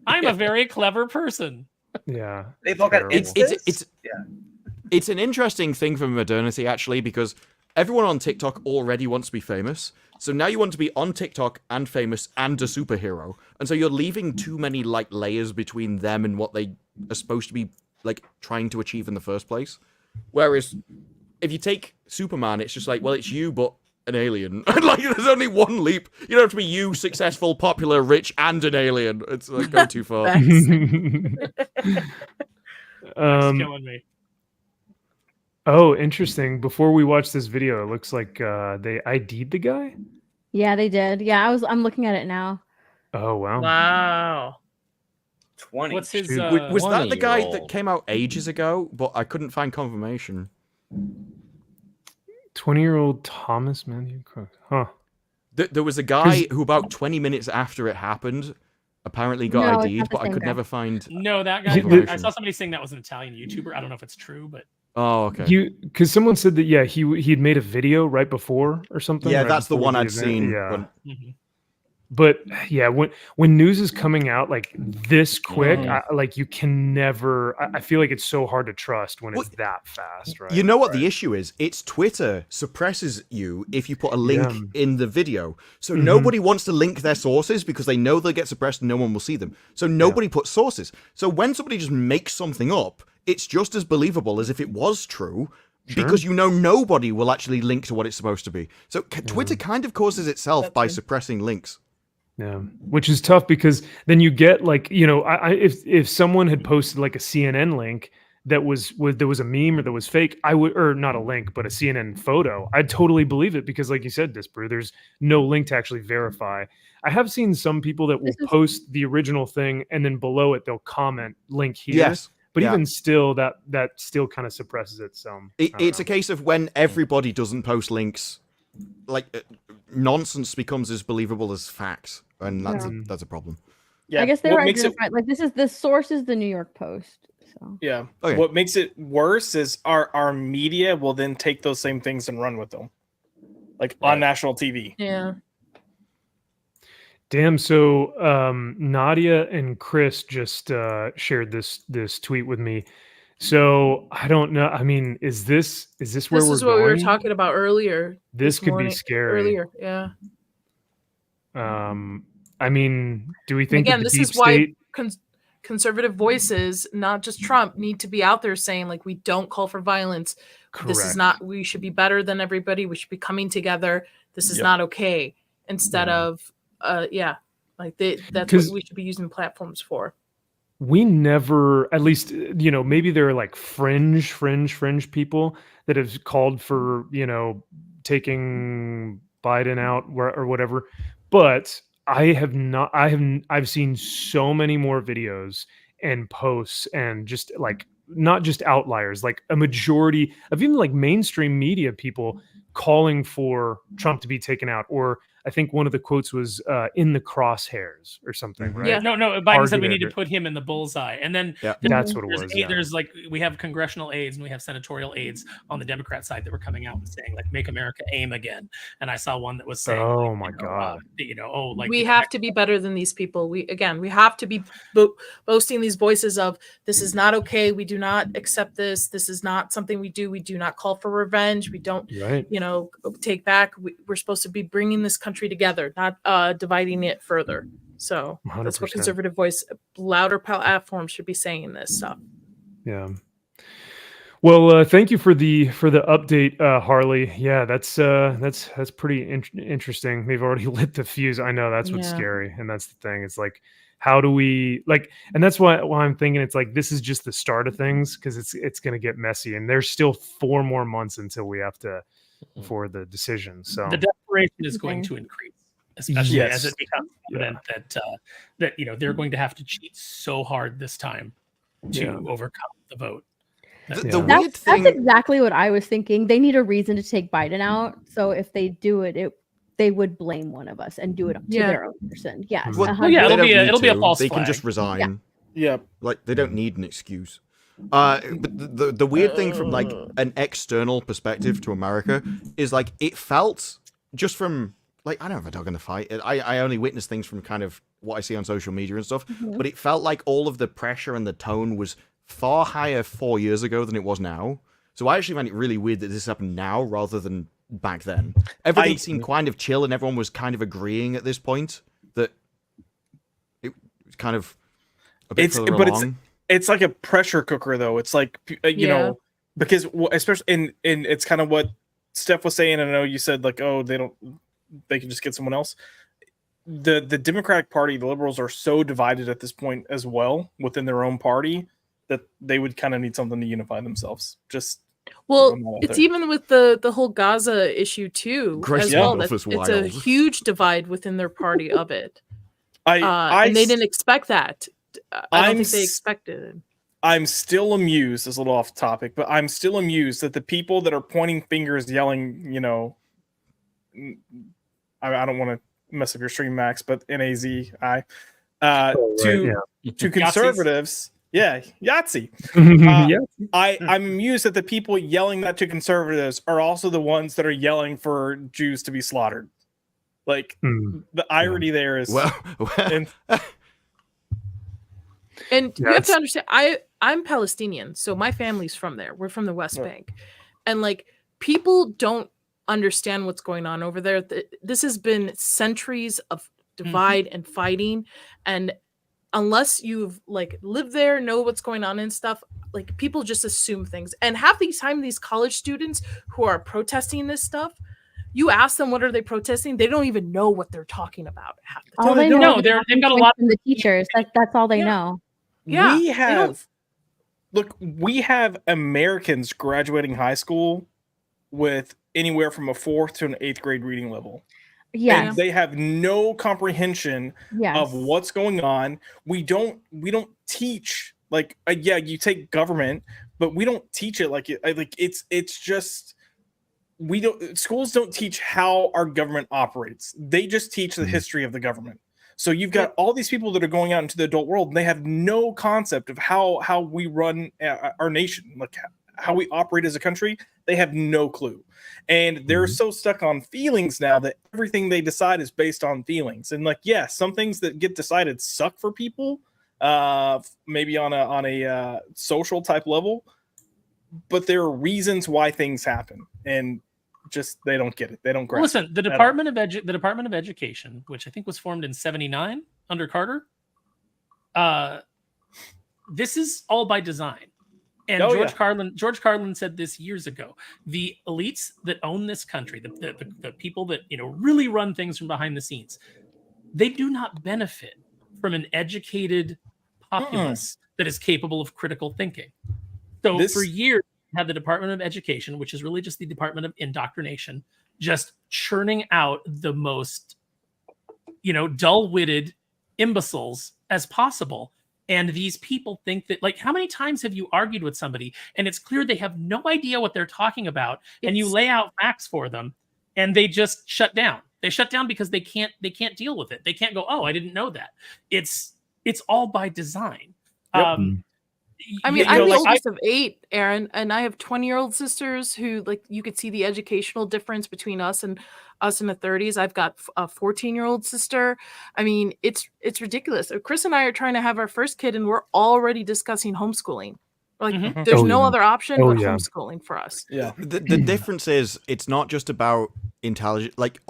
I'm a very clever person. Yeah, they've all got it's an interesting thing for modernity actually, because everyone on TikTok already wants to be famous. So now you want to be on TikTok and famous and a superhero. And so you're leaving too many like layers between them and what they are supposed to be like trying to achieve in the first place. Whereas if you take Superman, it's just like, well, it's you, but an alien. Like there's only one leap. You don't have to be you, successful, popular, rich, and an alien. It's like go too far. That's killing me. Oh, interesting. Before we watch this video, it looks like they ID'd the guy. Yeah, they did. Yeah, I'm looking at it now. Oh wow! Wow. 20. What's his? Was that the guy that came out ages ago? But I couldn't find confirmation. 20-year-old Thomas Matthew Cook. Huh. There was a guy who about 20 minutes after it happened apparently got ID'd, but I could never find. No, that guy. I saw somebody saying that was an Italian YouTuber. I don't know if it's true, but. Oh, okay. Because someone said that he'd made a video right before or something. Yeah, right that's the one I'd event. seen. Yeah. But yeah, when news is coming out like this quick, you can never. I feel like it's so hard to trust when it's that fast, right? You know what the issue is? It's Twitter suppresses you if you put a link in the video. So nobody wants to link their sources because they know they'll get suppressed and no one will see them. So nobody puts sources. So when somebody just makes something up, it's just as believable as if it was true. Because nobody will actually link to what it's supposed to be. So Twitter kind of causes itself by suppressing links. Yeah, which is tough because then you get like, if someone had posted like a CNN link that was there was a meme or that was fake, I would, or not a link, but a CNN photo, I'd totally believe it because like you said, Disbrew, there's no link to actually verify. I have seen some people that will post the original thing and then below it, they'll comment link here. Yes. But even still, that still kind of suppresses it some. It's a case of when everybody doesn't post links, like nonsense becomes as believable as facts, and that's a problem. Yeah, I guess they were right. Like the source is the New York Post. So yeah, what makes it worse is our media will then take those same things and run with them, like on national TV. Yeah. Damn. So Nadia and Chris just shared this tweet with me. So I don't know. I mean, is this where we're going? This is what we were talking about earlier. This could be scary. Earlier, yeah. I mean, do we think again? that the This deep is why state... conservative voices, not just Trump, need to be out there saying like, we don't call for violence. Correct. This is not. We should be better than everybody. We should be coming together. This is not okay. Instead of. That's what we should be using platforms for. We never, at least, maybe there are like fringe people that have called for, taking Biden out or whatever. But I've seen so many more videos and posts and just like, not just outliers, like a majority of even like mainstream media people calling for Trump to be taken out, or I think one of the quotes was in the crosshairs or something, right? Yeah, no. Biden said we need to put him in the bullseye, and then that's what it was. There's like we have congressional aides and we have senatorial aides on the Democrat side that were coming out and saying like "Make America aim again," and I saw one that was saying, "Oh my God, we have to be better than these people. We have to be boasting these voices of this is not okay. We do not accept this. This is not something we do. We do not call for revenge. We don't, take back. We're supposed to be bringing this country together, not dividing it further. So 100%. That's what conservative voice, louder platforms should be saying this stuff. Yeah. Well, thank you for the update, Harley. Yeah, that's pretty interesting. They've already lit the fuse. I know that's what's scary, and that's the thing. It's like, how do we and that's why I'm thinking it's like this is just the start of things, because it's going to get messy, and there's still 4 more months until we have to for the decision. So the desperation is going to increase, especially as it becomes evident that they're going to have to cheat so hard this time to overcome the vote. The weird thing, that's exactly what I was thinking. They need a reason to take Biden out. So if they do it, they would blame one of us and do it to their own person. Yes. Well, it'll be a false flag. They can just resign. Yeah. Like they don't need an excuse. But the weird thing from like an external perspective to America is like it felt just from like I don't have a dog in the fight. I only witness things from kind of what I see on social media and stuff. But it felt like all of the pressure and the tone was far higher 4 years ago than it was now. So I actually find it really weird that this happened now rather than back then. Everything seemed kind of chill and everyone was kind of agreeing at this point that it was kind of a bit further along. It's like a pressure cooker though. It's like because especially in it's kind of what Steph was saying. I know you said like, oh, they can just get someone else. The Democratic Party, the liberals are so divided at this point as well within their own party that they would kind of need something to unify themselves. It's even with the whole Gaza issue too, as well. It's a huge divide within their party of it. And they didn't expect that. I don't think they expected it. I'm still amused, this is a little off topic, but I'm still amused that the people that are pointing fingers, yelling, I don't want to mess up your stream, Max, but NAZI, to conservatives. Yeah, Yahtzee. I'm amused that the people yelling that to conservatives are also the ones that are yelling for Jews to be slaughtered. Like the irony there is and you have to understand, I'm Palestinian, so my family's from there. We're from the West Bank. And like people don't understand what's going on over there. This has been centuries of divide and fighting, and unless you've like lived there, know what's going on and stuff, like people just assume things. And half the time these college students who are protesting this stuff, you ask them what are they protesting, they don't even know what they're talking about. Half the time. All they know they've got a lot from the teachers. That's all they know. Yeah. We have Americans graduating high school with anywhere from a 4th to an 8th grade reading level. Yeah, and they have no comprehension of what's going on. We don't teach like you take government, but we don't teach it it's just schools don't teach how our government operates. They just teach the history of the government. So you've got all these people that are going out into the adult world and they have no concept of how we run our nation, like how we operate as a country. They have no clue. And they're so stuck on feelings now that everything they decide is based on feelings. And some things that get decided suck for people, maybe on a social type level, but there are reasons why things happen, and just they don't get it. They don't grasp. Listen, the Department of Education, which I think was formed in '79 under Carter, this is all by design. And George Carlin said this years ago. The elites that own this country, the people that really run things from behind the scenes, they do not benefit from an educated populace that is capable of critical thinking. So for years, we had the Department of Education, which is really just the Department of Indoctrination, just churning out the most, dull-witted imbeciles as possible. And these people think that, like, how many times have you argued with somebody and it's clear they have no idea what they're talking about, and you lay out facts for them and they just shut down. They shut down because they can't deal with it. They can't go, oh, I didn't know that. It's all by design. Yep. I mean, I'm the oldest of 8, Aaron, and I have 20-year-old sisters who, like, you could see the educational difference between us in the 30s. I've got a 14-year-old sister. I mean, it's ridiculous. Chris and I are trying to have our first kid, and we're already discussing homeschooling. Like, there's no other option but homeschooling for us. Yeah. The difference is it's not just about intelligence. Like,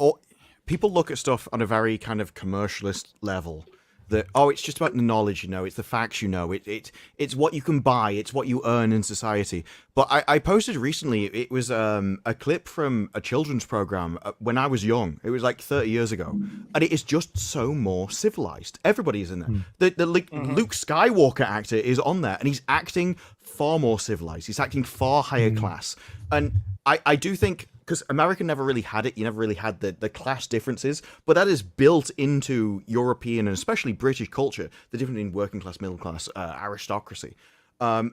people look at stuff on a very kind of commercialist level. That, it's just about the knowledge, it's the facts, it's what you can buy, it's what you earn in society. But I posted recently, it was a clip from a children's program when I was young. It was like 30 years ago. And it is just so more civilized. Everybody's in there. The Luke Skywalker actor is on there, and he's acting far more civilized. He's acting far higher class. And I do think, because America never really had it, you never really had the class differences, but that is built into European and especially British culture, the difference in working class, middle class, aristocracy. And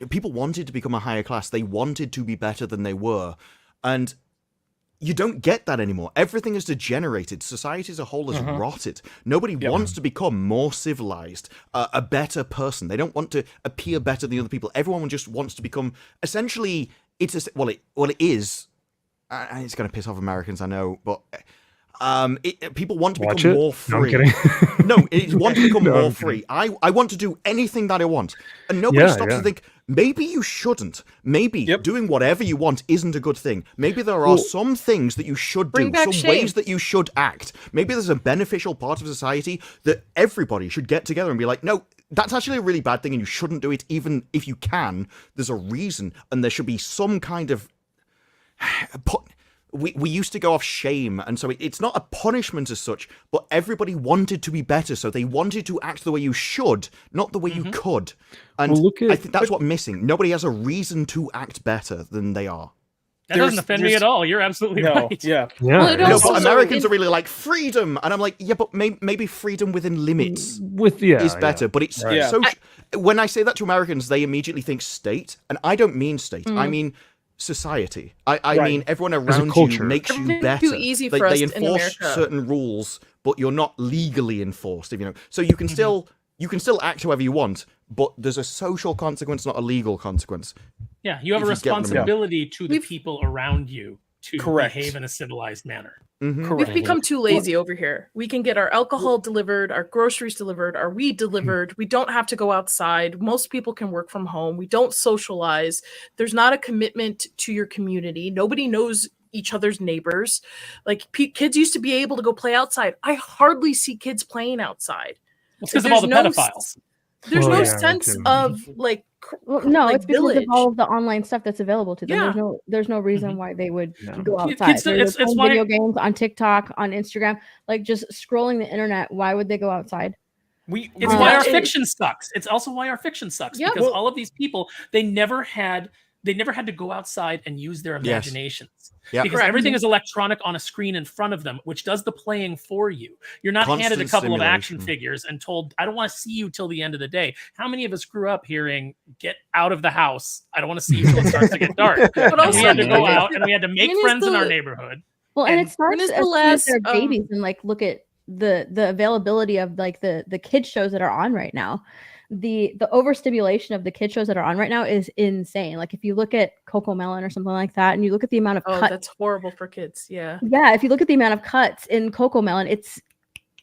people wanted to become a higher class. They wanted to be better than they were. And you don't get that anymore. Everything is degenerated. Society as a whole has rotted. Nobody wants to become more civilized, a better person. They don't want to appear better than other people. Everyone just wants to become essentially... it is, and it's going to piss off Americans, I know, but people want to become more free. No, it's want to become more free. I want to do anything that I want, and nobody stops to think, maybe you shouldn't. Maybe doing whatever you want isn't a good thing. Maybe there are some things that you should do, some ways that you should act. Maybe there's a beneficial part of society that everybody should get together and be like, no, that's actually a really bad thing and you shouldn't do it. Even if you can, there's a reason, and there should be some kind of... We used to go off shame, and so it's not a punishment as such, but everybody wanted to be better, so they wanted to act the way you should, not the way you could. And I think that's what's missing. Nobody has a reason to act better than they are. That doesn't offend me at all. You're absolutely right. Yeah. Well, but Americans are really like freedom, and I'm like, yeah, but maybe freedom within limits is better. But it's so. When I say that to Americans, they immediately think state, and I don't mean state. I mean society. I mean everyone around you makes you better. Too easy for us they enforce certain rules, but you're not legally enforced. If you know, so you can still act however you want, but there's a social consequence, not a legal consequence. Yeah, you have a responsibility to the people around you to behave in a civilized manner. We've become too lazy over here. We can get our alcohol delivered, our groceries delivered, our weed delivered. We don't have to go outside. Most people can work from home. We don't socialize. There's not a commitment to your community. Nobody knows each other's neighbors. Like kids used to be able to go play outside. I hardly see kids playing outside. It's because of all the pedophiles. There's no sense of like... no, it's because of all of the online stuff that's available to them. There's no reason why they would go outside. It's video games on TikTok, on Instagram, like just scrolling the internet. Why would they go outside? It's why our fiction sucks. It's also why our fiction sucks because all of these people, they never had to go outside and use their imaginations. Because everything is electronic on a screen in front of them, which does the playing for you. You're not handed a couple of action figures and told, I don't want to see you till the end of the day. How many of us grew up hearing, get out of the house? I don't want to see you till it starts to get dark. But also, we had to go out and we had to make friends in our neighborhood. Well, and it starts as they're babies and like look at the availability of like the kid shows that are on right now. The overstimulation of the kid shows that are on right now is insane. Like if you look at CoComelon or something like that, and you look at the amount of cuts, that's horrible for kids. Yeah. If you look at the amount of cuts in CoComelon,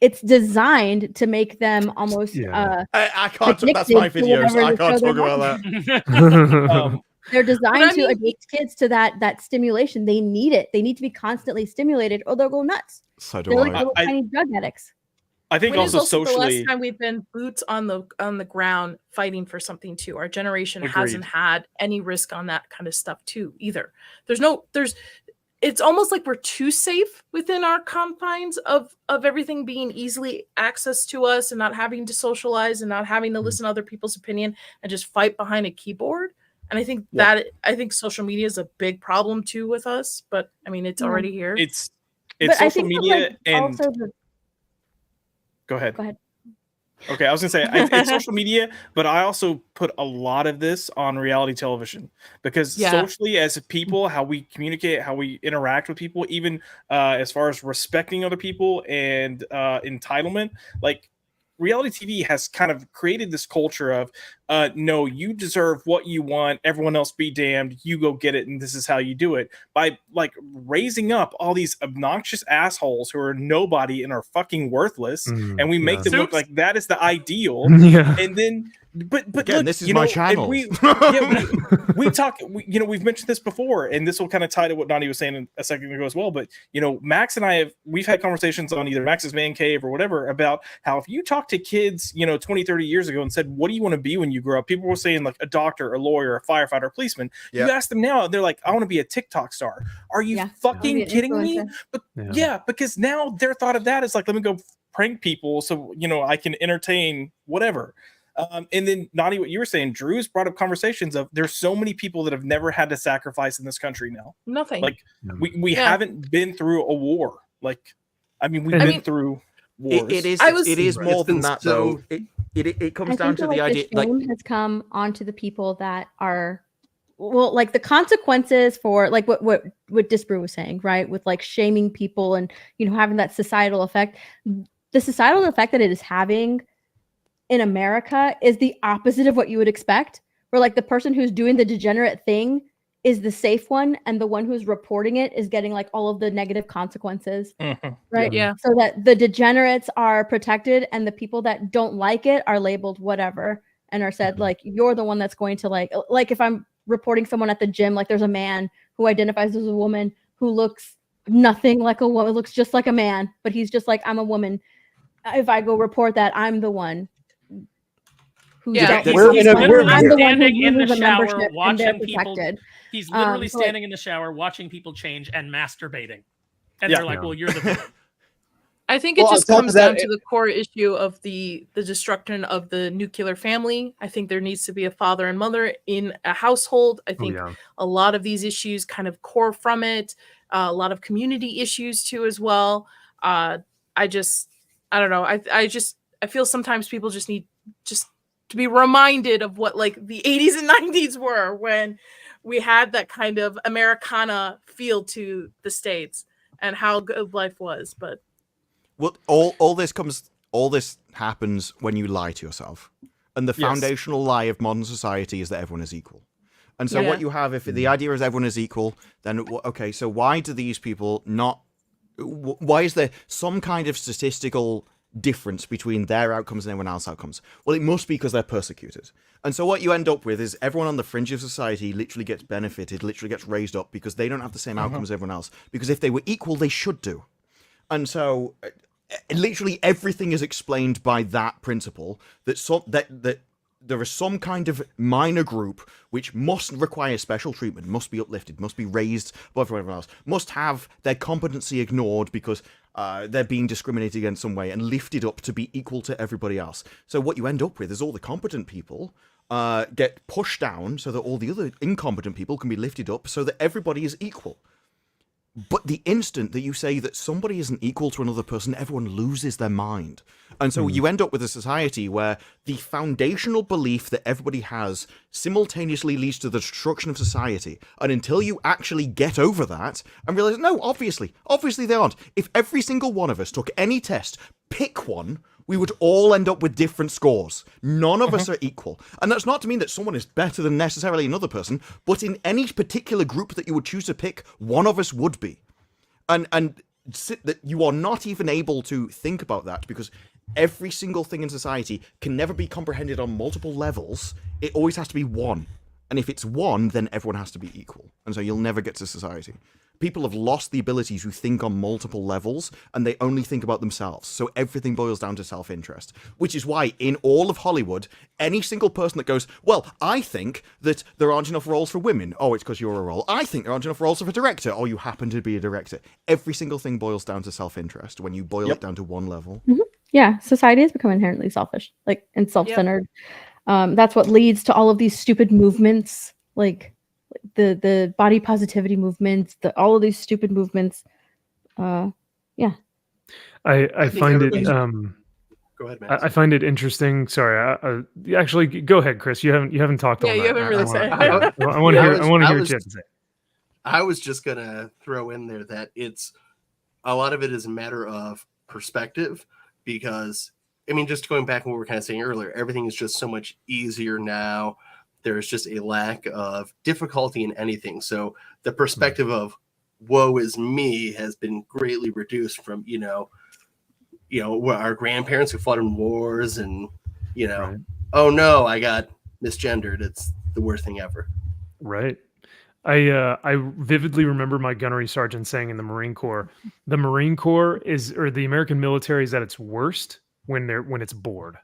it's designed to make them almost. I can't. That's my videos. I can't talk about that. They're designed to addict kids to that stimulation. They need it. They need to be constantly stimulated, or they'll go nuts. So do They're like little tiny drug addicts. I think also socially, the last time we've been boots on the ground fighting for something too. Our generation hasn't had any risk on that kind of stuff too either. It's almost like we're too safe within our confines of everything being easily accessed to us and not having to socialize and not having to listen to other people's opinion and just fight behind a keyboard. And I think I think social media is a big problem too with us, but I mean, it's already here. It's social media and also Go ahead. Okay, I was gonna say it's social media, but I also put a lot of this on reality television because socially, as people, how we communicate, how we interact with people, even as far as respecting other people and entitlement, like reality TV has kind of created this culture of no, you deserve what you want, everyone else be damned, you go get it, and this is how you do it, by like raising up all these obnoxious assholes who are nobody and are fucking worthless, and we make them look like that is the ideal. And then but again, look, this is my channel. we talk, we've mentioned this before, and this will kind of tie to what Nani was saying a second ago as well, but Max and I we've had conversations on either Max's Man Cave or whatever about how if you talk to kids 20, 30 years ago and said, what do you want to be when you grow up, people were saying like a doctor, a lawyer, a firefighter, a policeman. You ask them now, they're like, I want to be a TikTok star. Are you fucking kidding me? But because now their thought of that is like, let me go prank people so I can entertain whatever. And then Nani, what you were saying, Drew's brought up conversations of there's so many people that have never had to sacrifice in this country now. Nothing. Like we haven't been through a war. Like, I mean, we've been through wars. It is more than that though. It comes down to the idea the shame has come onto the people that are like the consequences for like what Disbrew was saying, right? With like shaming people and having that societal effect. The societal effect that it is having in America is the opposite of what you would expect, where like the person who's doing the degenerate thing is the safe one, and the one who's reporting it is getting like all of the negative consequences, right? Yeah. So that the degenerates are protected, and the people that don't like it are labeled whatever, and are said like you're the one that's going to like if I'm reporting someone at the gym, like there's a man who identifies as a woman who looks nothing like a woman, looks just like a man, but he's just like, I'm a woman. If I go report that, I'm the one. He's literally standing in the shower watching people. He's literally standing in the shower watching people change and masturbating, and they're like, "Well, you're the villain." I think it just comes down to the core issue of the destruction of the nuclear family. I think there needs to be a father and mother in a household. I think a lot of these issues kind of core from it. A lot of community issues too as well. I don't know. I feel sometimes people just need to be reminded of what like the 80s and 90s were, when we had that kind of Americana feel to the States and how good life was. But all this happens when you lie to yourself, and the foundational lie of modern society is that everyone is equal. And so what you have, if the idea is everyone is equal, then okay, so why do these people not? Why is there some kind of statistical difference between their outcomes and everyone else's outcomes? Well, it must be because they're persecuted. And so what you end up with is everyone on the fringe of society literally gets benefited, literally gets raised up because they don't have the same outcomes as everyone else. Because if they were equal, they should do. And so literally everything is explained by that principle, that there is some kind of minor group which must require special treatment, must be uplifted, must be raised above everyone else, must have their competency ignored because they're being discriminated against some way, and lifted up to be equal to everybody else. So what you end up with is all the competent people get pushed down so that all the other incompetent people can be lifted up so that everybody is equal. But the instant that you say that somebody isn't equal to another person, everyone loses their mind. And so you end up with a society where the foundational belief that everybody has simultaneously leads to the destruction of society. And until you actually get over that and realize, no, obviously they aren't. If every single one of us took any test, pick one, we would all end up with different scores. None of us are equal. And that's not to mean that someone is better than necessarily another person, but in any particular group that you would choose to pick, one of us would be. And that you are not even able to think about that, because every single thing in society can never be comprehended on multiple levels. It always has to be one. And if it's one, then everyone has to be equal. And so you'll never get to society. People have lost the ability to think on multiple levels, and they only think about themselves. So everything boils down to self-interest, which is why in all of Hollywood, any single person that goes, well, I think that there aren't enough roles for women. Oh, it's because you're a role. I think there aren't enough roles for a director. Oh, you happen to be a director. Every single thing boils down to self-interest when you boil it down to one level. Yeah, society has become inherently selfish, like, and self-centered. That's what leads to all of these stupid movements, like the body positivity movements, all of these stupid movements. I find it. Go Go ahead, Matt. I find it interesting. Sorry, actually, go ahead, Chris. You haven't talked. Yeah, all you that. haven't really said. I want to hear. I want to hear what you have to say. I was just gonna throw in there that it's a lot of it is a matter of perspective, because I mean, just going back to what we were kind of saying earlier, everything is just so much easier now. There's just a lack of difficulty in anything. So the perspective of woe is me has been greatly reduced from, our grandparents who fought in wars and, oh no, I got misgendered. It's the worst thing ever. Right. I vividly remember my gunnery sergeant saying in the Marine Corps, the American military is at its worst when it's bored,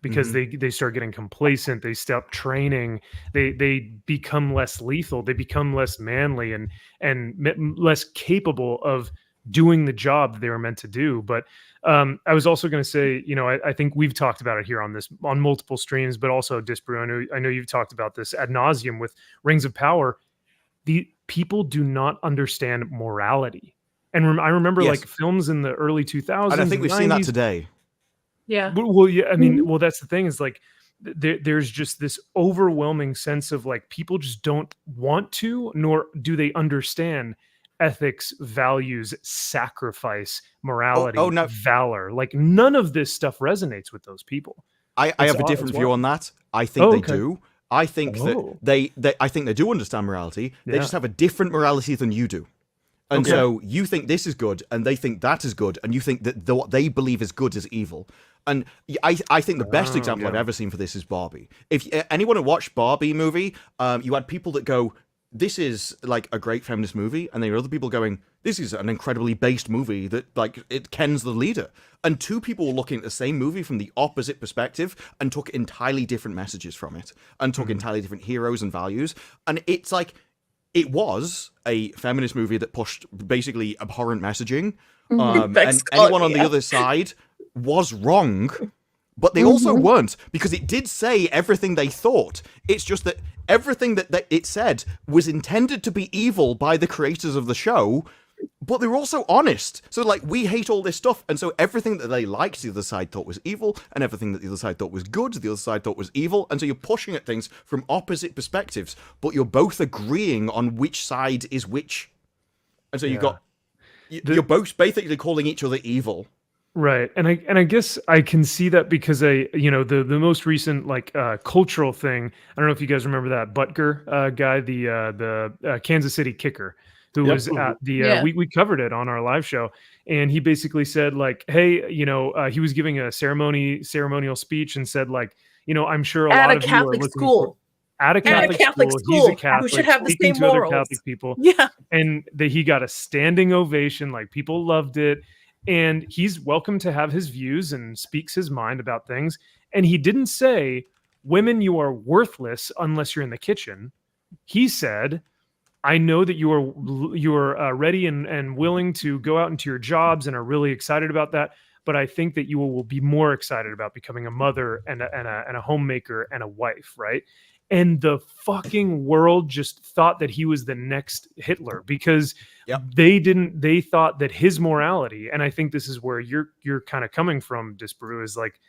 because they start getting complacent, they stop training, they become less lethal, they become less manly and less capable of doing the job that they were meant to do. But I was also going to say, I think we've talked about it here on multiple streams, but also Disbrew, I know you've talked about this ad nauseum with Rings of Power. The people do not understand morality. And I remember like films in the early 2000s. And I think we've 90s, seen that today. Yeah. Well, yeah. I mean, well, that's the thing is like, there's just this overwhelming sense of like, people just don't want to, nor do they understand ethics, values, sacrifice, morality, valor. Like none of this stuff resonates with those people. I have a different view on that. I think they do. I think that I think they do understand morality. They just have a different morality than you do. And so you think this is good, and they think that is good, and you think that what they believe is good is evil. And I think the best example I've ever seen for this is Barbie. If anyone who watched Barbie movie, you had people that go, this is like a great feminist movie, and there are other people going, this is an incredibly based movie that like it Ken's the leader. And two people were looking at the same movie from the opposite perspective and took entirely different messages from it, and took entirely different heroes and values. And it's like, it was a feminist movie that pushed basically abhorrent messaging. And anyone on the other side was wrong, but they also weren't, because it did say everything they thought. It's just that everything that it said was intended to be evil by the creators of the show, but they were also honest. So like, we hate all this stuff, and so everything that they liked, the other side thought was evil, and everything that the other side thought was good, the other side thought was evil. And so you're pushing at things from opposite perspectives, but you're both agreeing on which side is which. And so you're both basically calling each other evil. Right. And I guess I can see that because the most recent like cultural thing, I don't know if you guys remember that Butker guy, the Kansas City kicker, who was at the we covered it on our live show, and he basically said like, hey, he was giving a ceremonial speech and said like, I'm sure a lot of you are looking for at a Catholic school. He's a Catholic who should have the speaking same to morals. other Catholic people. Yeah. And he got a standing ovation, like people loved it. And he's welcome to have his views and speaks his mind about things. And he didn't say, women, you are worthless unless you're in the kitchen. He said, I know that you are ready and willing to go out into your jobs and are really excited about that. But I think that you will be more excited about becoming a mother and a homemaker and a wife, right? And the fucking world just thought that he was the next Hitler, because they thought that his morality, and I think this is where you're kind of coming from, Disbrew, is like,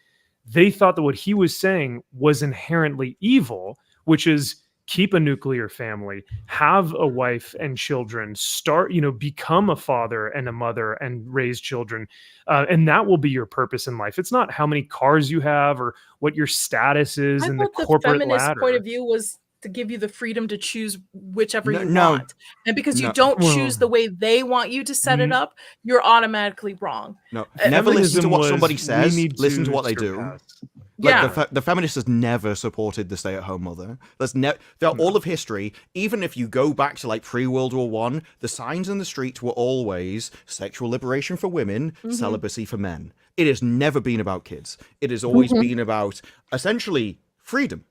they thought that what he was saying was inherently evil, which is keep a nuclear family, have a wife and children, start, become a father and a mother and raise children. And that will be your purpose in life. It's not how many cars you have or what your status is in the corporate feminist ladder. Point of view was to give you the freedom to choose whichever you want. And because you don't choose the way they want you to set it up, you're automatically wrong. No, never listen to what somebody says. Listen to what they do. Like the feminists has never supported the stay-at-home mother. Throughout all of history, even if you go back to like pre-World War I, the signs in the street were always sexual liberation for women, celibacy for men. It has never been about kids. It has always been about essentially freedom.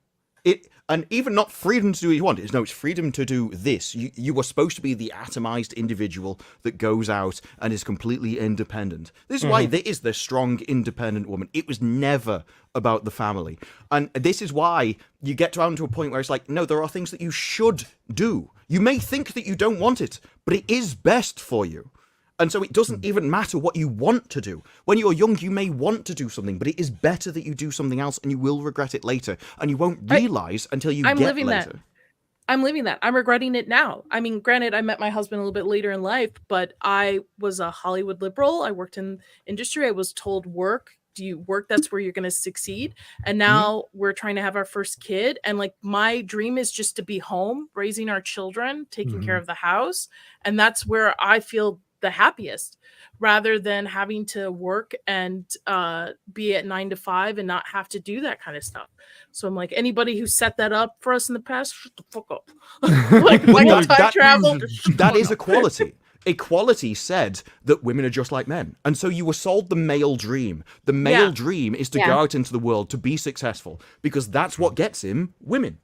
And even not freedom to do what you want. It's freedom to do this. You were supposed to be the atomized individual that goes out and is completely independent. This is why there is the strong, independent woman. It was never about the family. And this is why you get down to a point where it's like, no, there are things that you should do. You may think that you don't want it, but it is best for you. And so it doesn't even matter what you want to do. When you're young, you may want to do something, but it is better that you do something else, and you will regret it later. And you won't realize until you get later. I'm living that. I'm regretting it now. I mean, granted, I met my husband a little bit later in life, but I was a Hollywood liberal. I worked in industry. I was told do you work? That's where you're going to succeed. And now we're trying to have our first kid. And like, my dream is just to be home, raising our children, taking care of the house. And that's where I feel the happiest, rather than having to work and be at 9 to 5 and not have to do that kind of stuff. So I'm like, anybody who set that up for us in the past, shut the fuck up. Time travel. That is equality. Equality said that women are just like men. And so you were sold the male dream. The male dream is to go out into the world to be successful, because that's what gets him women.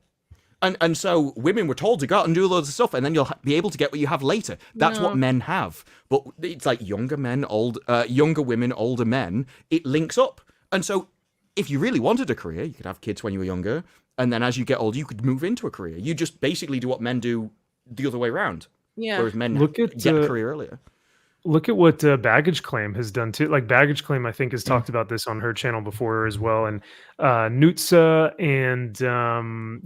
And so women were told to go out and do loads of stuff, and then you'll be able to get what you have later. That's what men have. But it's like younger women, older men. It links up. And so if you really wanted a career, you could have kids when you were younger, and then as you get older, you could move into a career. You just basically do what men do the other way around. Yeah. Whereas men get a career earlier. Look at what Baggage Claim has done too. Like Baggage Claim, I think, has talked about this on her channel before as well. And Nutsa and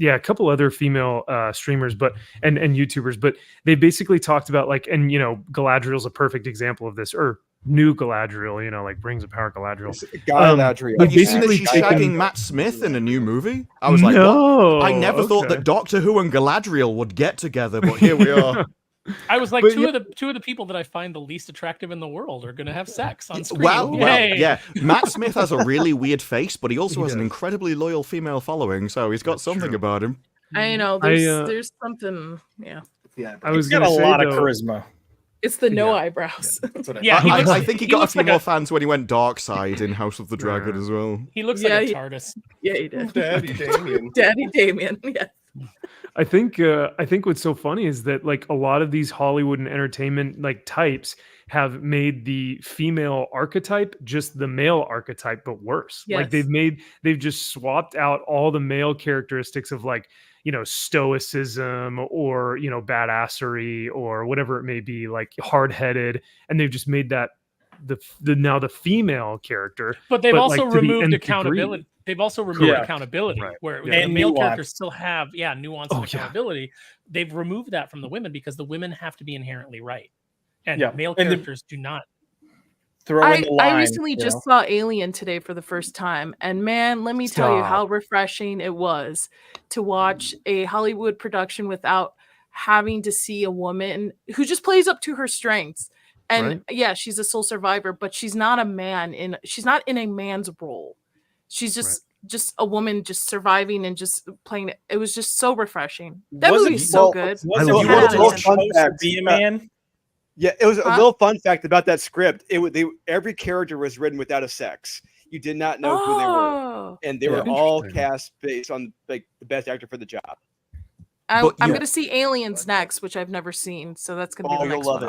a couple other female streamers, and YouTubers. But they basically talked about like, and Galadriel's a perfect example of this, or new Galadriel, like Rings of Power Galadriel. Galadriel. But basically she's shagging Matt Smith in a new movie. I was like, no, what? I never thought that Doctor Who and Galadriel would get together, but here we are. I was like, two of the people that I find the least attractive in the world are going to have sex on screen. Well, yeah. Matt Smith has a really weird face, but he also has an incredibly loyal female following, so he's got something about him. I know. There's something. Yeah. I was got a lot of charisma. It's the eyebrows. I think he got a few more fans when he went dark side in House of the Dragon as well. He looks like a TARDIS. Yeah, he did. Daddy Damien. Daddy Damien. Yeah. I think what's so funny is that like a lot of these Hollywood and entertainment like types have made the female archetype just the male archetype, but worse. Yes. Like they've just swapped out all the male characteristics of like, stoicism or, badassery or whatever it may be, like hard-headed. And they've just made that the female character. But they've also removed accountability. They've also removed accountability, where the male characters still have nuance and accountability. They've removed that from the women because the women have to be inherently right, and male characters do not. I recently just saw Alien today for the first time, and man, let me tell you how refreshing it was to watch a Hollywood production without having to see a woman who just plays up to her strengths. And she's a sole survivor, but she's not a man she's not in a man's role. She's just a woman just surviving and just playing it. It was just so refreshing. That movie's so good. Be a man. Yeah, it was a little fun fact about that script. Every character was written without a sex. You did not know who they were, and they were all cast based on like the best actor for the job. I'm going to see Aliens next, which I've never seen, so that's going to be the next one.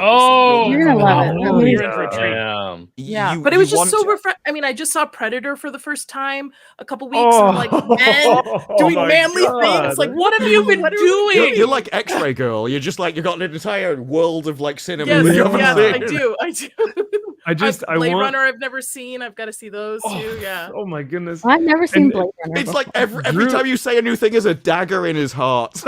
You're going to love it. You're in for a treat. Yeah, but it was just so refreshing. I mean, I just saw Predator for the first time a couple weeks. And I'm like, men doing manly things. Like, what have you been doing? You're like X-Ray Girl. You're just like, you've got an entire world of like cinema. I do. Blade want... Runner I've never seen. I've got to see those too. Yeah. Oh my goodness. I've never seen Blade Runner. It's like every time you say a new thing is a dagger in his heart. It's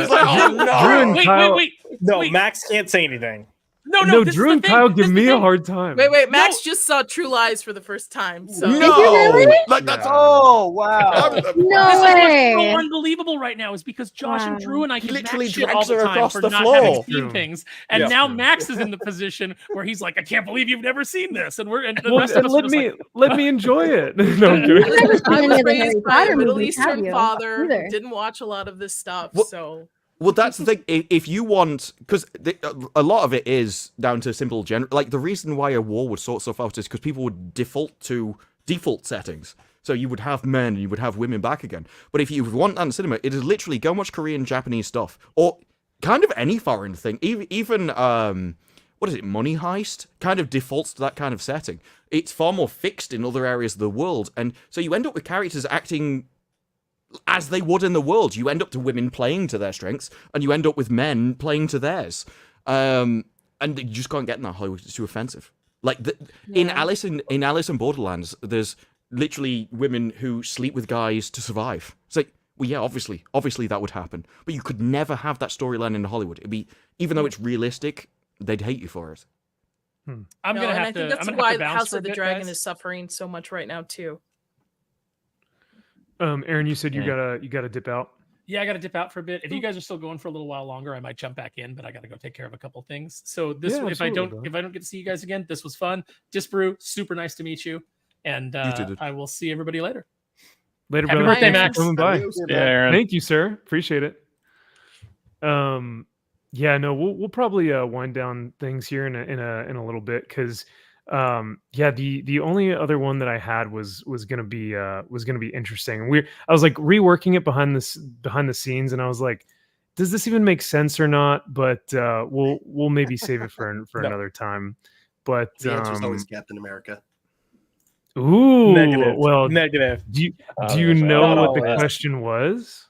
like, oh no. Wait. No, Max can't say anything. No, Drew and Kyle give me a hard time. Wait. Max just saw True Lies for the first time. So. No, like that's wow. No way. What's so unbelievable right now is because Josh and Drew and I can literally shit all the time for not having seen things, and now Max is in the position where he's like, I can't believe you've never seen this, and the rest of us let me enjoy it. No, I'm kidding. I've never seen any of the Harry Middle Potter movies, Eastern father didn't watch a lot of this stuff, so. Well, that's the thing. If you want, because a lot of it is down to simple like the reason why a war would sort stuff out is because people would default to default settings. So you would have men and you would have women back again. But if you want that in cinema, it is literally go watch Korean, Japanese stuff, or kind of any foreign thing. Even what is it, Money Heist? Kind of defaults to that kind of setting. It's far more fixed in other areas of the world, and so you end up with characters acting as they would in the world. You end up to women playing to their strengths, and you end up with men playing to theirs. And and you just can't get in that Hollywood. It's too offensive. Like in Alice in Borderlands, there's literally women who sleep with guys to survive. It's like, well, yeah, obviously that would happen, but you could never have that storyline in Hollywood. It'd be, even though it's realistic, they'd hate you for it. I'm gonna have I think that's why House of the Dragon is suffering so much right now too. Aaron, you said you gotta dip out. Yeah, I gotta dip out for a bit. If you guys are still going for a little while longer, I might jump back in, but I gotta go take care of a couple things. So this, if I don't get to see you guys again, this was fun. Disparu, super nice to meet you, and I will see everybody later. Later, Happy brother. birthday, Max. Coming by. Yeah, Aaron. Thank you, sir. Appreciate it. Yeah, no, we'll probably wind down things here in a little bit, because the only other one that I had was gonna be interesting. I was like reworking it behind the scenes, and I was like, does this even make sense or not? But we'll maybe save it for another time. But the answer is always Captain America. Ooh, Negative. well, Negative. Do you know what the question was?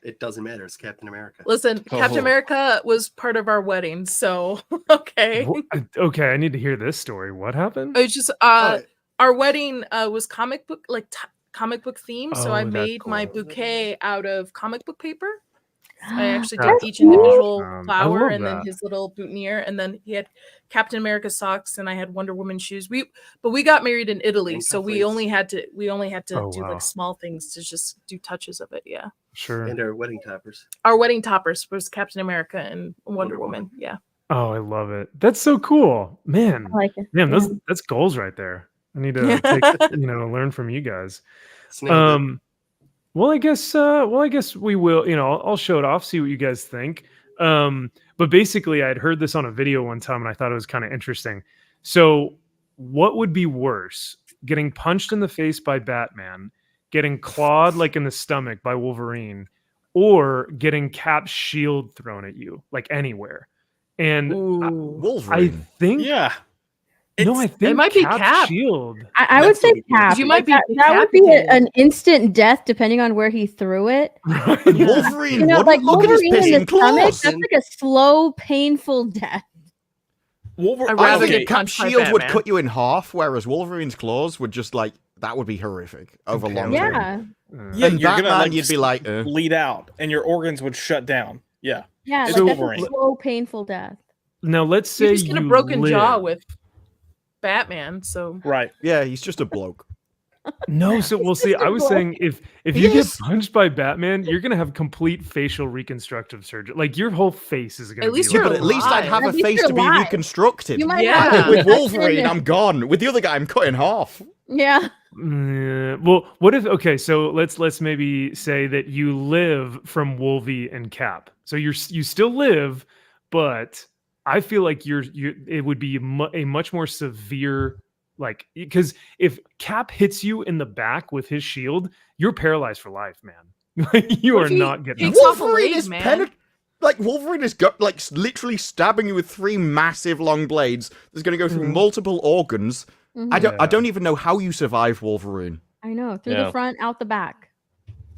It doesn't matter. It's Captain America. Listen, Captain America was part of our wedding, so okay. Okay, I need to hear this story. What happened? It's just our wedding was comic book themed, so I made my bouquet out of comic book paper. I actually did each individual flower and then his little boutonniere, and then he had Captain America socks, and I had Wonder Woman shoes. But we got married in Italy, so we only had to do like small things to just do touches of it. Yeah, sure. And our wedding toppers. Our wedding toppers was Captain America and Wonder Woman. Yeah. Oh, I love it. That's so cool, man. I like it. Man, that's goals right there. I need to take, learn from you guys. Well, I guess we will. I'll show it off, see what you guys think. But basically, I had heard this on a video one time, and I thought it was kind of interesting. So, what would be worse, getting punched in the face by Batman, getting clawed like in the stomach by Wolverine, or getting Cap's shield thrown at you, like anywhere? And Wolverine. I think, I think it might be Cap. Shield. I would say Cap. You might be that would be an instant death depending on where he threw it. Wolverine, like look at his Wolverine in pissing the stomach, claws. that's like a slow, painful death. I think Cap's shield would cut you in half, whereas Wolverine's claws would just that would be horrific over long term. Yeah, and you're Batman, you'd be like, bleed out, and your organs would shut down. Yeah, yeah, it's like that's Wolverine. a slow, painful death. Now let's say you just get a broken jaw with Batman. So right, yeah, he's just a bloke. No, so we'll see. I was saying if you get punched by Batman, you're gonna have complete facial reconstructive surgery. Like your whole face is gonna. At least be but at least I'd have a face to be reconstructed. You might With Wolverine, I'm gone. With the other guy, I'm cut in half. Yeah. Well, what if? Okay, so let's maybe say that you live from Wolvie and Cap. So you still live, but I feel like it would be a much more severe. Like, because if Cap hits you in the back with his shield, you're paralyzed for life, man. You are not getting. Wolverine is Wolverine has got literally stabbing you with 3 massive long blades. That's going to go through multiple organs. Mm-hmm. I don't even know how you survive Wolverine. I know, through the front, out the back.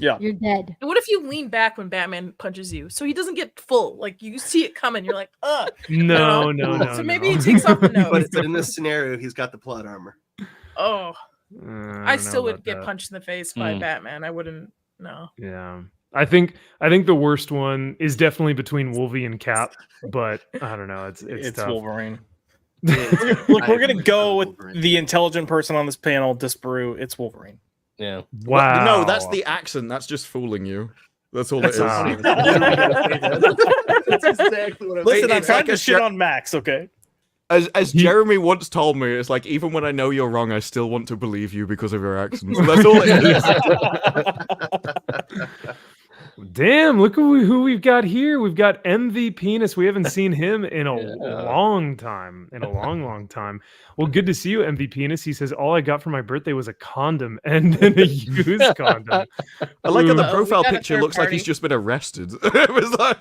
Yeah, you're dead. And what if you lean back when Batman punches you, so he doesn't get full? Like you see it coming, you're like, ugh. No. So maybe he takes off the nose. But in this scenario, he's got the plot armor. Oh, I still would get punched in the face by Batman. I wouldn't. No. Yeah, I think the worst one is definitely between Wolvie and Cap, but I don't know. It's tough. Wolverine. Look, we're gonna go with the intelligent person on this panel, Disparu. It's Wolverine. Yeah. Wow. No, that's the accent. That's just fooling you. That's all it is. That's exactly what I'm Listen, I'm trying to shit on Max, okay? As Jeremy once told me, it's like, even when I know you're wrong, I still want to believe you because of your accent. So that's all it is. Damn, look who we've got here. We've got MV Penis. We haven't seen him in a long time. Long time. Well, good to see you, MV Penis. He says, all I got for my birthday was a condom and then a used condom. I like how the profile picture looks like he's just been arrested. It was like...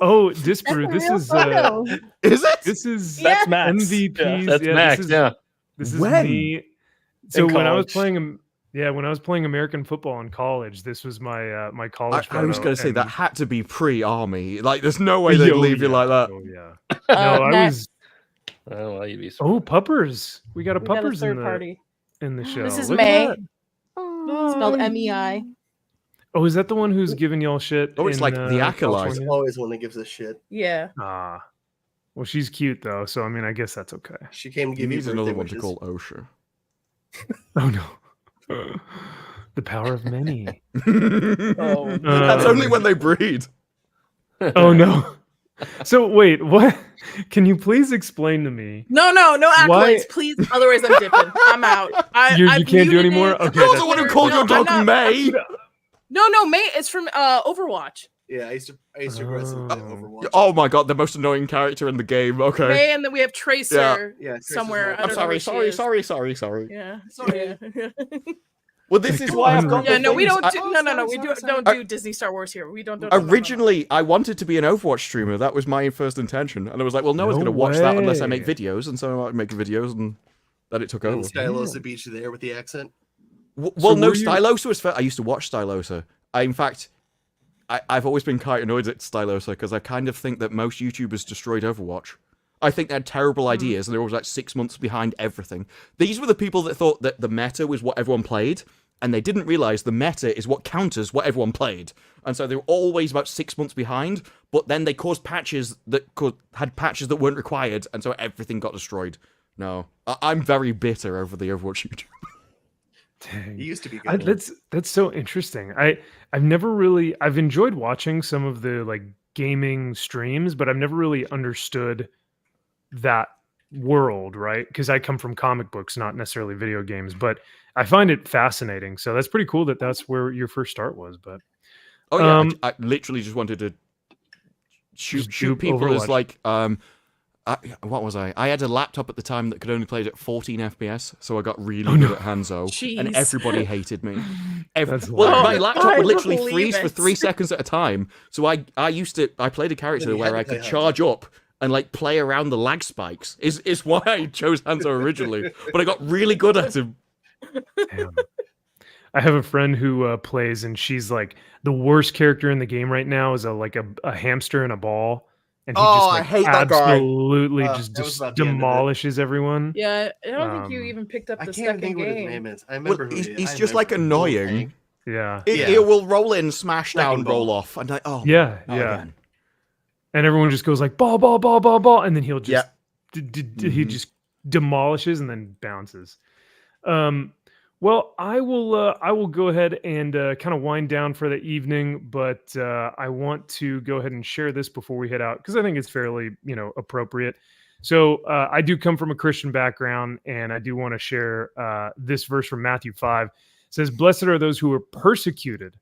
Oh, Disparu, this is is it? This is that's Max. MVP's. That's Max. This is me. So when I was playing Yeah, when I was playing American football in college, this was my my college. I was going to say and... that had to be pre-army. Like, there's no way they'd leave you like that. Oh yeah. No, I was. Oh, well, you'd be Oh, puppers! We got a puppers third party in the show. This is Look May. at Spelled MEI. Oh, is that the one who's giving y'all shit? Oh, it's like the acolyte. She's always one that gives us shit. Yeah. Ah. Well, she's cute though, so I mean, I guess that's okay. She came to He give needs you another birthday one wishes. to call Osha. Oh no. The power of many. Oh, That's only when they breed. Oh no. So wait, what? Can you please explain to me? No accolades, Why- please. Otherwise, I'm dipping. I'm out. You I've can't do muted anymore? it. Okay, You're the that's one who fair. called your I'm dog not- May. No, May. It's from Overwatch. Yeah, I used to aggressively play Overwatch. Oh my god, the most annoying character in the game. Okay. May, and then we have Tracer Yeah, Tracer's somewhere. one. I I'm don't know where sorry. she is. Sorry. Yeah. Sorry. Yeah. Well, this is why I've got. Yeah, the no, we things. don't. I- We don't do Disney Star Wars here. We don't. Originally, I wanted to be an Overwatch streamer. That was my first intention, and I was like, "Well, no one's going to watch that unless I make way. videos." And so I make videos, and then it took over. And Stylosa beat you there with the accent. Well, no, were you- Stylosa was. I used to watch Stylosa. In fact, I've always been quite annoyed at Stylosa because I kind of think that most YouTubers destroyed Overwatch. I think they had terrible ideas, and they were always like 6 months behind everything. These were the people that thought that the meta was what everyone played, and they didn't realize the meta is what counters what everyone played. And so they were always about 6 months behind, but then they caused patches that had patches that weren't required, and so everything got destroyed. No, I'm very bitter over the Overwatch YouTube. Dang. He used to be good. That's so interesting. I've enjoyed watching some of the like gaming streams, but I've never really understood that world, right? Because I come from comic books, not necessarily video games, but I find it fascinating. So that's pretty cool that that's where your first start was. But Oh yeah, I literally just wanted to shoot people Overwatch. as like what was I? I had a laptop at the time that could only play it at 14 FPS, so I got really good at Hanzo, and Jeez. everybody hated me. That's Well, my hilarious. laptop would literally I believe freeze for it. 3 seconds at a time. So I played a character Then you where had I to play could Hanzo. charge up and like play around the lag spikes. Is why I chose Hanzo originally, but I got really good at him. damn. I have a friend who plays, and she's like the worst character in the game right now is a hamster in a ball. And he just Oh, like, I hate that guy. absolutely That just was about the end of it. demolishes everyone. Yeah, I don't think you Um, even picked up I the can't second think what his game. name is. I Well, remember who he's, he is. he's I just like remember annoying. Yeah. It will roll in, smash down, Wrecking ball. roll off, and like, oh Yeah. oh, Yeah. man. And everyone just goes like ball, and then he'll just he Mhm. just demolishes and then bounces. Well, I will go ahead and kind of wind down for the evening, but I want to go ahead and share this before we head out because I think it's fairly appropriate. So I do come from a Christian background, and I do want to share this verse from Matthew 5. It says, "Blessed are those who are persecuted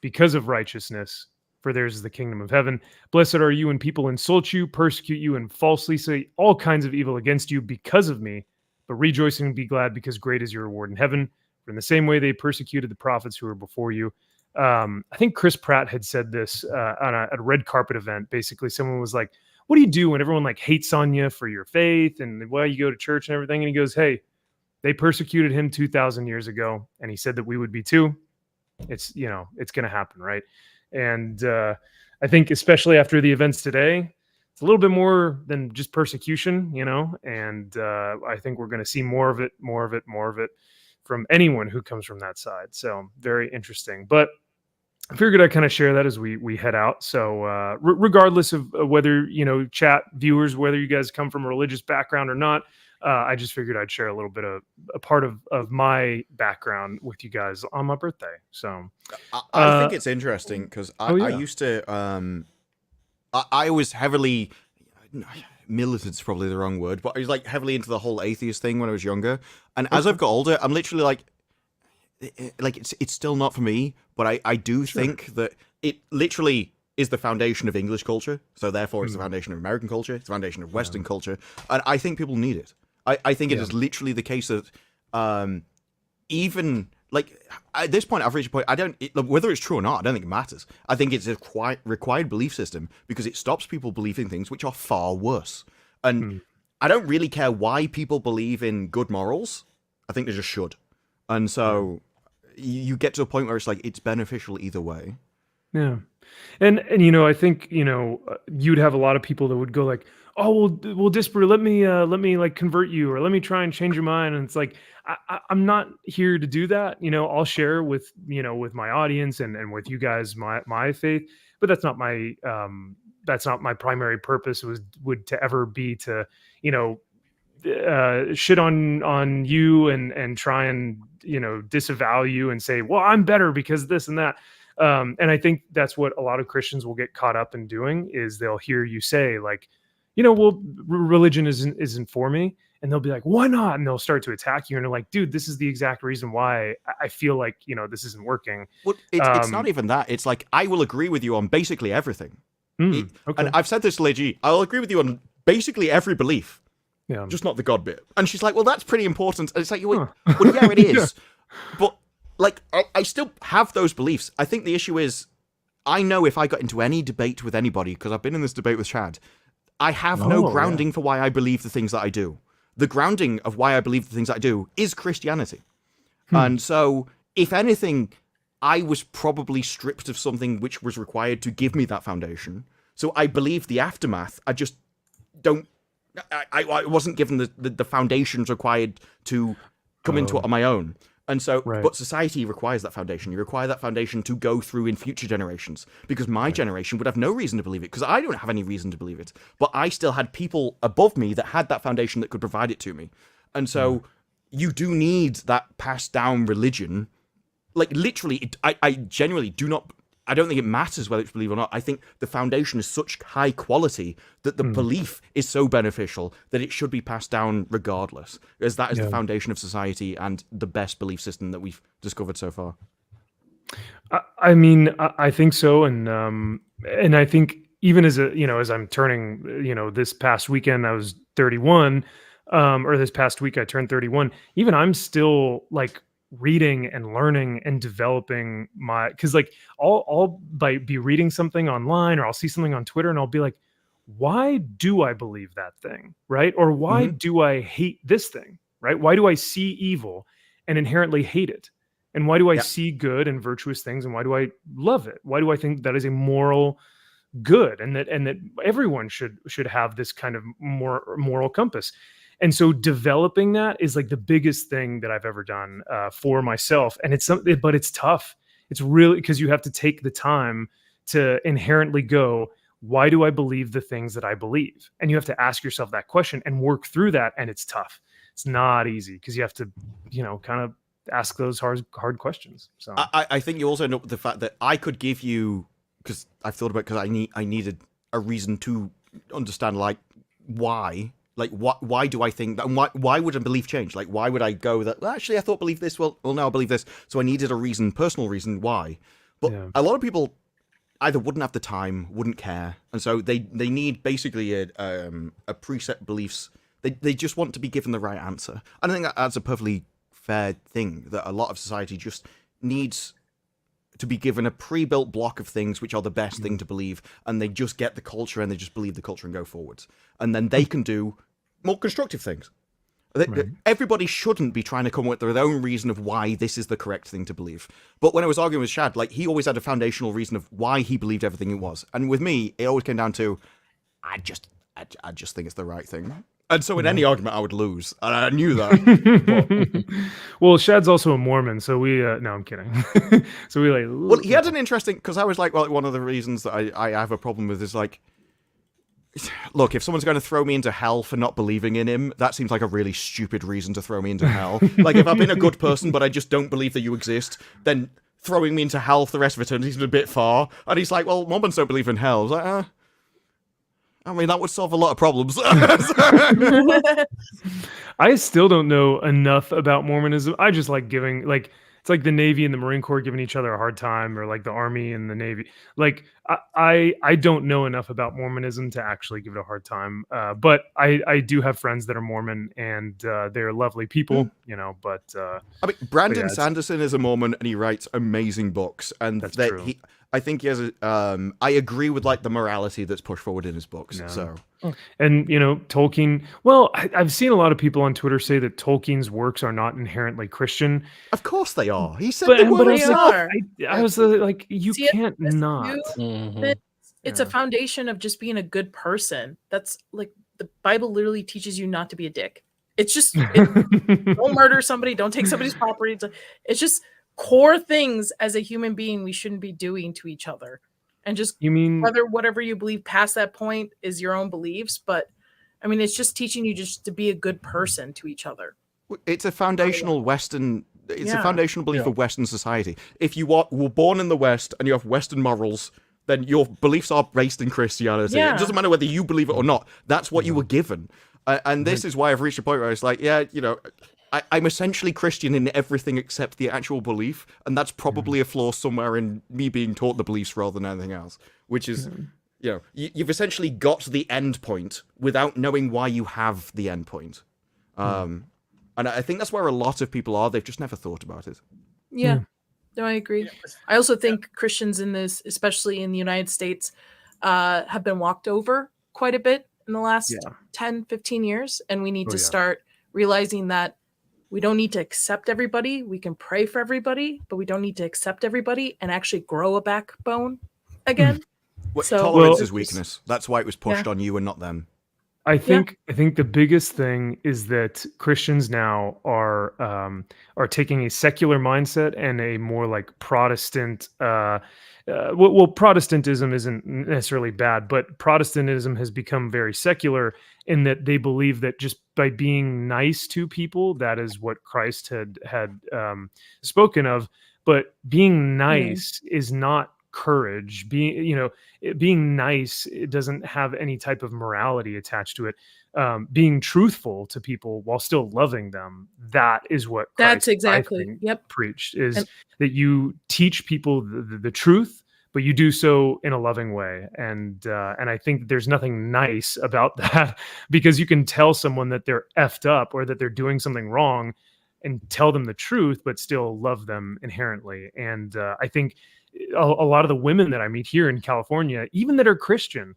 because of righteousness, for theirs is the kingdom of heaven. Blessed are you when people insult you, persecute you, and falsely say all kinds of evil against you because of me. But rejoice and be glad, because great is your reward in heaven. For in the same way they persecuted the prophets who were before you." I think Chris Pratt had said this on a red carpet event. Basically, someone was like, "What do you do when everyone like hates on you for your faith and why you go to church and everything?" And he goes, "Hey, they persecuted him 2,000 years ago, and he said that we would be too. It's it's going to happen, right?" And I think especially after the events today, it's a little bit more than just persecution, and I think we're going to see more of it from anyone who comes from that side. So very interesting. But I figured I'd kind of share that as we head out. So regardless of whether, chat viewers, whether you guys come from a religious background or not, I just figured I'd share a little bit of a part of my background with you guys on my birthday. So I think it's interesting because I yeah. used to, I was heavily, militant's probably the wrong word, but I was like heavily into the whole atheist thing when I was younger. And as I've got older, I'm literally like it's still not for me, but I do think that it literally is the foundation of English culture. So therefore it's the foundation of American culture. It's the foundation of Western culture. And I think people need it. I think it is literally the case that even like at this point, I've reached a point. Whether it's true or not, I don't think it matters. I think it's a quite required belief system because it stops people believing things which are far worse. And I don't really care why people believe in good morals. I think they just should. And so you get to a point where it's like it's beneficial either way. Yeah. And I think, you'd have a lot of people that would go like, oh, well, Disper, let me like convert you, or let me try and change your mind. And it's like, I'm not here to do that. I'll share with my audience and with you guys, my faith, but that's not my primary purpose would to ever be to, shit on you and try and, disavow you and say, well, I'm better because this and that. And I think that's what a lot of Christians will get caught up in doing, is they'll hear you say like, well, religion isn't for me. And they'll be like, why not? And they'll start to attack you. And they're like, dude, this is the exact reason why I feel like, this isn't working. Well, it's not even that. It's like, I will agree with you on basically everything. Okay. And I've said this to Lady, I'll agree with you on basically every belief. Yeah. Just not the God bit. And she's like, well, that's pretty important. And it's like, well, yeah, it is. But like, I still have those beliefs. I think the issue is, I know if I got into any debate with anybody, because I've been in this debate with Chad, I have no grounding for why I believe the things that I do. The grounding of why I believe the things that I do is Christianity. And so, if anything, I was probably stripped of something which was required to give me that foundation. So I believe the aftermath. I just don't... I wasn't given the foundations required to come into it on my own. And so, but society requires that foundation. You require that foundation to go through in future generations, because my generation would have no reason to believe it, because I don't have any reason to believe it. But I still had people above me that had that foundation that could provide it to me. And so you do need that passed down religion. Like, literally, I genuinely do not... I don't think it matters whether it's believed or not. I think the foundation is such high quality that the belief is so beneficial that it should be passed down regardless, as that is the foundation of society and the best belief system that we've discovered so far. I mean, I think so, and I think even as as I'm turning, this past weekend I was 31, or this past week I turned 31. Even I'm still like reading and learning and developing because like I'll be reading something online, or I'll see something on Twitter and I'll be like, why do I believe that thing, right? Or why do I hate this thing, right? Why do I see evil and inherently hate it? And why do I see good and virtuous things, and why do I love it? Why do I think that is a moral good, and that everyone should have this kind of moral compass? And so developing that is like the biggest thing that I've ever done for myself. And it's something, but it's tough. It's really, because you have to take the time to inherently go, why do I believe the things that I believe? And you have to ask yourself that question and work through that. And it's tough. It's not easy, because you have to, kind of ask those hard questions. So I think you also know the fact that I could give you, because I've thought about it, because I needed a reason to understand, like, why. Like, why do I think that? And why would a belief change? Like, why would I go that, well, actually, I thought believe this, well, now I believe this. So I needed a reason, personal reason why. But a lot of people either wouldn't have the time, wouldn't care. And so they need basically a preset beliefs. They just want to be given the right answer. And I think that's a perfectly fair thing, that a lot of society just needs to be given a pre-built block of things which are the best thing to believe, and they just get the culture and they just believe the culture and go forwards. And then they can do more constructive things. Everybody shouldn't be trying to come up with their own reason of why this is the correct thing to believe. But when I was arguing with Shad, like, he always had a foundational reason of why he believed everything it was. And with me, it always came down to, I just think it's the right thing. And so in any argument, I would lose. And I knew that. Well, Shad's also a Mormon, so we... no, I'm kidding. So we like... Well, he had an interesting... Because I was like, well, one of the reasons that I have a problem with is like... Look, if someone's going to throw me into hell for not believing in him, that seems like a really stupid reason to throw me into hell. Like, if I've been a good person, but I just don't believe that you exist, then throwing me into hell for the rest of eternity is a bit far. And he's like, well, Mormons don't believe in hell. I was like, I mean, that would solve a lot of problems. I still don't know enough about Mormonism. I just like giving, like, it's like the Navy and the Marine Corps giving each other a hard time, or like the Army and the Navy. Like, I don't know enough about Mormonism to actually give it a hard time. But I do have friends that are Mormon, and they're lovely people, but... I mean, Brandon Sanderson is a Mormon, and he writes amazing books. And that's true. I think he has I agree with, like, the morality that's pushed forward in his books. Yeah. So And, you know, Tolkien, well, I've seen a lot of people on Twitter say that Tolkien's works are not inherently Christian. Of course they are. He said but they were. I was like, you can't not. It's a foundation of just being a good person. That's like the Bible literally teaches you not to be a dick. It's just don't murder somebody, don't take somebody's property. It's just core things as a human being we shouldn't be doing to each other. And just whether whatever you believe past that point is your own beliefs, but I mean it's just teaching you just to be a good person to each other. It's a foundational Western. It's a foundational belief of Western society. If you were born in the West and you have Western morals, then your beliefs are based in Christianity. It doesn't matter whether you believe it or not. That's what you were given. And this is why I've reached a point where it's like, yeah, you know, I'm essentially Christian in everything except the actual belief, and that's probably a flaw somewhere in me being taught the beliefs rather than anything else, which is, you know, you've essentially got to the end point without knowing why you have the end point. And I think that's where a lot of people are. They've just never thought about it. Yeah. No, I agree. I also think Christians in this, especially in the United States, have been walked over quite a bit in the last 10, 15 years. And we need to start realizing that we don't need to accept everybody. We can pray for everybody, but we don't need to accept everybody and actually grow a backbone again. Tolerance is weakness. That's why it was pushed on you and not them. I think the biggest thing is that Christians now are taking a secular mindset and a more like Protestant. Well, Protestantism isn't necessarily bad, but Protestantism has become very secular in that they believe that just by being nice to people, that is what Christ had spoken of. But being nice is not courage. Being nice, it doesn't have any type of morality attached to it. Being truthful to people while still loving them, that is what Christ, preached, is that you teach people the truth, but you do so in a loving way. And I think there's nothing nice about that, because you can tell someone that they're effed up or that they're doing something wrong and tell them the truth, but still love them inherently. And I think a lot of the women that I meet here in California, even that are Christian,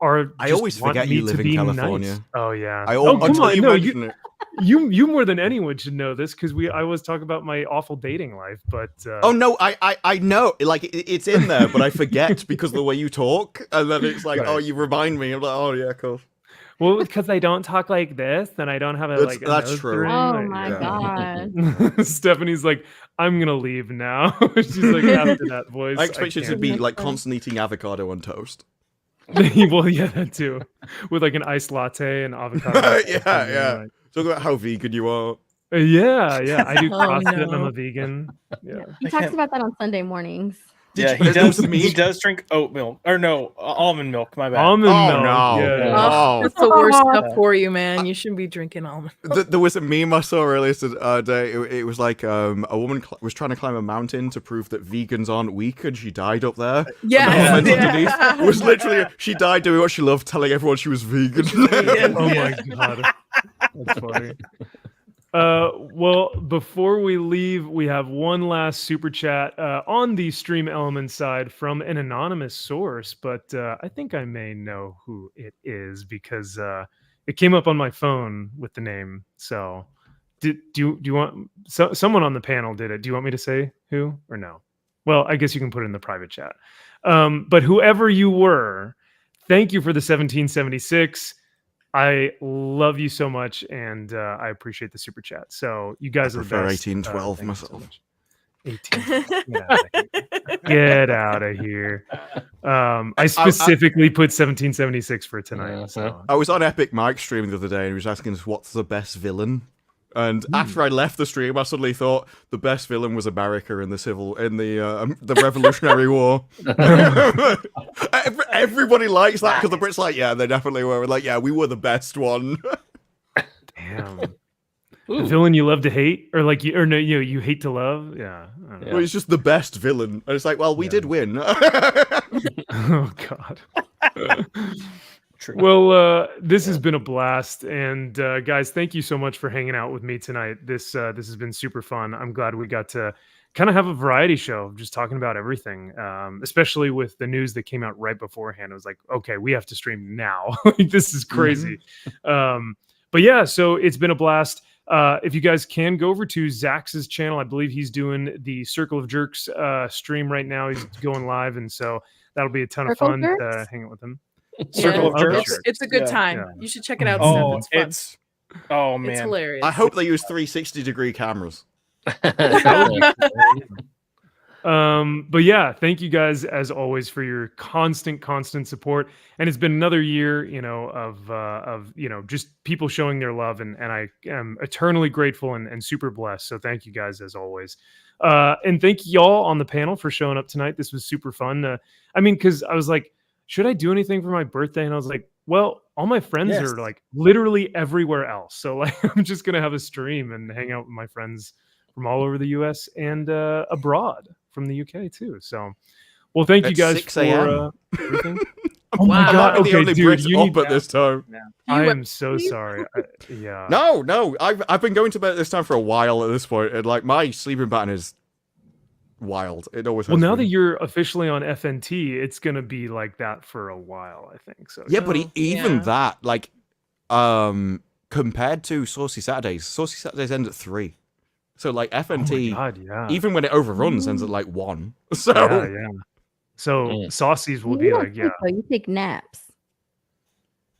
I always forget you live in California. Nice. Oh yeah. Come on. No, you more than anyone should know this, because I always talk about my awful dating life. But oh no, I know, like it's in there, but I forget because of the way you talk, and then it's like, oh, you remind me. I'm like, oh yeah, cool. Well, because I don't talk like this, and I don't have that's true. Oh my god. Stephanie's like, I'm gonna leave now. She's like, after that voice, I expect you to be like constantly eating avocado on toast. Well, yeah, that too, with like an iced latte and avocado. yeah. Talk about how vegan you are. Yeah, I do CrossFit and I'm a vegan. Yeah, he talks about that on Sunday mornings. Yeah, he does. He does drink oat milk, or no, almond milk. My bad. Almond milk. No. Yeah. That's the worst stuff for you, man. You shouldn't be drinking almond milk. There was a meme I saw earlier today. It was like a woman was trying to climb a mountain to prove that vegans aren't weak, and she died up there. Yeah. Underneath was literally she died doing what she loved, telling everyone she was vegan. Oh my god, that's funny. Well, before we leave, we have one last super chat on the Stream Element side from an anonymous source, but I think I may know who it is because it came up on my phone with the name. So, do you want someone on the panel did it? Do you want me to say who or no? Well, I guess you can put it in the private chat. But whoever you were, thank you for the 1776. I love you so much, and I appreciate the super chat. So you guys are the best. 1812 myself. 18. Get out of here. I specifically put 1776 for tonight. So. I was on Epic Mike streaming the other day, and he was asking us what's the best villain. And after I left the stream, I suddenly thought the best villain was America in the Revolutionary War. Everybody likes that because the Brits like, yeah, they definitely were. Like, yeah, we were the best one. Damn. The villain you love to hate, or like you hate to love. Yeah. Well, he's just the best villain, and it's like, well, we did win. Oh God. True. Well, this has been a blast, and guys, thank you so much for hanging out with me tonight. This has been super fun. I'm glad we got to kind of have a variety show, just talking about everything, especially with the news that came out right beforehand. It was like, okay, we have to stream now. Like, this is crazy. But yeah, so it's been a blast. If you guys can go over to Zaxx's channel, I believe he's doing the Circle of Jerks stream right now. He's going live, and so that'll be a ton of fun to hang out with him. Circle of Jerks. It's a good time. You should check it out. Oh, It's fun. Oh man, it's hilarious. I hope they use 360-degree cameras. But yeah, thank you guys as always for your constant support. And it's been another year, of just people showing their love, and I am eternally grateful and super blessed. So thank you guys as always. And thank y'all on the panel for showing up tonight. This was super fun. Because I was like, should I do anything for my birthday? And I was like, well, all my friends are like literally everywhere else. So like, I'm just going to have a stream and hang out with my friends from all over the US and abroad from the UK too. So, well, thank you guys for everything. Oh my God. Okay, dude, you need at this time. I am so sorry. Yeah. No, I've been going to bed at this time for a while at this point, and like my sleeping pattern is wild. It always has now that you're officially on FNT, it's gonna be like that for a while, I think. So yeah, but even that, like, compared to Saucy Saturdays end at 3. So like FNT, even when it overruns, ends at like 1. So yeah. So Saucy's will be like, so you take naps.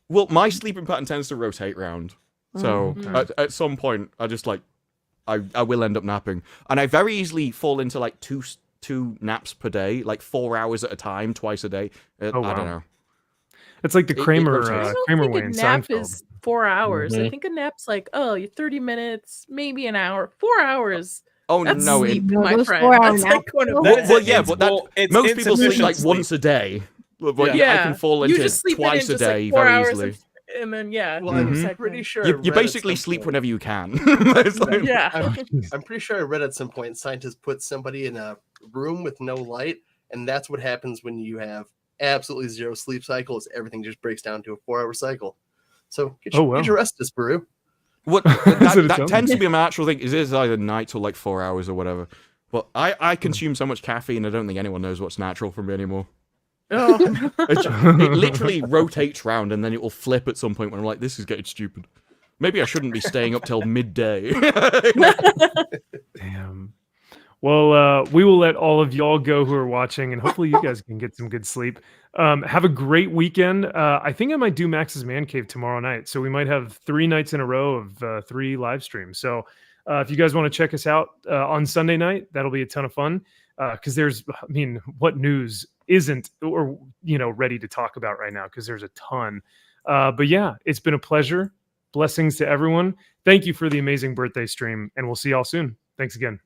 Well, my sleeping pattern tends to rotate round. So at some point, I just like, I will end up napping, and I very easily fall into like two naps per day, like 4 hours at a time, twice a day. I don't know. It's like the Kramer way in nap Seinfeld. is 4 hours. I think a nap's like, you're 30 minutes, maybe an hour. 4 hours. Oh that's no, sleep, my friend. That's like one of most people sleep like once a day. But I can fall into twice a day very easily. And then I'm pretty sure you basically sleep whenever you can. I'm pretty sure I read at some point scientists put somebody in a room with no light, and that's what happens when you have absolutely zero sleep cycles. Everything just breaks down to a 4-hour cycle. So get your rest, Disparu. What that tends to be a natural thing. Is either nights or like 4 hours or whatever. But I consume so much caffeine, I don't think anyone knows what's natural for me anymore. It literally rotates round, and then it will flip at some point when I'm like, this is getting stupid. Maybe I shouldn't be staying up till midday. Damn. Well, we will let all of y'all go who are watching, and hopefully you guys can get some good sleep. Have a great weekend. I think I might do Max's Man Cave tomorrow night, so we might have 3 nights in a row of 3 live streams. So if you guys want to check us out on Sunday night, that'll be a ton of fun. Because what news isn't ready to talk about right now? Because there's a ton. But yeah, it's been a pleasure. Blessings to everyone. Thank you for the amazing birthday stream, and we'll see y'all soon. Thanks again.